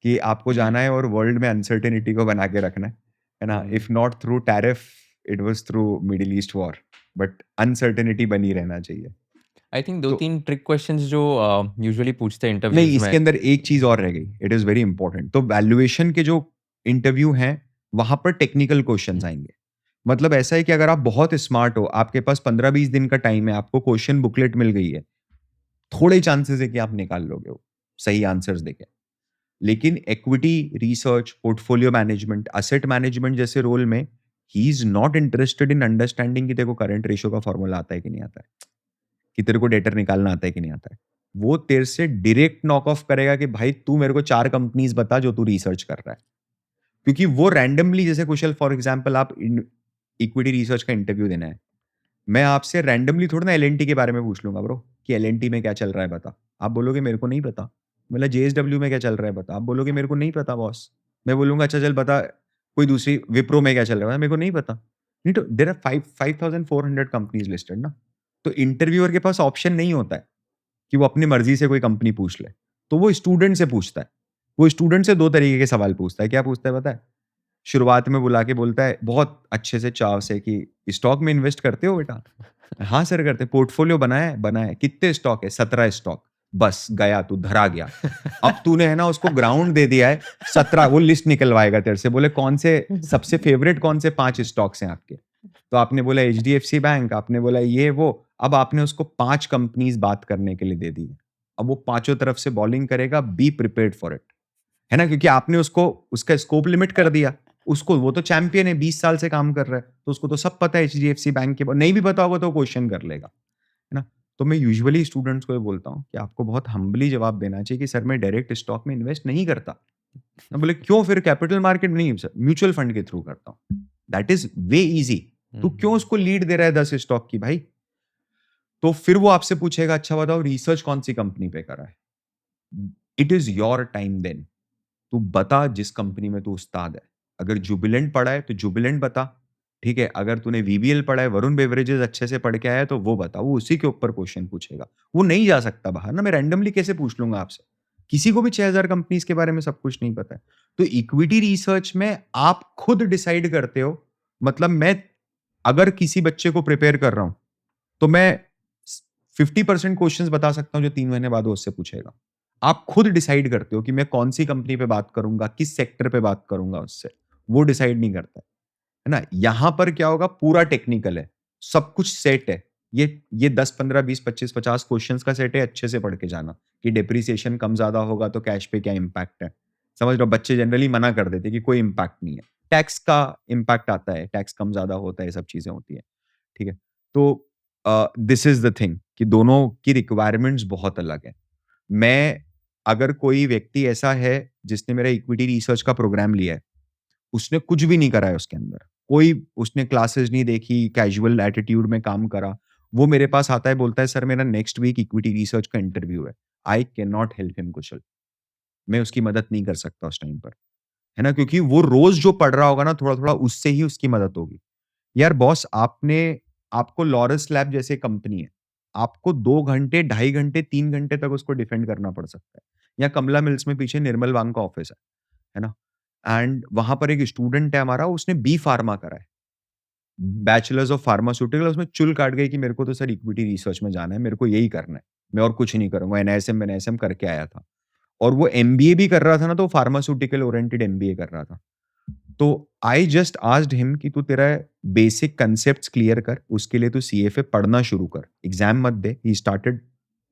कि आपको जाना है और वर्ल्ड में अनसर्टेनिटी को बना के रखना है ना? If not through tariff, it was through middle east war, but uncertainty बनी रहना चाहिए। आई थिंक तो 2-3 ट्रिक क्वेश्चंस जो यूजुअली पूछते हैं नहीं, इंटरव्यूज़ इसके में। अंदर एक चीज़ और रह गई, इट इज़ वेरी इंपॉर्टेंट। तो वैल्यूएशन के जो इंटरव्यू हैं, वहाँ पर टेक्निकल क्वेश्चन्स आएँगे। मतलब ऐसा है कि अगर आप बहुत स्मार्ट हो, आपके पास 15-20 दिन का टाइम है, आपको क्वेश्चन बुकलेट मिल गई है, थोड़े चांसेस है कि आप निकाल लोगे वो, सही आंसर्स देके। लेकिन equity research, portfolio management, asset management जैसे रोल में, he is not interested in understanding कि तेरे को करंट रेशियो का फॉर्मूला आता है कि नहीं आता है, कि तेरे को डेटर निकालना आता है कि नहीं आता है। वो तेरे से डायरेक्ट नॉक ऑफ करेगा कि भाई तू मेरे को 4 कंपनीज़ बता जो तू रिसर्च कर रहा है। क्योंकि वो रैंडमली, जैसे कुशल फॉर एग्जांपल आप इन इक्विटी रिसर्च का इंटरव्यू देना है। मैं आपसे रैंडमली थोड़ी ना एल-एन-टी के बारे में पूछ लूँगा ब्रो, कि एल-एन-टी में क्या चल रहा है बता। आप बोलोगे मेरे को नहीं पता। बोला जेएसडब्ल्यू में क्या चल रहा है बता। आप बोलोगे मेरे को नहीं पता बॉस। मैं बोलूँगा अच्छा चल बता, कोई दूसरी विप्रो में क्या चल रहा है? मेरे को नहीं पता। नहीं तो देयर आर 5400 कंपनीज़ लिस्टेड ना। तो इंटरव्यूअर के पास ऑप्शन नहीं होता है कि वो अपनी मर्ज़ी से कोई कंपनी पूछ ले। तो वो स्टूडेंट से पूछता है। वो स्टूडेंट से 2 तरीके के सवाल पूछता है। क्या पूछता है पता है? शुरुआत में बुला के बोलता है बहुत अच्छे से चाव से कि स्टॉक में इन्वेस्ट करते हो बेटा? हाँ सर करते हैं। पोर्टफोलियो बनाया है? बनाया है। कितने स्टॉक है? 17 स्टॉक। बस गया तू, धरा गया। अब तूने है ना उसको ग्राउंड दे दिया है 17, वो लिस्ट निकलवाएगा तेरे से। बोले कौन से सबसे फेवरेट कौन से 5 स्टॉक्स हैं आपके? तो आपने बोला एचडीएफसी बैंक, आपने बोला ये वो। अब आपने उसको 5 कंपनीज़ बात करने के लिए दे दी है। अब वो पाँचों तरफ से बॉलिंग करेगा, बी प्रिपेयर्ड फॉर इट। है ना? क्योंकि आपने उसको उसका स्कोप लिमिट कर दिया। उसको, वो तो चैंपियन है, 20 साल से काम कर रहा है, तो उसको तो सब पता है एचडीएफसी बैंक के नहीं भी पता होगा तो वो क्वेश्चन कर लेगा, है ना? तो मैं यूजुअली स्टूडेंट्स को ये बोलता हूँ कि आपको बहुत हम्बली जवाब देना चाहिए कि सर मैं डायरेक्ट स्टॉक में इन्वेस्ट नहीं करता। मैं बोले क्यों? फिर कैपिटल मार्केट में नहीं सर, म्यूचुअल फंड के थ्रू करता हूँ। That is way easy. तू क्यों उसको लीड दे रहा है 10 स्टॉक की भाई? तो फिर वो आपसे पूछेगा अच्छा बताओ रिसर्च कौन-सी कंपनी पे करा है? It is your time then. तू बता जिस कंपनी में तू उस्ताद है। अगर जुबिलेंट पढ़ा है तो जुबिलेंट बता, ठीक है? अगर तूने वीबीएल पढ़ा है, वरुण बेवरेजेस अच्छे से पढ़ के आया है तो वो बता। वो उसी के ऊपर क्वेश्चन पूछेगा। वो नहीं जा सकता बाहर ना, मैं रैंडमली कैसे पूछ लूँगा आपसे? किसी को भी 6000 कंपनीज़ के बारे में सब कुछ नहीं पता है। तो इक्विटी रिसर्च में आप खुद डिसाइड करते हो। मतलब मैं अगर किसी बच्चे को प्रिपेयर कर रहा हूँ, तो मैं स 50% क्वेश्चन्स बता सकता हूँ जो 3 महीने बाद वो उससे पूछेगा। आप खुद डिसाइड करते हो कि मैं कौन-सी कंपनी पे बात करूँगा, किस सेक्टर पे बात करूँगा उससे, वो डिसाइड नहीं करता है ना? यहाँ पर क्या होगा पूरा टेक्निकल है, सब कुछ सेट है। ये 10, 15, 20, 25, 50 क्वेश्चन्स का सेट है, अच्छे से पढ़ के जाना कि डेप्रिसिएशन कम ज़्यादा होगा तो कैश पे क्या इम्पैक्ट है। समझ रहे हो? बच्चे जनरली मना कर देते हैं कि कोई इम्पैक्ट नहीं है। टैक्स का इम्पैक्ट आता है, टैक्स कम ज़्यादा होता है, ये सब चीज़ें होती हैं, ठीक है? तो दिस इज़ द थिंग कि दोनों की रिक्वायरमेंट्स बहुत अलग हैं। मैं अगर कोई व्यक्ति ऐसा है जिसने मेरा इक्विटी रिसर्च का प्रोग्राम लिया है, उसने कुछ भी नहीं करा है उसके अंदर, कोई उसने क्लासेस नहीं देखी, कैजुअल एटीट्यूड में काम करा, वो मेरे पास आता है, बोलता है सर मेरा नेक्स्ट वीक इक्विटी रिसर्च का इंटरव्यू है। I can not help him Kushal. मैं उसकी मदद नहीं कर सकता उस टाइम पर, है ना? क्योंकि वो रोज़ जो पढ़ रहा होगा ना थोड़ा-थोड़ा, उससे ही उसकी मदद होगी। यार बॉस, आपको लॉरस लैब जैसे कंपनी है, आपको 2 घंटे, ढाई घंटे, 3 घंटे तक उसको डिफेंड करना पड़ सकता है। या कमला मिल्स में पीछे निर्मल वांग का ऑफिस है ना? एंड वहाँ पर एक स्टूडेंट है हमारा, उसने बी फार्मा करा है, बैचलर्स ऑफ फार्मास्यूटिकल। उसमें चुल काट गई कि मेरे को तो सर इक्विटी रिसर्च में जाना है, मेरे को यही करना है, मैं और कुछ नहीं करूँगा। एनआईएसएम विनआईएसएम करके आया था और वो एमबीए भी कर रहा था ना, तो फार्मास्यूटिकल ओरिएंटेड एमबीए कर रहा था। तो आई जस्ट आस्क्ड हिम कि तू तेरा बेसिक कांसेप्ट्स क्लियर कर, उसके लिए तू सीएफए पढ़ना शुरू कर, एग्जाम मत दे। He started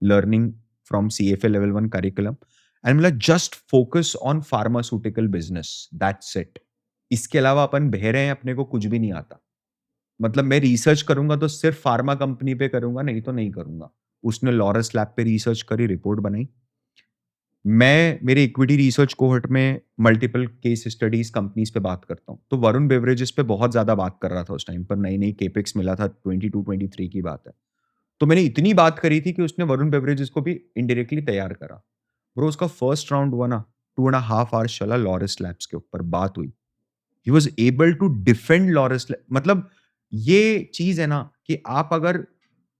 learning from CFA level 1 curriculum and मतलब just focus on pharmaceutical business, that's it. इसके अलावा अपन बहरे हैं, अपने को कुछ भी नहीं आता। मतलब मैं रिसर्च करूंगा तो सिर्फ फार्मा कंपनी पे करूंगा, नहीं तो नहीं करूंगा। उसने लॉरस लैब पे रिसर्च करी, रिपोर्ट बनाई। मैं मेरे इक्विटी रिसर्च कोहॉर्ट में मल्टीपल केस स्टडीज कंपनीज पे बात करता हूँ। तो वरुण बेवरेजेस पे बहुत ज़्यादा बात कर रहा था उस टाइम पर, नई-नई केपेक्स मिला था, 22-23 की बात है। तो मैंने इतनी बात करी थी कि उसने वरुण बेवरेजेस को भी इनडायरेक्टली तैयार करा। ब्रो उसका फर्स्ट राउंड हुआ ना, 2 एंड अ हाफ आवर्स चला, लॉरस लैब्स के ऊपर बात हुई। He was able to defend Laurus मतलब ये चीज़ है ना कि आप अगर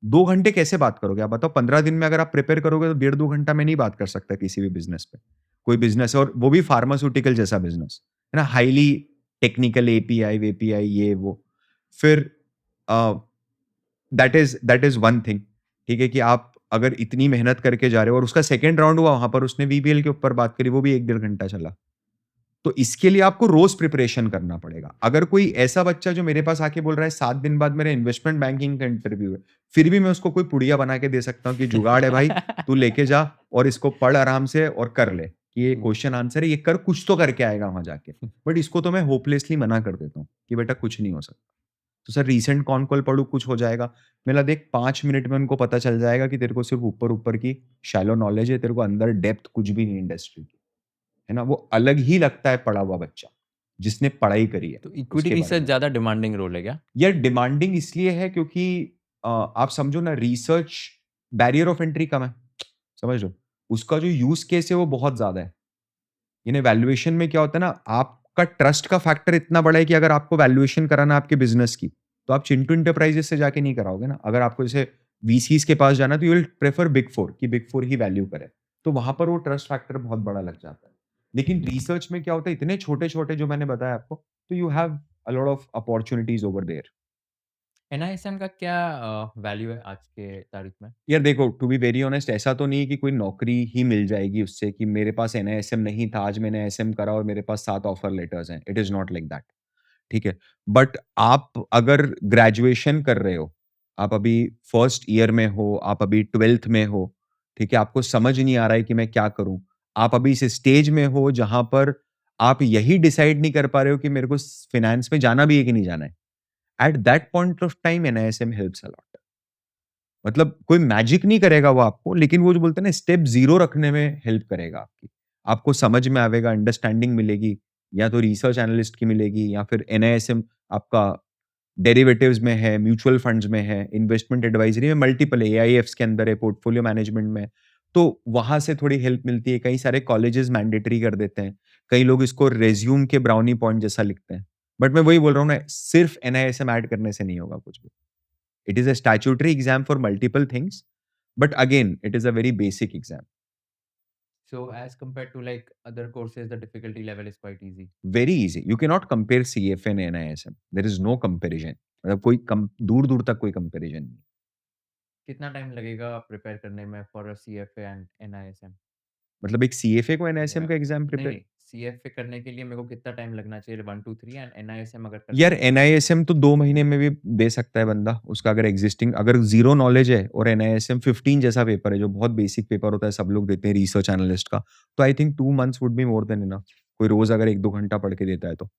2 घंटे कैसे बात करोगे? आप बताओ, 15 दिन में अगर आप प्रिपेयर करोगे तो डेढ़ 2 घंटा में नहीं बात कर सकता किसी भी बिज़नेस पे। कोई बिज़नेस है और वो भी फार्मास्यूटिकल जैसा बिज़नेस, है ना? हाइली टेक्निकल एपीआई-वेपीआई ये वो। फिर अ, दैट इज़ वन थिंग, ठीक है? कि आप अगर इतनी मेहनत करके जा रहे हो और उसका सेकंड राउंड हुआ, वहाँ पर उसने वीबीएल के ऊपर बात करी, वो भी 1 डेढ़ घंटा चला। तो इसके लिए आपको रोज प्रिपरेशन करना पड़ेगा। अगर कोई ऐसा बच्चा जो मेरे पास आके बोल रहा है 7 दिन बाद मेरा इन्वेस्टमेंट बैंकिंग का इंटरव्यू है, फिर भी मैं उसको कोई पुड़िया बना के दे सकता हूँ कि जुगाड़ है भाई, तू लेके जा और इसको पढ़ आराम से और कर ले, कि ये क्वेश्चन आंसर है, ये कर, कुछ तो करके आएगा वहाँ जाके। बट इसको तो मैं होपलेसली मना कर देता हूँ कि बेटा कुछ नहीं हो सकता। तो सर रीसेंट कॉन कॉल पढ़ूँ, कुछ हो जाएगा। मैं बोला देख, 5 मिनट में उनको पता चल जाएगा कि तेरे को सिर्फ ऊपर-ऊपर की शैलो नॉलेज है, तेरे को अंदर डेप्थ कुछ भी नहीं इंडस्ट्री की। है ना? वो अलग ही लगता है पढ़ा हुआ बच्चा, जिसने पढ़ाई करी है तो इक्विटी उसके बारे रिसर्च में। ज़्यादा डिमांडिंग रोल है क्या? यार डिमांडिंग इसलिए है क्योंकि आप समझो ना, रिसर्च बैरियर ऑफ एंट्री कम है, समझ लो। उसका जो यूज़ केस है वो बहुत ज़्यादा है। यानी वैल्यूएशन में क्या होता है ना, आपका ट्रस्ट का फैक्टर इतना बड़ा है कि अगर आपको वैल्यूएशन कराना है आपके बिज़नेस की, तो आप चिंटू एंटरप्राइजेज़ से जाके नहीं कराओगे ना। अगर आपको जैसे वीसीज़ के पास जाना है तो यू विल प्रेफर बिग 4 कि बिग 4 ही वैल्यू करे। तो वहाँ पर वो ट्रस्ट फैक्टर बहुत बड़ा लग जाता है। लेकिन रिसर्च में क्या होता है, इतने छोटे-छोटे जो मैंने बताया आपको, तो you have a lot of opportunities over there. NISM का क्या वैल्यू है आज के तारीख में? यार देखो, टू बी वेरी ऑनेस्ट, ऐसा तो नहीं है कि कोई नौकरी ही मिल जाएगी उससे, कि मेरे पास एनआईएसएम नहीं था, आज मैंने एसएम करा और मेरे पास 7 ऑफर लेटर्स हैं। It is not like that. ठीक है? बट आप अगर ग्रेजुएशन कर रहे हो, आप अभी फर्स्ट ईयर में हो, आप अभी 12th में हो, ठीक है? आपको समझ नहीं आ रहा है कि मैं क्या करूँ? आप अभी इस स्टेज में हो जहाँ पर आप यही डिसाइड नहीं कर पा रहे हो कि मेरे को स फाइनेंस में जाना भी है कि नहीं जाना है। At that point of time NISM helps a lot. मतलब कोई मैजिक नहीं करेगा वो आपको, लेकिन वो जो बोलते हैं ना, स्टेप 0 रखने में हेल्प करेगा आपकी। आपको समझ में आएगा, अंडरस्टैंडिंग मिलेगी, या तो रिसर्च एनालिस्ट की मिलेगी या फिर एनआईएसएम आपका डेरिवेटिव्स में है, म्यूचुअल फंड्स में है, इन्वेस्टमेंट एडवाइजरी में मल्टीपल है, एआईएफ्स के अंदर है, पोर्टफोलियो मैनेजमेंट में है। तो वहाँ से थोड़ी हेल्प मिलती है। कई सारे कॉलेजेस मैंडेटरी कर देते हैं। कई लोग इसको रिज़्यूम के ब्राउनी पॉइंट जैसा लिखते हैं। बट मैं वही बोल रहा हूँ ना, सिर्फ एनआईएसएम ऐड करने से नहीं होगा कुछ भी। It is a statutory exam for multiple things, but again, it is a very basic exam. So as compared to like other courses, the difficulty level is quite easy. Very easy. You cannot compare CFA and NISM. There is no comparison. मतलब कोई कम दूर-दूर तक कोई comparison नहीं। कितना time लगेगा prepare करने में for a CFA and NISM? मतलब एक सीएफए को एनआईएसएम या का एग्जाम नहीं, प्रिपेयर। नहीं, सीएफए करने के लिए मेरे को कितना टाइम लगना चाहिए 1 2 3 एंड एनआईएसएम अगर करना यार है तो? एनआईएसएम तो 2 महीने में भी दे सकता है बंदा। उसका अगर एग्जिस्टिंग अगर ज़ीरो नॉलेज है, और एनआईएसएम 15 जैसा पेपर है जो बहुत बेसिक पेपर होता है, सब लोग देते हैं रिसर्च एनालिस्ट का, तो I think 2 months would be more than enough. कोई रोज़ अगर 1-2 घंटा पढ़ के देता है तो।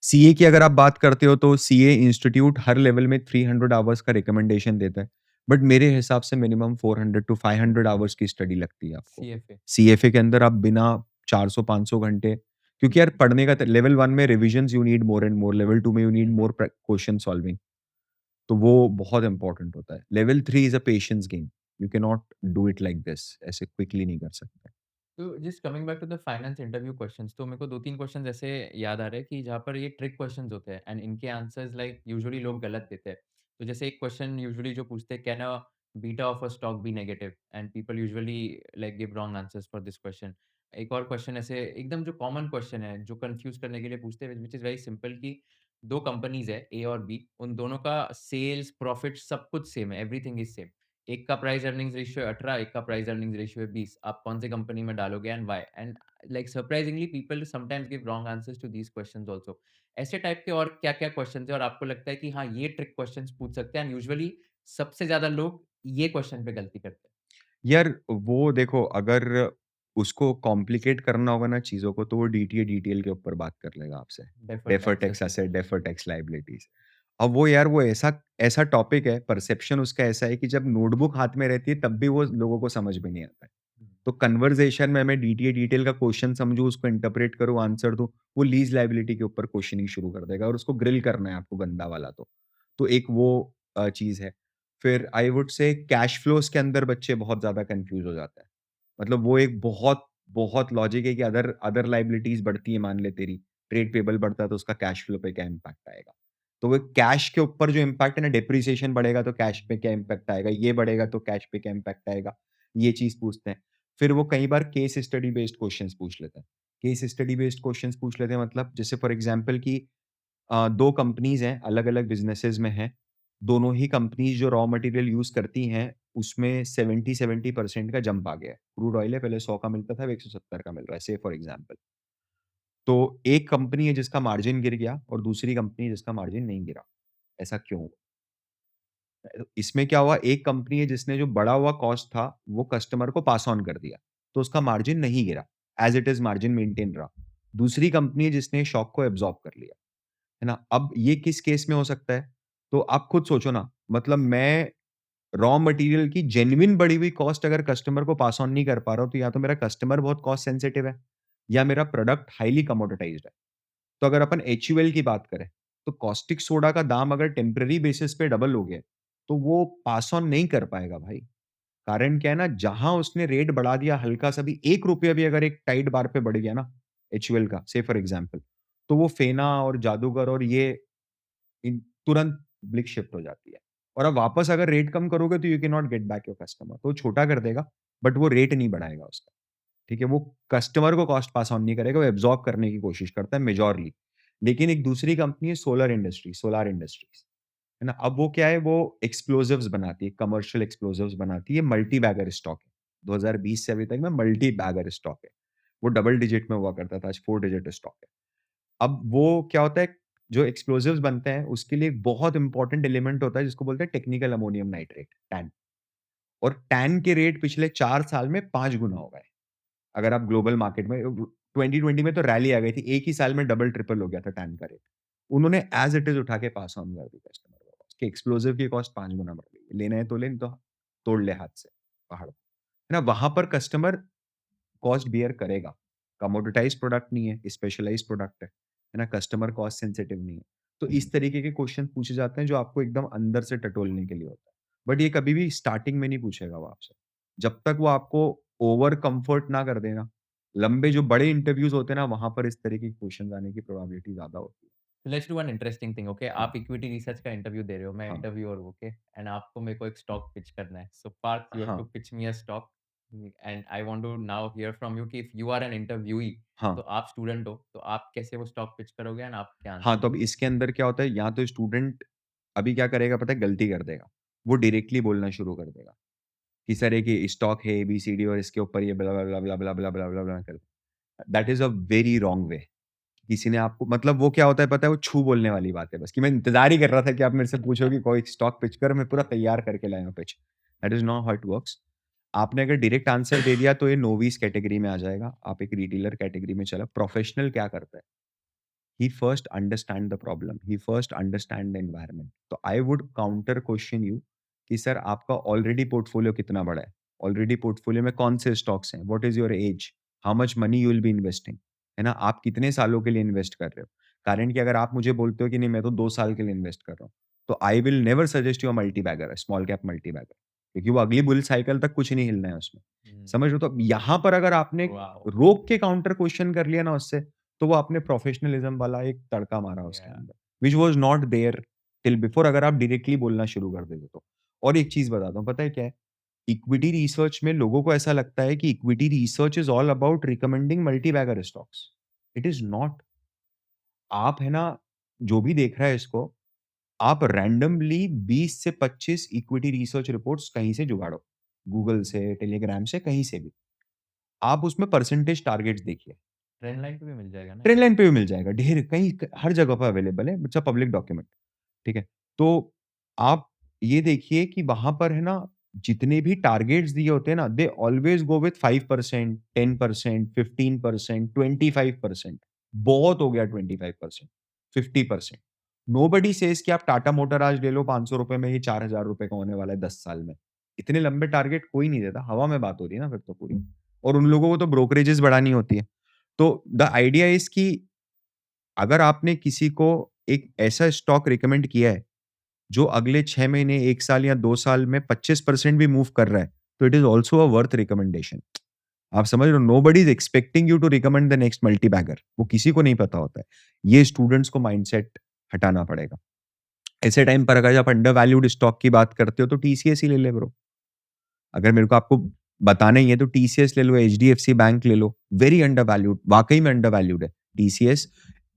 सीए की अगर आप बात करते हो तो सीए इंस्टीट्यूट हर लेवल में 300 आवर्स का रिकमेंडेशन देता है। बट मेरे हिसाब से मिनिमम 400 टू 500 आवर्स की स्टडी लगती है आपको। सीएफए। सीएफए के अंदर आप बिना 400-500 घंटे, क्योंकि यार पढ़ने का लेवल 1 में revisions you need more and more, level 2 में you need more question solving. तो वो बहुत इम्पोर्टेंट होता है। Level 3 is a patience game. You can not do it like this, ऐसे क्विकली नहीं कर सकते। तो just coming back to the finance interview questions, तो मेरे को 2-3 क्वेश्चंस ऐसे याद आ रहे हैं कि जहाँ पर ये ट्रिक क्वेश्चंस होते हैं एंड इनके आंसर्स लाइक यूजुअली लोग गलत देते हैं। तो जैसे एक क्वेश्चन यूजुअली जो पूछते हैं, can a beta of a stock be negative? And people usually like give wrong answers for this question. एक और क्वेश्चन ऐसे एकदम जो कॉमन क्वेश्चन है, जो कन्फ्यूज करने के लिए पूछते हैं, व्हिच इज़ वेरी सिंपल कि 2 कंपनीज़ है ए और बी, उन दोनों का सेल्स, प्रॉफिट सब कुछ सेम है, एवरीथिंग इज़ सेम। एक का प्राइस अर्निंग्स रेशियो है 18, एक का प्राइस अर्निंग्स रेशियो है 20, आप कौन सी कंपनी में डालोगे and why? And like surprisingly people sometimes give wrong answers to these questions also. ऐसे टाइप के और क्या-क्या क्वेश्चंस हैं और आपको लगता है कि हाँ, ये ट्रिक क्वेश्चंस पूछ सकते हैं एंड यूजुअली सबसे ज़्यादा लोग ये क्वेश्चन पे गलती करते हैं? यार वो देखो, अगर उसको कॉम्प्लिकेट करना होगा ना चीज़ों को, तो वो डीटीए डीटीएल के ऊपर बात कर लेगा आपसे। Deferred deferred tax tax asset. Asset, deferred tax liabilities. अब वो यार वो ऐसा ऐसा टॉपिक है, परसेप्शन उसका ऐसा है कि जब नोटबुक हाथ में रहती है तब भी वो लोगों को समझ में नहीं आता है। तो कन्वर्सेशन में मैं डीटीए डिटेल का क्वेश्चन समझूँ, उसको इंटरप्रेट करूँ, आंसर दूँ, वो लीज़ लायबिलिटी के ऊपर क्वेश्चनिंग शुरू कर देगा और उसको ग्रिल करना है आपको गंदा वाला तो। तो एक वो चीज़ है। फिर I would say cash flows के अंदर बच्चे बहुत ज़्यादा कन्फ्यूज़ हो जाते हैं। मतलब वो एक बहुत बहुत लॉजिक है कि अदर अदर लायबिलिटीज़ बढ़ती है, मान ले तेरी, ट्रेड पेबल बढ़ता है तो उसका कैश फ्लो पे क्या इम्पैक्ट आएगा? तो वो कैश के ऊपर जो इम्पैक्ट है ना, डेप्रिसिएशन बढ़ेगा तो कैश पे क्या इम्पैक्ट आएगा? ये बढ़ेगा तो कैश पे क्या इम्पैक्ट आएगा? ये चीज़ पूछते हैं। फिर वो कई बार केस स्टडी बेस्ड क्वेश्चन्स पूछ लेते हैं। केस स्टडी बेस्ड क्वेश्चन्स पूछ लेते हैं, मतलब जैसे फॉर एग्ज़ाम्पल कि 2 कंपनीज़ हैं, अलग-अलग बिज़नेसेज़ में हैं। दोनों ही कंपनीज़ जो रॉ मटेरियल यूज़ करती हैं, उसमें 70% का जंप आ गया है। क्रूड ऑयल है, पहले 100 का मिलता था, अब 170 का मिल रहा है, से फॉर एग्ज़ाम्पल। तो एक कंपनी है जिसका मार्जिन गिर गया और दूसरी कंपनी है जिसका मार्जिन नहीं गिरा। ऐसा क्यों हुआ? इसमें क्या हुआ, एक कंपनी है जिसने जो बढ़ा हुआ कॉस्ट था, वो कस्टमर को पास ऑन कर दिया, तो उसका मार्जिन नहीं गिरा, as it is margin maintain रहा। दूसरी कंपनी है जिसने शॉक को एब्ज़ॉर्ब कर लिया, है ना? अब ये किस केस में हो सकता है? तो आप खुद सोचो ना, मतलब मैं रॉ मटेरियल की जेन्युइन बढ़ी हुई कॉस्ट अगर कस्टमर को पास ऑन नहीं कर पा रहा हूँ, तो या तो मेरा कस्टमर बहुत कॉस्ट सेंसिटिव है, या मेरा प्रोडक्ट हाइली कमोडिटाइज़्ड है। तो अगर अपन एचयूएल की बात करें, तो कास्टिक सोडा का दाम अगर टेम्परेरी बेसिस पे डबल हो गया, तो वो पास ऑन नहीं कर पाएगा भाई। कारण क्या है ना, जहाँ उसने रेट बढ़ा दिया हल्का-सा भी, ₹1 भी अगर एक टाइट बार पे बढ़ गया ना एचयूएल का, से फॉर एग्ज़ाम्पल, तो वो फेना और जादूगर और ये इन तुरंत ब्लिक शिफ्ट हो जाती है। और अब वापस अगर रेट कम करोगे तो you can not get back your customer, तो वो छोटा कर देगा, बट वो रेट नहीं बढ़ाएगा उसका। ठीक है? वो कस्टमर को कॉस्ट पास ऑन नहीं करेगा, वो एब्ज़ॉर्ब करने की कोशिश करता है मेजॉरली। लेकिन एक दूसरी कंपनी है सोलार इंडस्ट्रीज़, है ना? अब वो क्या है, वो एक्सप्लोसिव्स बनाती है, कमर्शियल एक्सप्लोसिव्स बनाती है, मल्टी बैगर स्टॉक है। 2020 से अभी तक में मल्टी बैगर स्टॉक है। वो डबल डिजिट में हुआ करता था, आज 4 डिजिट स्टॉक है। अब वो क्या होता है, जो एक्सप्लोसिव्स बनते हैं उसके लिए एक बहुत इंपॉर्टेंट एलिमेंट होता है जिसको बोलते हैं टेक्निकल अमोनियम नाइट्रेट, टैन। और टैन के रेट पिछले 4 साल में 5 गुना हो गए। अगर आप ग्लोबल मार्केट में 2020 में तो रैली आ गई थी, एक ही साल में डबल ट्रिपल हो गया था टैन का रेट। उन्होंने एज़ इट इज़ उठा के पास ऑन कर दी कस्टमर को, कि एक्सप्लोसिव की कॉस्ट 5 गुना बढ़ गई है। लेना है तो ले, नहीं तो तोड़ ले हाथ से पहाड़ को। है ना? वहाँ पर कस्टमर कॉस्ट बियर करेगा। कमोडिटाइज़्ड प्रोडक्ट नहीं है, स्पेशलाइज़्ड प्रोडक्ट है ना? कस्टमर कॉस्ट सेंसिटिव नहीं है। तो इस तरीके के क्वेश्चन पूछे जाते हैं जो आपको एकदम अंदर से टटोलने के लिए होता है। बट ये कभी भी स्टार्टिंग में नहीं पूछेगा वो आपसे। जब तक वो आपको ओवर कम्फर्ट ना कर देना, लंबे जो बड़े इंटरव्यूज़ होते हैं ना, वहाँ पर इस तरीके के क्वेश्चन्स आने की प्रोबेबिलिटी ज़्यादा होती है। Let's do one interesting thing, okay? हाँ, आप इक्विटी रिसर्च का इंटरव्यू दे रहे हो, मैं हाँ, इंटरव्यूअर हूँ, ओके? एंड आपको मेरे को एक स्टॉक पिच करना है। सो पार्थ, यू हैव हाँ, to pitch me a stock and I want to now hear from you कि if you are an interviewee, हाँ। तो आप स्टूडेंट हो, तो आप कैसे वो स्टॉक पिच करोगे एंड आप क्या हाँ, आंसर तो अब दोगे? इसके अंदर क्या होता है, या तो स्टूडेंट अभी क्या करेगा पता है, गलती कर देगा। वो डायरेक्टली बोलना शुरू कर देगा कि सर एक ये स्टॉक है एबीसीडी और इसके ऊपर ये ब्ला, ब्ला, ब्ला, ब्ला, ब्ला, ब्ला, ब्ला, ब्ला कर that is a very wrong way. किसी ने आपको, मतलब वो क्या होता है पता है, वो छू बोलने वाली बात है बस, कि मैं इंतज़ार ही कर रहा था कि आप मेरे से पूछोगे कोई स्टॉक पिच कर, मैं पूरा तैयार करके लाया हूँ pitch. That is not how it works. आपने अगर डायरेक्ट आंसर दे दिया तो ये नोविस कैटेगरी में आ जाएगा। आप एक रिटेलर कैटेगरी में चला। प्रोफेशनल क्या करता है? He first understand the problem. He first understand the environment. तो I would counter question you कि सर आपका ऑलरेडी पोर्टफोलियो कितना बड़ा है? ऑलरेडी पोर्टफोलियो में कौन से स्टॉक्स हैं? What is your age? How much money you will be investing? है ना? आप कितने सालों के लिए इन्वेस्ट कर रहे हो? कारण कि अगर आप मुझे बोलते हो कि नहीं मैं तो 2 साल के लिए इन्वेस्ट कर रहा हूँ, तो I will never suggest you a multi bagger, small cap multi bagger, क्योंकि वो अगली बुल साइकिल तक कुछ नहीं हिलना है उसमें। समझ रहे हो? तो अब यहाँ पर अगर आपने वाओ! रोक के काउंटर क्वेश्चन कर लिया ना उससे, तो वो आपने प्रोफेशनलिज्म वाला एक तड़का मारा उसके या अंदर, which was not there till before, अगर आप डायरेक्टली बोलना शुरू कर देते तो। और एक चीज़ बताता हूँ, पता है क्या है? इक्विटी रिसर्च में लोगों को ऐसा लगता है कि equity research is all about recommending multi bagger stocks. It is not. आप है ना, जो भी देख रहा है इसको, आप रैंडमली 20 से 25 इक्विटी रिसर्च रिपोर्ट्स कहीं से जुगाड़ो। गूगल से, टेलीग्राम से, कहीं से भी। आप उसमें परसेंटेज टारगेट्स देखिए। ट्रेंड लाइन पे भी मिल जाएगा ना? ट्रेंड लाइन पे भी मिल जाएगा, ढेर कहीं हर जगह पे अवेलेबल है, इट्स अ पब्लिक डॉक्यूमेंट, ठीक है? तो आप ये देखिए कि वहाँ पर है ना, जितने भी टारगेट्स दिए होते हैं ना, दे ऑलवेज़ गो विथ 5%, 10%, 15%, 25%। बहुत हो गया 25%, 50%। नोबडी सेज़ कि आप टाटा मोटर आज ले लो ₹500 में, ये ₹4000 का होने वाला है 10 साल में। इतने लंबे टारगेट कोई नहीं देता, हवा में बात हो रही है ना फिर तो पूरी। और उन लोगों को तो ब्रोकरेजेस बढ़ानी होती है। तो द आइडिया इज़ कि अगर आपने किसी को एक ऐसा स्टॉक रिकमेंड किया है, जो अगले 6 महीने, 1 साल या 2 साल में 25% भी मूव कर रहा है, तो it is also a worth recommendation. आप समझ रहे हो? Nobody is expecting you to recommend the next multi bagger, वो किसी को नहीं पता होता है। ये स्टूडेंट्स को माइंडसेट हटाना पड़ेगा। ऐसे टाइम पर अगर आप अंडर वैल्यूड स्टॉक की बात करते हो, तो टीसीएस ही ले ले ब्रो। अगर मेरे को आपको बताना ही है तो टीसीएस ले लो, एचडीएफसी बैंक ले लो, वेरी अंडर वैल्यूड, वाक़ई में अंडर वैल्यूड है। टीसीएस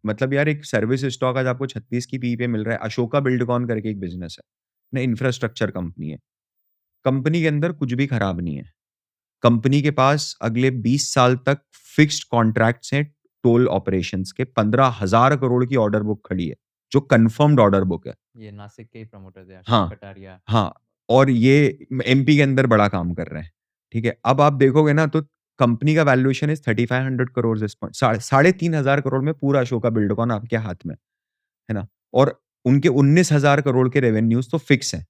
मतलब यार एक सर्विस स्टॉक आज आपको 36 की पी पे मिल रहा है। अशोका बिल्डकॉन करके एक बिज़नेस है, ना इंफ्रास्ट्रक्चर कंपनी है। कंपनी के अंदर कुछ भी खराब नहीं है। कंपनी के पास अगले 20 साल तक फिक्स्ड कॉन्ट्रैक्ट्स हैं टोल ऑपरेशंस के, 15,000 करोड़ की ऑर्डर बुक खड़ी है, जो कन्फर्म्ड ऑर्डर बुक है। ये नासिक के ही प्रमोटर्स हैं, अशोक हाँ, कटारिया। हाँ, और ये एमपी के अंदर बड़ा काम कर रहे हैं, ठीक है? अब आप देखोगे ना, तो कंपनी का वैल्यूएशन इज़ 3500 करोड़ इस पॉइंट, साढ़े 3,000 करोड़ में पूरा अशोका बिल्डकॉन आपके हाथ में, है ना? और उनके 19,000 करोड़ के रेवेन्यूज़ तो फिक्स हैं,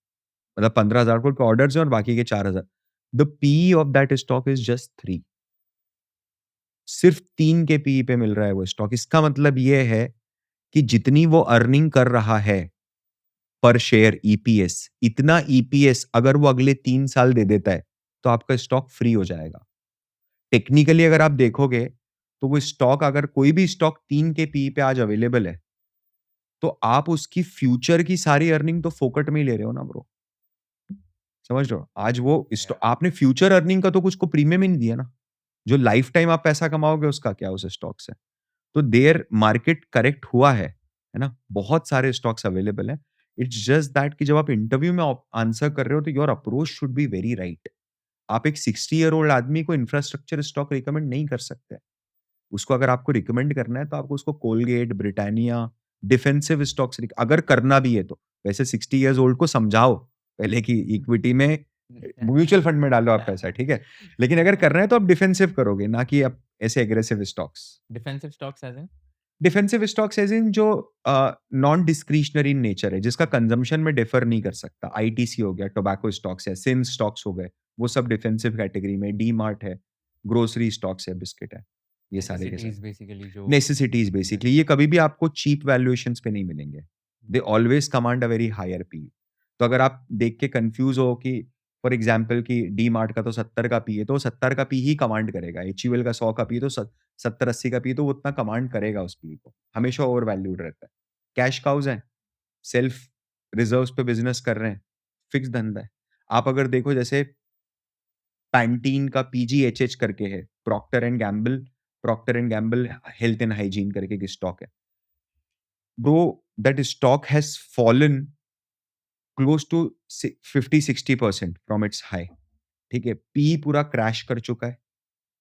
मतलब 15,000 करोड़ के ऑर्डर्स हैं और बाकी के 4,000। The PE of that stock is just 3, सिर्फ 3 के पीई पे मिल रहा है वो स्टॉक। इसका मतलब ये है कि जितनी वो अर्निंग कर रहा है पर शेयर ईपीएस, इतना ईपीएस अगर वो अगले 3 साल दे देता है, तो आपका स्टॉक फ्री हो जाएगा। टेक्निकली अगर आप देखोगे, तो वो स्टॉक, अगर कोई भी स्टॉक 3 के पीई पे आज अवेलेबल है, तो आप उसकी फ्यूचर की सारी अर्निंग तो फोकट में ही ले रहे हो ना ब्रो। समझ रहे हो? आज वो स्टॉ या आपने फ्यूचर अर्निंग का तो कुछ को प्रीमियम ही नहीं दिया ना। जो लाइफ टाइम आप पैसा कमाओगे उसका क्या उस स्टॉक से? तो देयर मार्केट करेक्ट हुआ है ना? बहुत सारे स्टॉक्स अवेलेबल हैं। इट्स जस्ट दैट कि जब आप इंटरव्यू में आंसर कर रहे हो, तो your approach should be very right. आप एक 60 ईयर ओल्ड आदमी को इंफ्रास्ट्रक्चर स्टॉक रिकमेंड नहीं कर सकते। उसको अगर आपको रिकमेंड करना है, तो आपको उसको कोलगेट, ब्रिटानिया, डिफेंसिव स्टॉक्स अगर करना भी है तो। वैसे 60 इयर्स ओल्ड को समझाओ पहले कि इक्विटी में, म्यूचुअल फंड में डालो आप पैसा, ठीक है? लेकिन अगर करना है तो आप डिफेंसिव करोगे, ना कि आप ऐसे aggressive stocks. Defensive stocks as in? Defensive stocks as in जो नॉन डिस्क्रिशनरी इन नेचर है, जिसका कंजम्पशन में डिफर नहीं कर सकता। आईटीसी हो गया, टोबैको स्टॉक्स है, सिंस स्टॉक्स हो गए, वो सब डिफेंसिव कैटेगरी में। डी-मार्ट है, ग्रोसरी स्टॉक्स है, बिस्किट है, ये सारे के सारे। नेसेसिटीज़ बेसिकली जो नेसेसिटीज़ बेसिकली, ये कभी भी आपको चीप वैल्यूएशंस पे नहीं मिलेंगे। They always command a very higher P. तो अगर आप देख के कन्फ्यूज़ हो कि फॉर एग्ज़ाम्पल कि डी-मार्ट का तो 70 का पी है, तो 70 का पी ही कमांड करेगा। एचयूएल का 100 का पी है, तो 70-80 का पी है, तो वो उतना कमांड करेगा उस पी को। हमेशा ओवर वैल्यूड रहता है। कैश काउज़ हैं, सेल्फ रिज़र्व्स पे बिज़नेस कर रहे हैं, फिक्स धंधा है। आप अगर देखो, जैसे पैंटीन का पीजीएचएच करके है, Procter and Gamble health and hygiene करके एक स्टॉक है। Bro, that stock has fallen close to 50-60% from its high, ठीक है? पी पूरा क्रैश कर चुका है।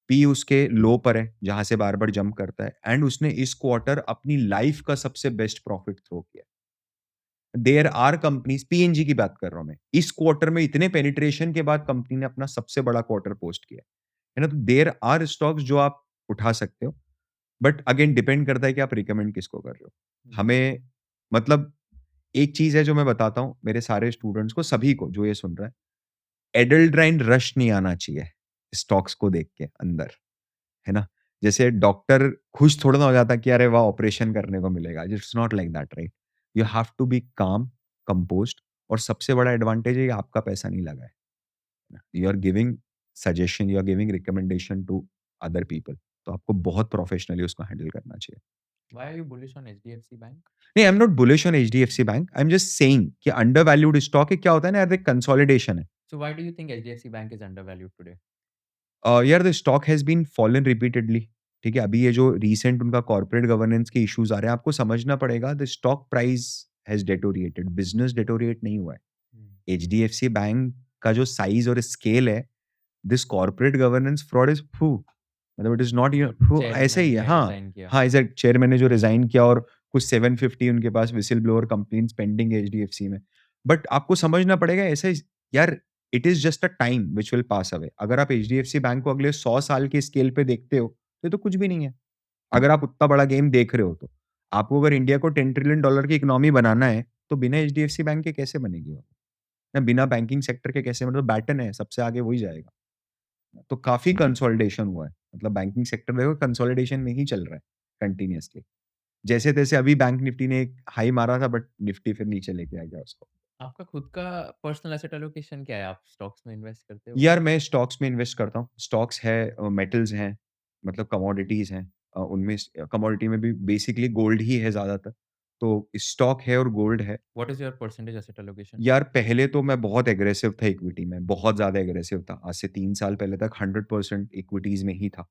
पी उसके लो पर है, जहाँ से बार-बार जंप करता है, एंड उसने इस क्वार्टर अपनी लाइफ का सबसे बेस्ट प्रॉफिट थ्रो किया। देयर आर कंपनीज़, पीएनजी की बात कर रहा हूँ मैं। इस क्वार्टर में इतने पेनिट्रेशन के बाद कंपनी ने अपना सबसे बड़ा क्वार्टर पोस्ट किया है ना? तो देयर आर स्टॉक्स जो आप उठा सकते हो, बट अगेन डिपेंड करता है कि आप रिकमेंड किसको कर रहे हो। हमें मतलब एक चीज़ है जो मैं बताता हूँ मेरे सारे स्टूडेंट्स को, सभी को जो ये सुन रहा है, एडल्ट्राइन रश नहीं आना चाहिए स्टॉक्स को देख के अंदर, है ना? जैसे डॉक्टर खुश थोड़ा ना हो जाता कि अरे वाह! ऑपरेशन करने को मिलेगा। It's not like that, right? You have to be calm, composed, और सबसे बड़ा एडवांटेज है, ये आपका पैसा नहीं लगा है। You are giving suggestion, you are giving recommendation to other people, तो आपको बहुत प्रोफेशनली उसको हैंडल करना चाहिए। Why are you bullish on HDFC Bank? नहीं, आई am not bullish on HDFC bank, I am just saying कि अंडर वैल्यूड स्टॉक है, क्या होता है ना यार, कंसोलिडेशन है। So why do you think HDFC Bank is undervalued today? यार the stock has been fallen repeatedly, ठीक है? अभी ये जो रीसेंट उनका कॉर्पोरेट गवर्नेंस के इश्यूज़ आ रहे हैं, आपको समझना पड़ेगा, the stock price has deteriorated, business deteriorate नहीं हुआ है। Hmm. एचडीएफसी बैंक का जो साइज़ और स्केल है, this corporate governance fraud is फू, मतलब इट इज़ नॉट जो ऐसे ही चेयरमैन है। ने हाँ, रिज़ाइन किया। हाँ, एज़ अ चेयरमैन ने जो रिज़ाइन किया, और कुछ 750 उनके पास व्हिसल ब्लोअर कंप्लेंट्स पेंडिंग है एचडीएफसी में। बट आपको समझना पड़ेगा, ऐसे यार, it is just a time which will pass away. अगर आप एचडीएफसी बैंक को अगले 100 साल के स्केल पे देखते हो, तो ये तो कुछ भी नहीं है। अगर आप उतना बड़ा गेम देख रहे हो तो। आपको अगर इंडिया को $10 ट्रिलियन की इकोनॉमी बनाना है, तो बिना एचडीएफसी बैंक के कैसे बनेगी वो? ना बिना बैंकिंग सेक्टर के कैसे, मतलब बैटन है, सबसे आगे वही जाएगा। तो काफ़ी कंसोलिडेशन हुआ है। मतलब बैंकिंग सेक्टर देखो कंसोलिडेशन में ही चल रहा है कंटीन्यूअसली। जैसे-तैसे अभी बैंक निफ्टी ने एक हाई मारा था, बट निफ्टी फिर नीचे लेके आ गया उसको। आपका खुद का पर्सनल एसेट एलोकेशन क्या है? आप स्टॉक्स में इन्वेस्ट करते हो? यार मैं स्टॉक्स में इन्वेस्ट करता हूँ। स्टॉक्स है, मेटल्स हैं, मतलब कमोडिटीज़ हैं। उनमें कमोडिटी में भी बेसिकली गोल्ड ही है ज़्यादातर। तो स्टॉक है और गोल्ड है। What is your percentage asset allocation? यार पहले तो मैं बहुत एग्रेसिव था इक्विटी में, बहुत ज़्यादा एग्रेसिव था। आज से 3 साल पहले तक 100% इक्विटीज़ में ही था।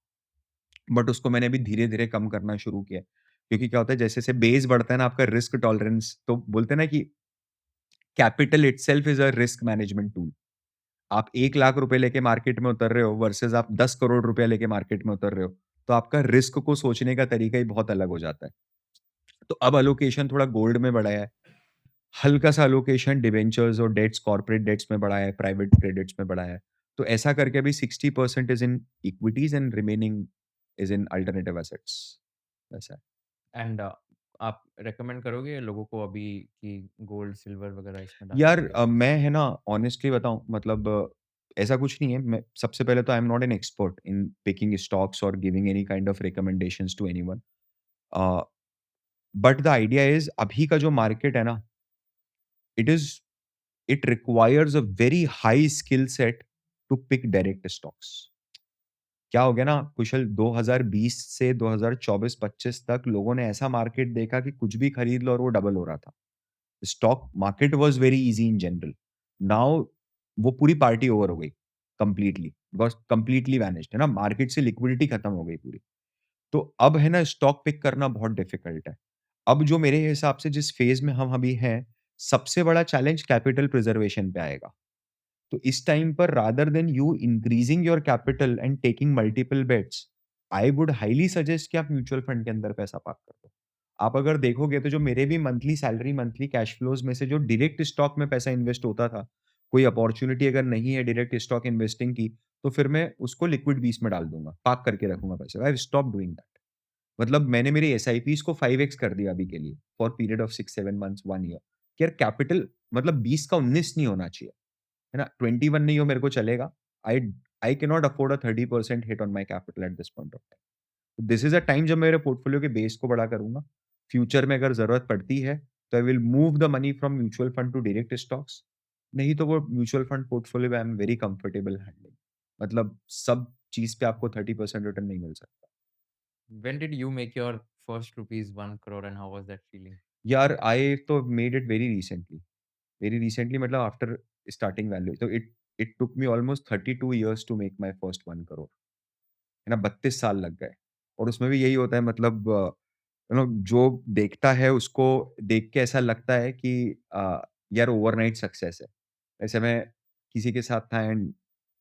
बट उसको मैंने अभी धीरे-धीरे कम करना शुरू किया है। क्योंकि क्या होता है, जैसे-जैसे बेस बढ़ता है ना आपका रिस्क टॉलरेंस, तो बोलते हैं ना कि capital itself is a risk management tool. आप 1 लाख रुपए लेके मार्केट में उतर रहे हो वर्सेस आप 10 करोड़ रुपया लेके मार्केट में उतर रहे हो, तो आपका रिस्क को सोचने का तरीका ही बहुत अलग हो जाता है। तो अब एलोकेशन थोड़ा गोल्ड में बढ़ाया है। हल्का-सा एलोकेशन डिबेंचर्स और डेट्स, कॉर्पोरेट डेट्स में बढ़ाया है, प्राइवेट क्रेडिट्स में बढ़ाया है। तो ऐसा करके अभी 60% is in equities and remaining is in alternative assets, वैसा है। एंड आप रिकमेंड करोगे लोगों को अभी कि गोल्ड, सिल्वर वगैरह इसमें डालने यार के लिए? मैं है ना, ऑनेस्टली बताऊँ, मतलब ऐसा कुछ नहीं है। मैं सबसे पहले तो I am not an expert in picking stocks और giving any kind of recommendations to anyone. Uh, but the idea is, अभी का जो मार्केट है ना, it is it requires a very high skill set to pick direct stocks. क्या हो गया ना कुशल, 2020 से 2024-25 तक लोगों ने ऐसा मार्केट देखा कि कुछ भी खरीद लो और वो डबल हो रहा था। Stock market was very easy in general. Now वो पूरी पार्टी ओवर हो गई कंप्लीटली, बिकॉज़ कंप्लीटली वैनिश्ड है ना, मार्केट से लिक्विडिटी खत्म हो गई पूरी। तो अब है ना, स्टॉक पिक करना बहुत डिफिकल्ट है। अब जो मेरे हिसाब से जिस फ़ेज़ में हम अभी हैं, सबसे बड़ा चैलेंज कैपिटल प्रिज़र्वेशन पे आएगा। तो इस टाइम पर rather than you increasing your capital and taking multiple bets, I would highly suggest कि आप म्यूचुअल फंड के अंदर पैसा पार्क कर दो। आप अगर देखोगे तो जो मेरे भी monthly salary, monthly cash flows में से जो डायरेक्ट स्टॉक में पैसा इन्वेस्ट होता था, कोई अपॉर्च्युनिटी अगर नहीं है डायरेक्ट स्टॉक इन्वेस्टिंग की, तो फिर मैं उसको लिक्विड बीस में डाल दूँगा, पार्क करके रखूँगा पैसे। I have stopped doing that. मतलब मैंने मेरी एसआईपीज़ को 5x कर दिया अभी के लिए, for period of 6-7 months, 1 year. कि यार कैपिटल मतलब 20 का 19 नहीं होना चाहिए। है ना? 21 नहीं हो मेरे को चलेगा। I I can not afford a 30% hit on my capital at this point of time. This is a time जब मैं मेरे पोर्टफोलियो के बेस को बड़ा करूँगा। फ्यूचर में अगर ज़रूरत पड़ती है, तो I will move the money from mutual fund to direct stocks. नहीं तो वो म्यूचुअल फंड पोर्टफोलियो में I am very comfortable handling. मतलब सब चीज़ पे आपको 30% रिटर्न नहीं मिल सकता। When did you make your first rupees 1 crore and how was that feeling? यार आई तो made it very recently. Very recently मतलब आफ्टर स्टार्टिंग वैल्यू, तो it it took me almost 32 years to make my first 1 crore. है ना? 32 साल लग गए। और उसमें भी यही होता है, मतलब जो देखता है उसको देख के ऐसा लगता है कि यार ओवरनाइट सक्सेस है। ऐसे मैं किसी के साथ था एंड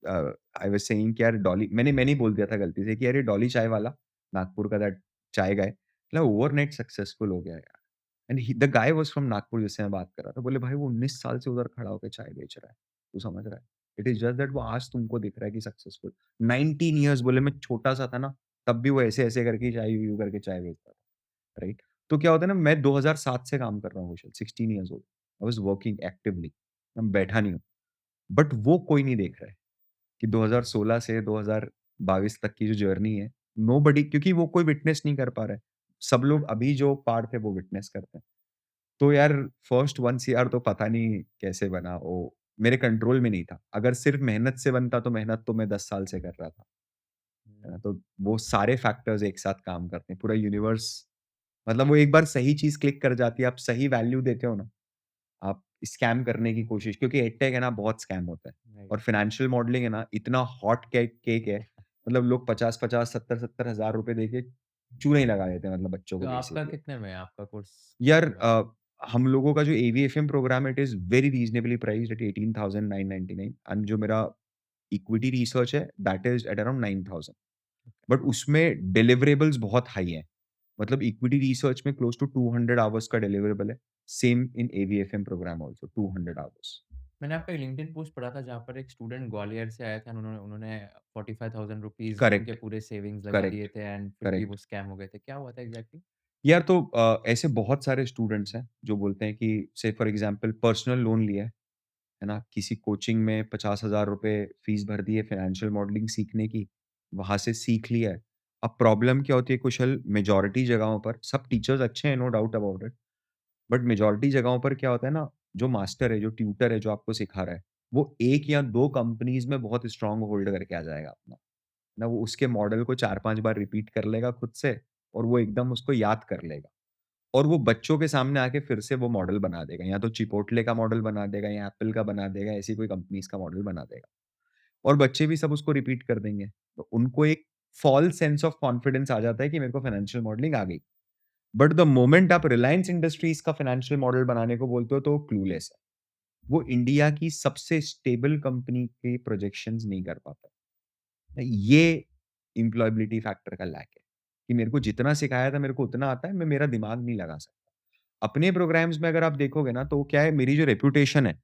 आई वाज़ सेइंग कि यार डॉली, मैंने ही बोल दिया था गलती से कि यार ये डॉली चाय वाला, नागपुर का दैट चाय गाय, मतलब ओवरनाइट सक्सेसफुल हो गया यार। And the guy was from Nagpur जिससे मैं बात कर रहा था। बोले भाई वो 19 साल से उधर खड़ा होके चाय बेच रहा है। तू समझ रहा है? इट इज़ जस्ट दैट वो आज तुमको दिख रहा है कि सक्सेसफुल। 19 इयर्स, बोले मैं छोटा-सा था ना, तब भी वो ऐसे-ऐसे करके चाय यूँ करके चाय बेचता था, राइट? तो क्या होता है ना, मैं 2007 से काम कर रहा हूँ कुशल, 16 years old. I was working actively, मैं बैठा नहीं हूँ। बट वो कोई नहीं देख रहा है कि 2016 से 2022 तक की जो जर्नी है, नोबडी, क्योंकि वो कोई विटनेस नहीं कर पा रहा है। सब लोग अभी जो पार थे वो विटनेस करते हैं। तो यार फर्स्ट 1 सीआर तो पता नहीं कैसे बना, वो मेरे कंट्रोल में नहीं था। अगर सिर्फ मेहनत से बनता तो मेहनत तो मैं 10 साल से कर रहा था, है ना? तो वो सारे फैक्टर्स एक साथ काम करते हैं। पूरा यूनिवर्स मतलब वो एक बार सही चीज़ क्लिक कर जाती है, आप सही वैल्यू देते हो ना, आप स्कैम करने की कोशिश, क्योंकि एडटेक है ना बहुत स्कैम होता है राइट। और फाइनेंशियल मॉडलिंग है ना इतना हॉट केक केक है, मतलब लोग 50-50, 70-70 हज़ार रुपए देके चूना ही लगा देते हैं मतलब बच्चों तो को आपका बेसिकली। कितने में है आपका कोर्स यार पूरा? हम लोगों का जो एवीएफएम प्रोग्राम है, it is very reasonably priced at 18,999 and जो मेरा इक्विटी रिसर्च है that is at around 9,000, but उसमें डिलिवरेबल्स बहुत हाई हैं। मतलब इक्विटी रिसर्च में क्लोज टू 200 आवर्स का डिलिवरेबल है। Same in AVFM program also 200 hours. मैंने आपका एक लिंक्डइन पोस्ट पढ़ा था जहाँ पर एक स्टूडेंट ग्वालियर से आया था, उन्होंने उन्होंने 45,000 रुपीज़ उनके करेक्ट, पूरे सेविंग्स लगा दिए करेक्ट, थे एंड फिर भी करेक्ट। वो स्कैम हो गए थे। क्या हुआ था एग्ज़ैक्टली? यार तो ऐसे बहुत सारे स्टूडेंट्स हैं जो बोलते हैं कि से फॉर एग्जांपल पर्सनल लोन लिया है ना? किसी कोचिंग में 50,000 रुपए फीस भर दी है फाइनेंशियल मॉडलिंग सीखने की, वहाँ से सीख लिया है। अब प्रॉब्लम क्या होती है कुशल, मेजॉरिटी जगहों पर सब टीचर्स अच्छे हैं, no doubt about it, but majority जगहों पर क्या होता है ना, जो मास्टर है, जो ट्यूटर है, जो आपको सिखा रहा है, वो 1 या 2 कंपनीज़ में बहुत स्ट्रॉन्ग होल्ड करके आ जाएगा अपना। ना वो उसके मॉडल को 4-5 बार रिपीट कर लेगा खुद से और वो एकदम उसको याद कर लेगा। और वो बच्चों के सामने आके फिर से वो मॉडल बना देगा। या तो चिपोटले का मॉडल बना देगा या एप्पल का बना देगा, ऐसी कोई कंपनीज़ का मॉडल बना देगा। और बच्चे भी सब उसको रिपीट कर देंगे। तो उनको एक फ़ॉल्स सेंस ऑफ कॉन्फिडेंस आ जाता है कि मेरे को फाइनेंशियल मॉडलिंग आ गई। बट द मोमेंट आप रिलायंस इंडस्ट्रीज़ का फाइनेंशियल मॉडल बनाने को बोलते हो तो वो क्लूलेस है। वो इंडिया की सबसे स्टेबल कंपनी के प्रोजेक्शंस नहीं कर पाता। ये एम्प्लॉयबिलिटी फैक्टर का लैक है, कि मेरे को जितना सिखाया था मेरे को उतना आता है, मैं मेरा दिमाग नहीं लगा सकता। अपने प्रोग्राम्स में अगर आप देखोगे ना, तो क्या है, मेरी जो रेपुटेशन है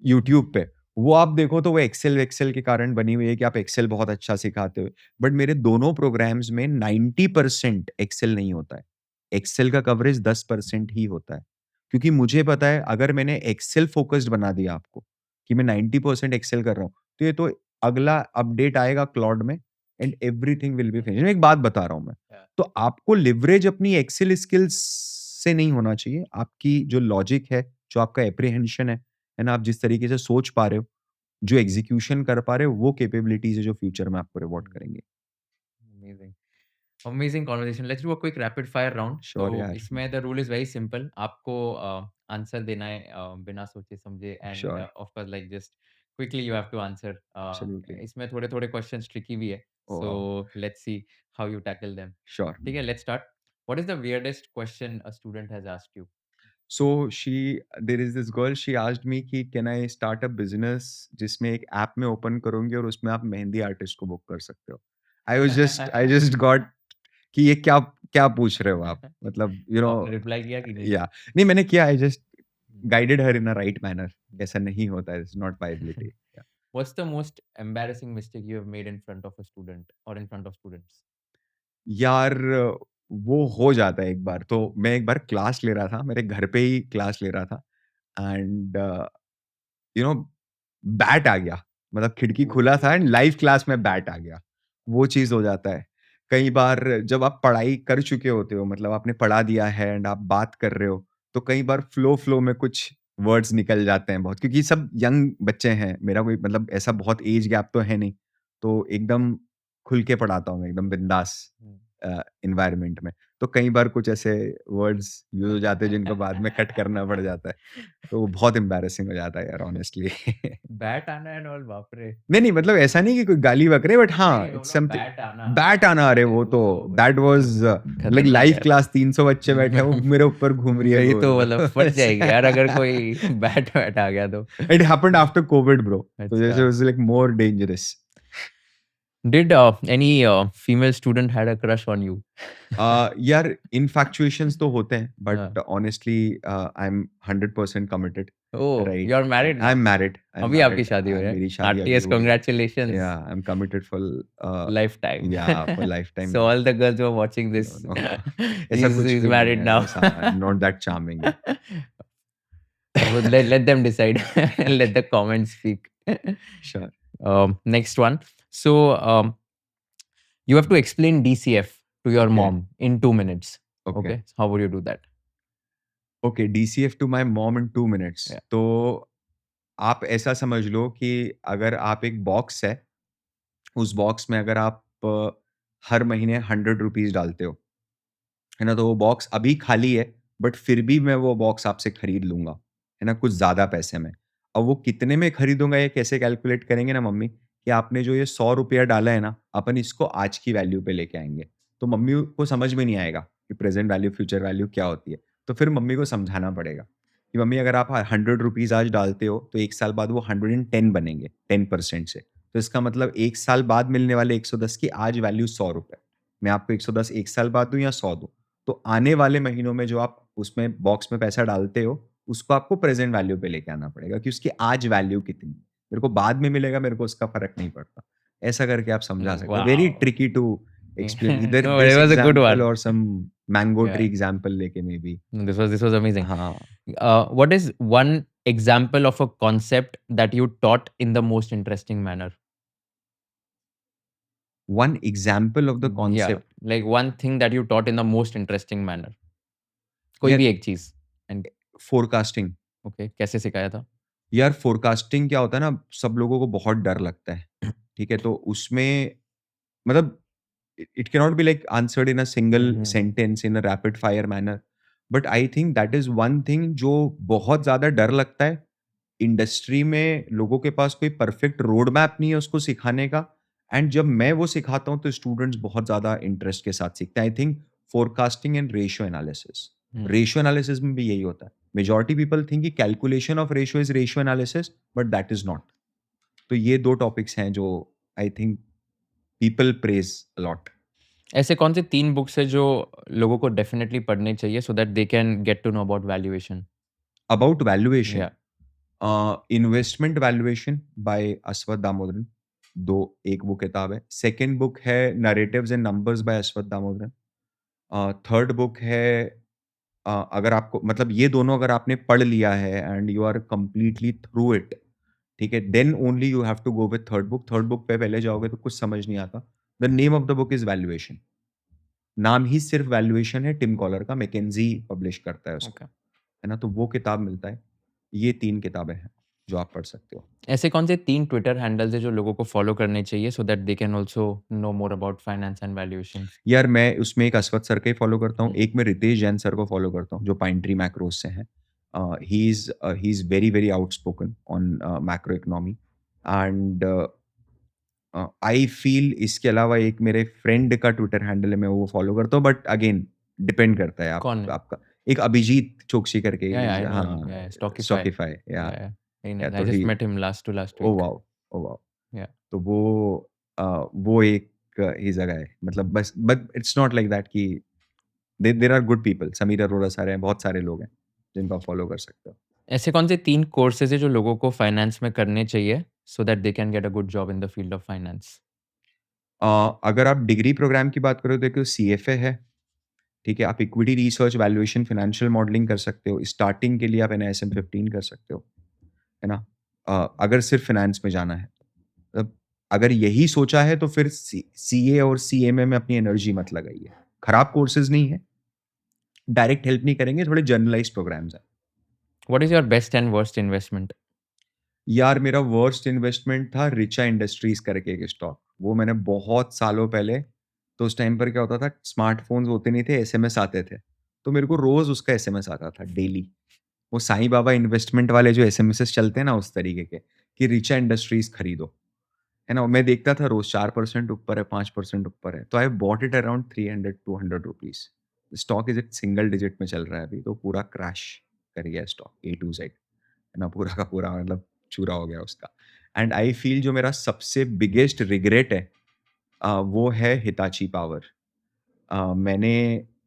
यूट्यूब पे, वो आप देखो तो वो एक्सेल वेक्सेल के कारण बनी हुई है कि आप एक्सेल बहुत अच्छा सिखाते हो। बट मेरे दोनों प्रोग्राम्स में 90% एक्सेल नहीं होता है। एक्सेल का कवरेज 10% ही होता है। क्योंकि मुझे पता है अगर मैंने एक्सेल फ़ोकस्ड बना दिया आपको, कि मैं 90% एक्सेल कर रहा हूँ, तो ये तो अगला अपडेट आएगा क्लॉड में and everything will be finished. मैं एक बात बता रहा हूँ मैं। या तो आपको लिवरेज अपनी एक्सेल स्किल्स से नहीं होना चाहिए। आपकी जो लॉजिक है, जो आपका एप्रीहेंशन है ना? आप जिस तरीके से सोच पा रहे हो, जो एग्ज़ीक्यूशन कर पा रहे हो, वो कैपेबिलिटीज़ है जो फ्यूचर में आपको रिवॉर्ड हुँ, करेंगे। Amazing. Amazing conversation. Let's do a quick rapid fire round. तो श्योर यार, इसमें the rule is very simple. आपको आंसर देना है बिना सोचे समझे and sure, of course like just quickly you have to answer. Absolutely. इसमें थोड़े थोड़े क्वेश्चंस ट्रिकी भी है, oh so wow! Let's see how you tackle them. Sure. ठीक है, let's start. What is the weirdest question a student has asked you? So she there is this girl, she asked me कि can I start a business जिसमें एक app मैं open करूँगी और उसमें आप मेहंदी आर्टिस्ट को बुक कर सकते हो। आई जस्ट गॉट कि ये क्या क्या पूछ रहे हो आप? मतलब आपने रिप्लाई किया कि नहीं? या नहीं मैंने किया, I just guided her in a right manner. ऐसा नहीं होता है, इट्स नॉट वायबिलिटी। या what's the most embarrassing mistake you have made in front of a student और इन फ्रंट ऑफ स्टूडेंट्स? यार वो हो जाता है एक बार। तो मैं एक बार क्लास ले रहा था, मेरे घर पे ही क्लास ले रहा था एंड यू नो बैट आ गया। मतलब खिड़की खुला था एंड लाइव क्लास में बैट आ गया। वो चीज़ हो जाता है। कई बार जब आप पढ़ाई कर चुके होते हो, मतलब आपने पढ़ा दिया है एंड आप बात कर रहे हो, तो कई बार फ्लो में कुछ वर्ड्स निकल जाते हैं बहुत, क्योंकि सब यंग बच्चे हैं। मेरा कोई मतलब ऐसा बहुत एज गैप तो है नहीं। तो एकदम खुल के पढ़ाता हूँ मैं, एकदम बिंदास एनवायरनमेंट में। तो कई बार कुछ ऐसे वर्ड्स यूज़ हो जाते हैं जिनको बाद में कट करना पड़ जाता है। तो वो बहुत एम्बैरेसिंग हो जाता है यार ऑनेस्टली। बैट आना एंड ऑल, बाप रे! नहीं, मतलब ऐसा नहीं कि कोई गाली बक रहे, बट नहीं, हाँ, नहीं, इट्स बोला समथिंग। बैट आना। बैट आना, अरे वो वो तो तो दैट वाज़ लाइक खतरनाक लाइव है। क्लास 300 बच्चे बैठे हैं, वो मेरे ऊपर घूम रही है वही तो गोल। मतलब फट जाएगी यार अगर कोई बैट वैट आ गया तो। It happened after Covid bro. तो जैसे अच्छा। It was like more dangerous. Did any female student had a crush on you? यार इन्फैक्चुएशंस तो होते हैं, हाँ। But honestly I am 100% committed, oh! Right? You are married I am now? Married, अभी आपकी शादी हुई है? मेरी शादी अभी आरटीएस हुई है। Congratulations. Yeah I am committed for lifetime. Yeah for lifetime so now. All the girls who are watching no, this, no. He ऐसा कुछ इज भी नहीं मैरिड है, नाउ। ऐसा I am not that charming yeah. Well, let them decide. Let the comments speak. Sure, Next one. So you have to explain DCF to your okay, mom in 2 minutes. Okay. Okay, how would you do that? Okay, DCF to my mom in 2 minutes. Yeah. तो आप ऐसा समझ लो कि अगर आप एक box है, उस बॉक्स में अगर आप हर महीने ₹100 डालते हो, है ना? तो वो बॉक्स अभी खाली है, बट फिर भी मैं वो बॉक्स आपसे खरीद लूँगा, है ना? कुछ ज़्यादा पैसे में। अब वो कितने में खरीदूँगा ये कैसे कैलकुलेट करेंगे ना मम्मी, कि आपने जो ये ₹100 डाला है ना, अपन इसको आज की वैल्यू पे लेके आएँगे। तो मम्मी को समझ में नहीं आएगा कि प्रेज़ेंट वैल्यू, फ्यूचर वैल्यू क्या होती है। तो फिर मम्मी को समझाना पड़ेगा कि मम्मी अगर आप ₹100 आज डालते हो, तो 1 साल बाद वो 110 बनेंगे 10% से। तो इसका मतलब 1 साल बाद मिलने वाले 110 की आज वैल्यू ₹100। मैं आपको 110 1 साल बाद दूँ या 100 दूँ? तो आने वाले महीनों में जो आप उसमें बॉक्स में पैसा डालते हो, उसको आपको प्रेज़ेंट वैल्यू पे लेके आना पड़ेगा कि उसकी आज वैल्यू कितनी है। मेरे को बाद में मिलेगा, मेरे को उसका फ़र्क नहीं पड़ता। ऐसा करके आप समझा सकते हो। Very Wow. Tricky to explain, either No, it this was a good example one. और some mango tree Yeah. Example लेके maybe. No, this was amazing. हाँ, What is one example of a concept that you taught in the most interesting manner? One example of the Yeah, concept. like one thing that you taught in the most interesting manner. कोई यार भी एक चीज़ and फ़ोरकास्टिंग। Okay, कैसे सिखाया था? यार फ़ोरकास्टिंग क्या होता है ना, सब लोगों को बहुत डर लगता है, ठीक है? तो उसमें मतलब it cannot be like answered in a single hmm, hmm, hmm. sentence in a rapid fire manner, but I think that is one thing जो बहुत ज़्यादा डर लगता है। इंडस्ट्री में लोगों के पास कोई परफेक्ट रोड मैप नहीं है उसको सिखाने का, एंड जब मैं वो सिखाता हूँ तो स्टूडेंट्स बहुत ज़्यादा इंटरेस्ट के साथ सीखते हैं। I think forecasting and ratio analysis, hmm. Ratio analysis में भी यही होता है। मेजॉरिटी पीपल थिंक कि calculation of ratio is ratio analysis, but that is not. तो ये 2 टॉपिक्स हैं जो I think people praise a lot. ऐसे कौन से 3 बुक्स हैं जो लोगों को डेफिनिटली पढ़ने चाहिए so that they can get to know about valuation? About valuation, या investment valuation by Ashwath Damodaran, 2 एक वो किताब है। सेकंड बुक है narratives and numbers by Ashwath Damodaran. Third book है, अगर आपको मतलब ये दोनों अगर आपने पढ़ लिया है and you are completely through it, ठीक है, then only you have to go with third book. Third book पे पहले जाओगे तो कुछ समझ नहीं आता। The name of the book is valuation. नाम ही सिर्फ वैल्यूएशन है, टिम कॉलर का, मैकेंजी पब्लिश करता है उसको, ओके। है ना? तो वो किताब मिलता है। ये 3 किताबें हैं जो आप पढ़ सकते हो। ऐसे कौन से 3 ट्विटर हैंडल्स हैं जो लोगों को फॉलो करने चाहिए so that they can also know more about finance and valuations? यार मैं उसमें एक अश्वत्थ सर का ही फॉलो करता हूँ, हुँ। एक मैं रितेश जैन सर को फॉलो करता हूँ जो पाइन ट्री मैक्रोज से हैं। He is very, very outspoken on macro economy, and I feel इसके अलावा एक मेरे फ्रेंड का ट्विटर हैंडल है, मैं वो फॉलो करता हूँ, बट अगेन डिपेंड करता है कौन है? आपका। एक अभिजीत चोकसी करके, या आई नो हिम। हाँ, या स्टॉकिफाई। स्टॉकिफ़ाई, या वेरी या नाइस। तो आई जस्ट ही, met him last to last oh week. Wow! Oh wow! Yeah तो वो एक ही जगह है, मतलब बस, but it's not like that कि there are good people, Sameer Arora sir हैं, बहुत सारे लोग हैं जिनको आप फॉलो कर सकते हो। ऐसे कौन से 3 कोर्सेज़ हैं जो लोगों को फाइनेंस में करने चाहिए so that they can get a good job in the field of finance? अगर आप डिग्री प्रोग्राम की बात करो तो देखो सीएफए है, ठीक है? आप equity research, valuation, financial modelling कर सकते हो। स्टार्टिंग के लिए आप एनआईएसएम 15 कर सकते हो, है ना? अगर सिर्फ फाइनेंस में जाना है। मतलब अगर यही सोचा है तो फिर सीए और सीएमए में अपनी एनर्जी मत लगाइए। खराब कोर्सेज़ नहीं है, डायरेक्ट हेल्प नहीं करेंगे, थोड़े जनरलाइज़्ड प्रोग्राम्स हैं। What is your best and worst investment? यार मेरा वर्स्ट इन्वेस्टमेंट था रिचा इंडस्ट्रीज़ करके एक स्टॉक। वो मैंने बहुत सालों पहले, तो उस टाइम पर क्या होता था, स्मार्टफ़ोन्स होते नहीं थे, एसएमएस आते थे। तो मेरे को रोज़ उसका एसएमएस आता था डेली। वो साईं बाबा इन्वेस्टमेंट वाले जो एसएमएसेस चलते हैं ना उस तरीके के, कि रिचा इंडस्ट्रीज़ खरीदो, है ना? मैं देखता था रोज़ 4% ऊपर है, 5% ऊपर है। तो I bought it around 300-200 rupees. Stock is it single digit में चल रहा है अभी, तो पूरा क्रैश कर गया स्टॉक ए टू ज़ेड, है ना? पूरा का पूरा मतलब चूरा हो गया उसका। एंड आई फ़ील जो मेरा सबसे बिगेस्ट रिग्रेट है, वो है हिताची पावर। मैंने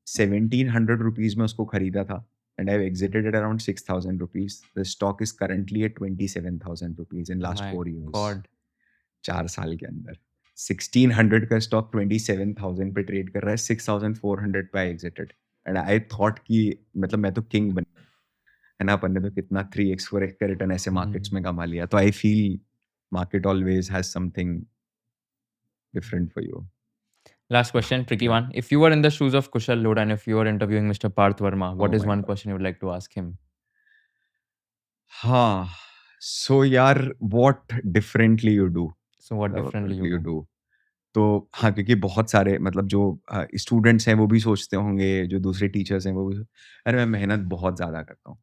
1700 रुपीज़ में उसको खरीदा था, and I have exited at around 6000 rupees. The stock is currently at 27000 rupees in last my 4 years. God! 4 साल के अंदर 1600 का स्टॉक 27000 पे ट्रेड कर रहा है, 6400 पे आई एग्जिटेड, एंड आई थॉट कि मतलब मैं तो किंग बन, है ना? अपन ने तो कितना 3x 4x का रिटर्न ऐसे मार्केट्स हुँ। में कमा लिया। तो I feel market always has something different for you. Last question, tricky one. If you were in the shoes of Kushal Lodha and if you were interviewing Mr. Parth Verma, what Oh is my one God. question you would like to ask him? हाँ, so यार what differently you do? So what differently you do? तो हाँ, क्योंकि बहुत सारे मतलब जो students हैं वो भी सोचते होंगे, जो दूसरे टीचर्स हैं वो भी अरे मैं मेहनत बहुत ज़्यादा करता हूँ,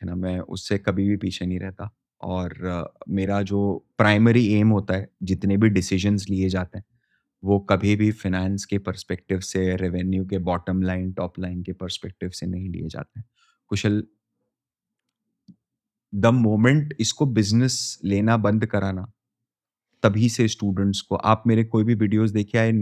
है ना? मैं उससे कभी भी पीछे नहीं रहता और मेरा जो प्राइमरी एम होता है, जितने भी डिसीजंस लिए जाते हैं, वो कभी भी फाइनेंस के पर्सपेक्टिव से, रेवेन्यू के बॉटम लाइन, टॉप लाइन के पर्सपेक्टिव से नहीं लिए जाते हैं। कुशल, द मोमेंट इसको बिज़नेस लेना बंद करा ना, तभी से स्टूडेंट्स को आप मेरे कोई भी वीडियोस देखिए I am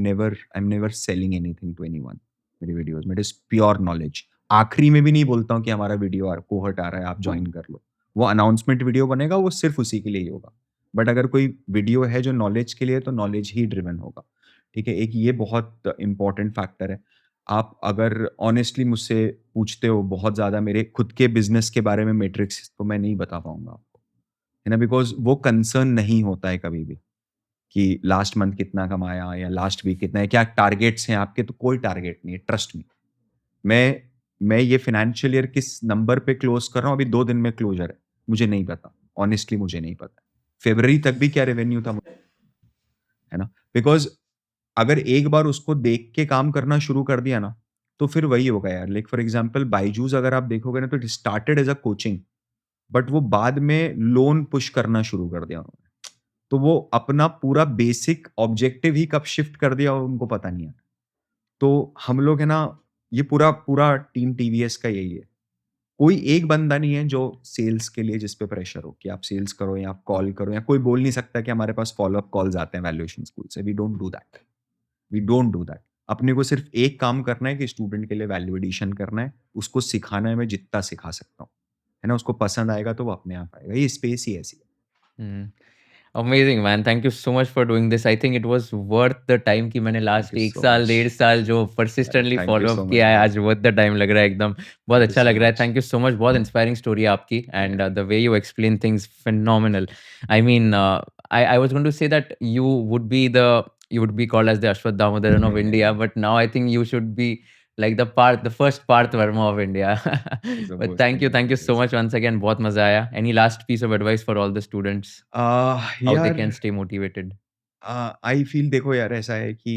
never selling anything to anyone. मेरे वीडियोस में इट इज प्योर नॉलेज। आखिरी में भी नहीं बोलता हूँ कि हमारा वीडियो कोहर्ट आ रहा है, आप ज्वाइन कर लो। वो अनाउंसमेंट वीडियो बनेगा, वो सिर्फ उसी के लिए ही होगा। बट अगर कोई वीडियो है जो नॉलेज के लिए, तो नॉलेज ही ड्रिवन होगा। ठीक है, एक ये बहुत इंपॉर्टेंट फैक्टर है। आप अगर ऑनेस्टली मुझसे पूछते हो बहुत ज़्यादा मेरे खुद के बिजनेस के बारे में मेट्रिक्स, तो मैं नहीं बता पाऊंगा आपको, है ना? बिकॉज वो कंसर्न नहीं होता है कभी भी कि लास्ट मंथ कितना कमाया या लास्ट वीक कितना है, क्या टारगेट्स हैं आपके? तो कोई टारगेट नहीं है, ट्रस्ट मी। मैं ये फाइनेंशियल ईयर किस नंबर पे क्लोज कर रहा हूँ, अभी 2 दिन में क्लोजर है, मुझे नहीं पता। ऑनेस्टली मुझे नहीं पता। फ़रवरी तक भी क्या रेवेन्यू था, है ना? बिकॉज़ अगर एक बार उसको देख के काम करना शुरू कर दिया ना, तो फिर वही होगा यार। लाइक फॉर एग्ज़ाम्पल बायजूस अगर आप देखोगे ना, तो it started as a coaching, but वो बाद में लोन पुश करना शुरू कर दिया उन्होंने। तो वो अपना पूरा बेसिक ऑब्जेक्टिव ही कब शिफ्ट कर दिया उनको पता नहीं है। तो हम लोग है ना, ये पूरा पूरा टीम टीवीएस का यही है। कोई एक बंदा नहीं है जो सेल्स के लिए जिस पे प्रेशर हो कि आप सेल्स करो या आप कॉल करो, या कोई बोल नहीं सकता कि हमारे पास फॉलो अप कॉल्स आते हैं वैल्यूएशन स्कूल से। We don't do that. We don't do that. अपने को सिर्फ एक काम करना है कि स्टूडेंट के लिए वैल्यू एडिशन करना है, उसको सिखाना है, मैं जितना सिखा सकता हूँ, है ना? उसको पसंद आएगा तो वो अपने आप आएगा। ये स्पेस ही ऐसी है। Hmm. Amazing man, thank you so much for doing this. I think it was worth the time कि मैंने थैंक लास्ट यू 1 सो साल मच। 1.5 साल जो अरे persistently thank you follow so up much किया है, ब्रो। आज worth the time लग रहा है एकदम। बहुत थैंक यू अच्छा सो लग रहा है। Much. Thank you so much. बहुत इंस्पायरिंग स्टोरी है आपकी and Yeah. The way you explain things phenomenal. I mean, I was going to say that you would be called as the Ashwath Damodaran of India, but now I think you should be like the first Parth Verma of India. But thank you so much once again. बहुत मजा आया. Any last piece of advice for all the students, how they यार can stay motivated? I feel, देखो यार ऐसा है कि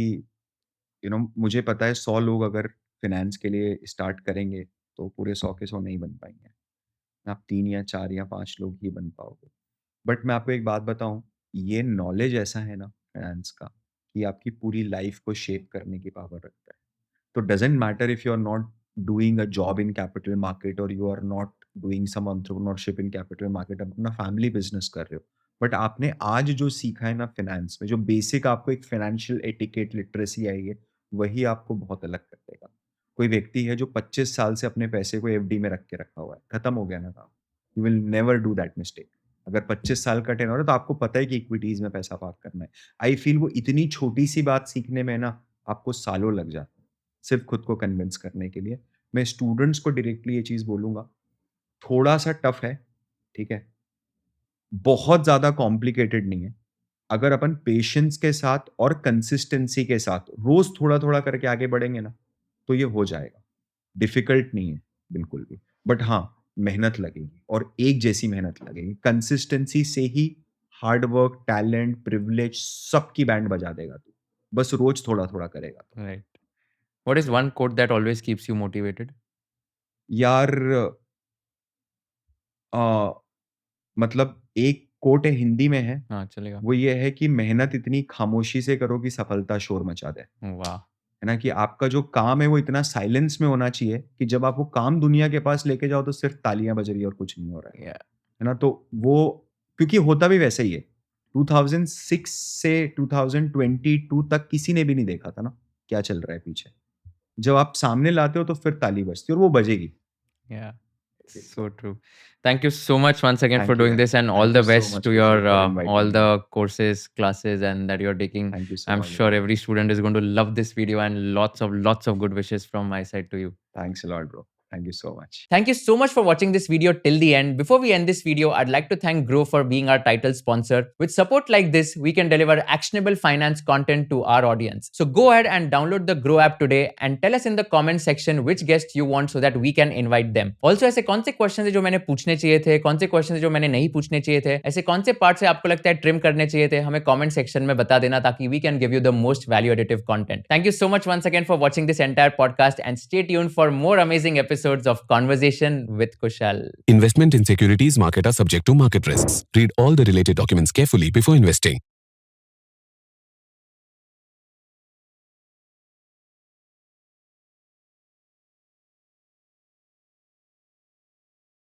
मुझे पता है 100 लोग अगर फाइनेंस के लिए स्टार्ट करेंगे तो पूरे 100 के 100 नहीं बन पाएंगे। आप 3 या 4 या 5 लोग ही बन पाओगे। बट मैं आपको एक बात बताऊं, ये नॉलेज ऐसा है ना फाइनेंस का, कि आपकी पूरी लाइफ को शेप करने की पावर रखता है। तो doesn't matter if you are not doing a job in capital market और you are not doing some entrepreneurship in capital market, आप अपना फैमिली बिजनेस कर रहे हो, बट आपने आज जो सीखा है ना फाइनेंस में, जो बेसिक आपको एक फाइनेंशियल एटिकेट लिटरेसी आई है, वही आपको बहुत अलग कर देगा। कोई व्यक्ति है जो 25 साल से अपने पैसे को एफडी में रख के रखा हुआ है, खत्म हो गया ना काम। You will never do that mistake. अगर 25 साल का टेन्योर है तो आपको पता है कि इक्विटीज में पैसा पार्क करना है। आई फील वो इतनी छोटी सी बात सीखने में ना आपको सालों लग जाते हैं, सिर्फ खुद को कन्विंस करने के लिए। मैं स्टूडेंट्स को डायरेक्टली ये चीज़ बोलूँगा, थोड़ा-सा टफ है, ठीक है? बहुत ज़्यादा कॉम्प्लिकेटेड नहीं है। अगर अपन पेशेंस के साथ और कंसिस्टेंसी के साथ रोज़ थोड़ा-थोड़ा करके आगे बढ़ेंगे ना, तो ये हो जाएगा। डिफ़िकल्ट नहीं है बिल्कुल भी। बट हाँ, मेहनत लगेगी और एक जैसी मेहनत लगेगी। कंसिस्टेंसी से ही हार्ड वर्क, टैलेंट, प्रिविलेज सबकी बैंड बजा देगा तू। बस रोज़ थोड़ा-थोड़ा करेगा तो। Right. What is one quote that always keeps you motivated? यार अ, मतलब एक कोट है, हिंदी में है, हाँ, चलेगा। वो ये है कि मेहनत इतनी खामोशी से करो कि सफलता शोर मचा दे। वाह! है ना? कि आपका जो काम है वो इतना साइलेंस में होना चाहिए कि जब आप वो काम दुनिया के पास लेके जाओ तो सिर्फ तालियाँ बज रही है और कुछ नहीं हो रहा Yeah. है ना? तो वो क्योंकि होता भी वैसे ही है। 2006 से 2022 तक किसी ने भी नहीं देखा था ना, क्या चल रहा है पीछे। जब आप सामने लाते हो तो फिर ताली बजती है और वो बजेगी। Yeah. So true. Thank you so much once again for thank you doing यार। this and all thank the you so best much to Kusal your for all inviting me. the courses, classes and that you're taking. Thank you so I'm much sure bro. every student is going to love this video and lots of good wishes from my side to you. Thanks a lot bro. Thank you so much. Thank you so much for watching this video till the end. Before we end this video, I'd like to thank Grow for being our title sponsor. With support like this, we can deliver actionable finance content to our audience. So go ahead and download the Grow app today and tell us in the comment section which guest you want so that we can invite them. Also, ऐसे कौन से question है जो मैंने पूछने चाहिए थे, कौन से क्वेश्चन है जो मैंने नहीं पूछने चाहिए थे, ऐसे कौन से पार्ट से आपको लगता है ट्रिम करने चाहिए थे, हमें कमेंट सेक्शन में बता देना ताकि we can give you the most value additive content. Thank you so much once again for watching this entire podcast and stay tuned for more amazing episodes of Conversation with Kushal. Investment in securities market are subject to market risks. Read all the related documents carefully before investing.